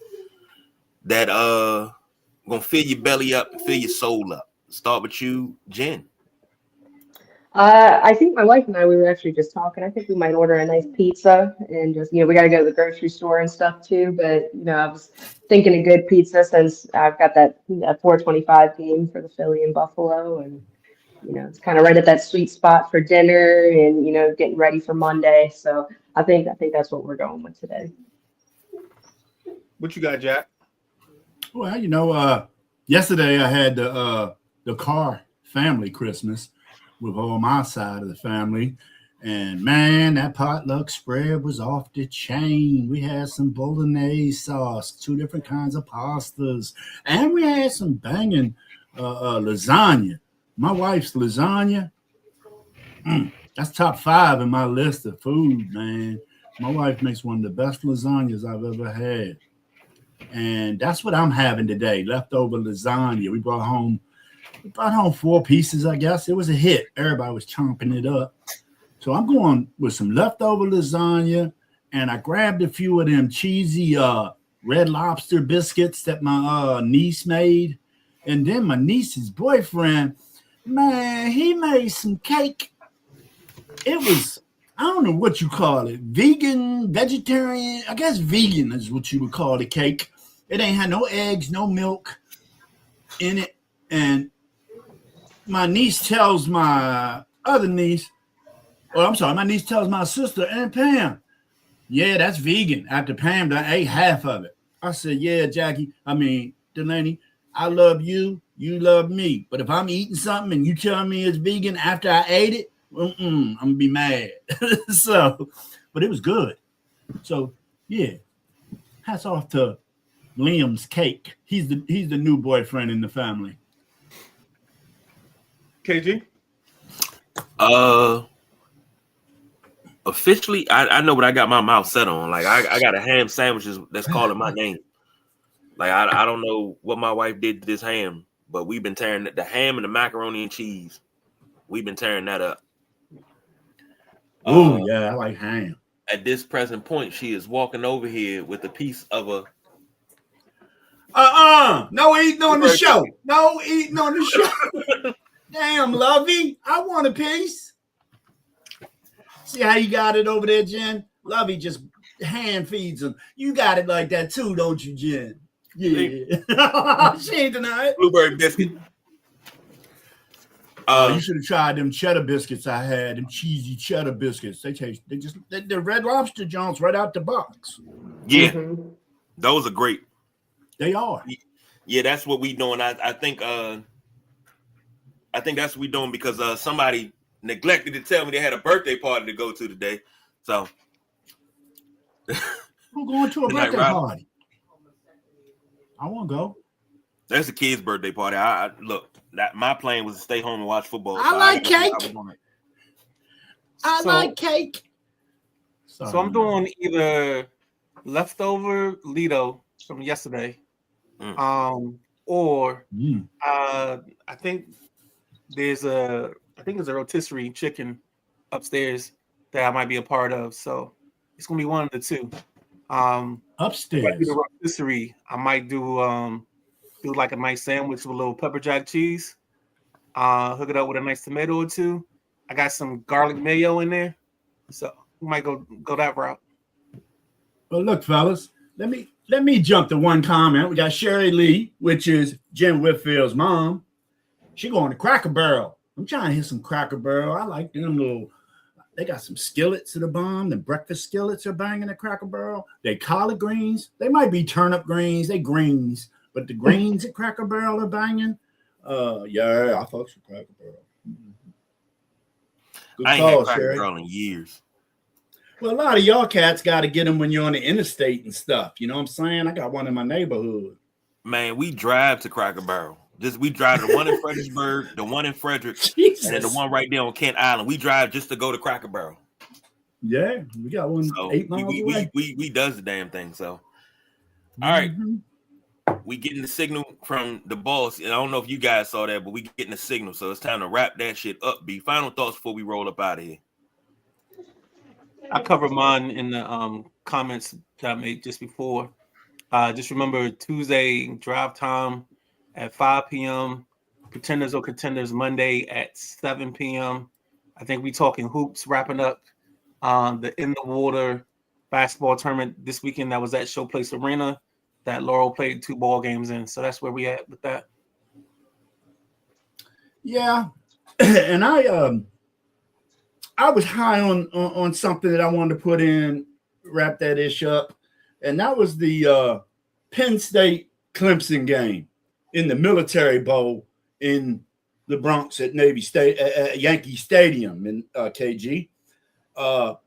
Speaker 2: that gonna fill your belly up and fill your soul up? Start with you, Jen.
Speaker 4: I think my wife and I, we were actually just talking. I think we might order a nice pizza and just, we got to go to the grocery store and stuff too. But, I was thinking a good pizza since I've got that 425 game for the Philly and Buffalo. And, it's kind of right at that sweet spot for dinner and, getting ready for Monday. So I think that's what we're going with today.
Speaker 1: What you got, Jack?
Speaker 3: Well, yesterday I had the Carr family Christmas with all my side of the family. And man, that potluck spread was off the chain. We had some bolognese sauce, 2 different kinds of pastas, and we had some banging lasagna. My wife's lasagna, that's top 5 in my list of food, man. My wife makes one of the best lasagnas I've ever had. And that's what I'm having today, leftover lasagna. We brought home 4 pieces, I guess. It was a hit. Everybody was chomping it up. So I'm going with some leftover lasagna, and I grabbed a few of them cheesy Red Lobster biscuits that my niece made. And then my niece's boyfriend, man, he made some cake. It was, I don't know what you call it, vegan, vegetarian. I guess vegan is what you would call the cake. It ain't had no eggs, no milk in it. And my niece tells my other niece, my niece tells my sister, Aunt Pam, yeah, that's vegan. After Pam done ate half of it. I said, yeah, Delaney, I love you, you love me. But if I'm eating something and you tell me it's vegan after I ate it, I'm gonna be mad. But it was good. So yeah, hats off to Liam's cake. He's the new boyfriend in the family.
Speaker 1: KG?
Speaker 2: Officially, I know what I got my mouth set on. Like I got a ham sandwich that's calling my name. Like I don't know what my wife did to this ham, but we've been tearing the ham and the macaroni and cheese. We've been tearing that up.
Speaker 3: Oh yeah, I like ham.
Speaker 2: At this present point, she is walking over here with a piece of a.
Speaker 3: No eating on the show. No eating on the show. Damn, Lovey, I want a piece. See how you got it over there, Jen? Lovey just hand feeds him. You got it like that too, don't you, Jen? Yeah. She ain't denying.
Speaker 2: Blueberry biscuit.
Speaker 3: You should have tried them cheddar biscuits I had, them cheesy cheddar biscuits. They're Red Lobster Jones right out the box.
Speaker 2: Yeah, those are great.
Speaker 3: They are.
Speaker 2: Yeah, that's what we doing. I think I think that's what we're doing because somebody neglected to tell me they had a birthday party to go to today. So
Speaker 3: I'm going to a
Speaker 2: Good night,
Speaker 3: birthday
Speaker 2: Rob.
Speaker 3: party. I want to go.
Speaker 2: that's a kid's birthday party. I look, that my plan was to stay home and watch football.
Speaker 3: I like cake. I
Speaker 1: So-
Speaker 3: like cake.
Speaker 1: So I'm doing either leftover Lido from yesterday, or I think it's a rotisserie chicken upstairs that I might be a part of. So it's gonna be one of the two. If I
Speaker 3: upstairs.
Speaker 1: do the rotisserie, I might do like a nice sandwich with a little pepper jack cheese. Hook it up with a nice tomato or two. I got some garlic mayo in there, so we might go that route.
Speaker 3: Well, look, fellas, let me jump to one comment. We got Sherry Lee, which is Jim Whitfield's mom. She going to Cracker Barrel. I'm trying to hit some Cracker Barrel. I like them little. They got some skillets at the bomb. The breakfast skillets are banging at Cracker Barrel. They collard greens. They might be turnip greens. They greens, but the greens at Cracker Barrel are banging. Yeah, I fucks with Cracker Barrel. Good
Speaker 2: I ain't
Speaker 3: call,
Speaker 2: had Cracker
Speaker 3: Sherry.
Speaker 2: Barrel in years.
Speaker 3: Well, a lot of y'all cats got to get them when you're on the interstate and stuff. You know what I'm saying? I got one in my neighborhood.
Speaker 2: Man, we drive to Cracker Barrel. We drive to the one in Fredericksburg, the one in Frederick,
Speaker 3: Jesus.
Speaker 2: and then the one right there on Kent Island. We drive just to go to Cracker Barrel.
Speaker 3: Yeah, we got one
Speaker 2: So
Speaker 3: 8 miles away.
Speaker 2: we does the damn thing. So all right.
Speaker 3: Mhm.
Speaker 2: We getting the signal from the boss, and I don't know if you guys saw that, but we getting the signal, so it's time to wrap that shit up. B. Final thoughts before we roll up out of here.
Speaker 1: I covered mine in the comments that I made just before. Just remember Tuesday drive time at 5 p.m. Pretenders or Contenders Monday at 7 p.m. I think we talking hoops wrapping up the In the Water basketball tournament this weekend that was at Showplace Arena that Laurel played 2 ball games in. So that's where we at with that.
Speaker 3: Yeah, and I was high on something that I wanted to put in, wrap that ish up, and that was the Penn State Clemson game in the Military Bowl in the Bronx at Yankee Stadium in KG. A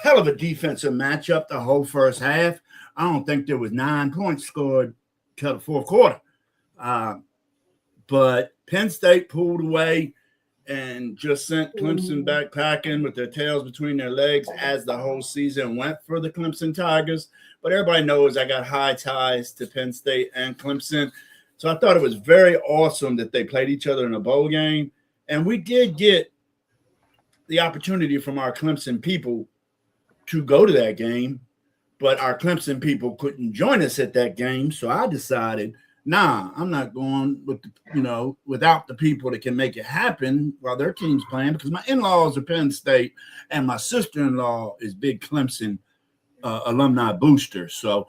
Speaker 3: hell of a defensive matchup the whole first half. I don't think there was 9 points scored till the fourth quarter. But Penn State pulled away and just sent Clemson back packing with their tails between their legs as the whole season went for the Clemson Tigers. But everybody knows I got high ties to Penn State and Clemson. So I thought it was very awesome that they played each other in a bowl game. And we did get the opportunity from our Clemson people to go to that game, but our Clemson people couldn't join us at that game. So I decided, nah, I'm not going with without the people that can make it happen while their team's playing, because my in-laws are Penn State and my sister-in-law is big Clemson alumni booster. So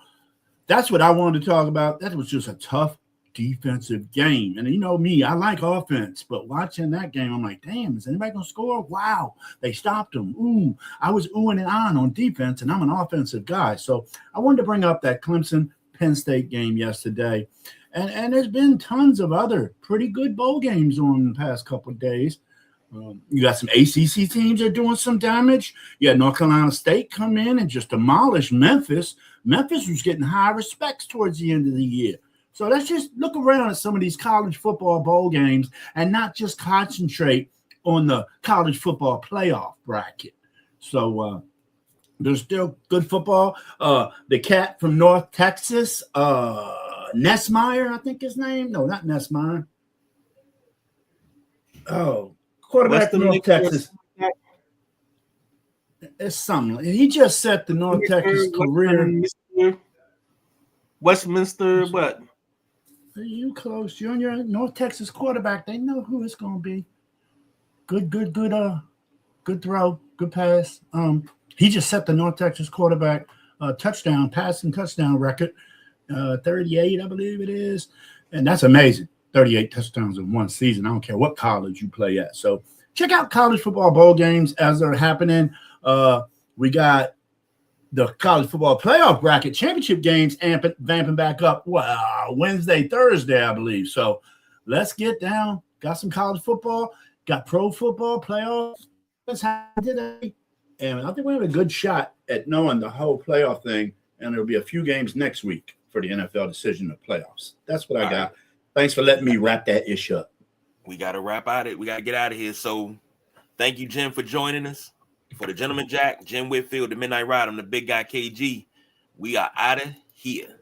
Speaker 3: that's what I wanted to talk about. That was just a tough defensive game. And you know me, I like offense, but watching that game, I'm like, damn, is anybody going to score? Wow, they stopped them. Ooh, I was oohing and ahhing on defense, and I'm an offensive guy. So I wanted to bring up that Clemson-Penn State game yesterday. And there's been tons of other pretty good bowl games on the past couple of days. You got some ACC teams that are doing some damage. You had North Carolina State come in and just demolish Memphis. Memphis was getting high respects towards the end of the year. So let's just look around at some of these college football bowl games and not just concentrate on the college football playoff bracket. So there's still good football. The cat from North Texas, Nessmeyer, I think his name. No, not Nessmeyer. Oh, quarterback from North Texas. It's something. He just set the North Texas career.
Speaker 1: Westminster, what?
Speaker 3: You close, Junior. North Texas quarterback. They know who it's going to be. Good throw, good pass. He just set the North Texas quarterback passing touchdown record, 38, I believe it is, and that's amazing. 38 touchdowns in one season. I don't care what college you play at. So check out college football bowl games as they're happening. We got the college football playoff bracket championship games vamping back up Wednesday, Thursday, I believe. So let's get down. got some college football, got pro football playoffs today, and I think we have a good shot at knowing the whole playoff thing. And there'll be a few games next week for the NFL decision of playoffs. That's what I got. Right. Thanks for letting me wrap that issue up.
Speaker 2: We got to wrap out it. We got to get out of here. So thank you, Jim, for joining us. For the Gentleman Jack, Jim Whitfield, the Midnight Ride, I'm the big guy KG. We are out of here.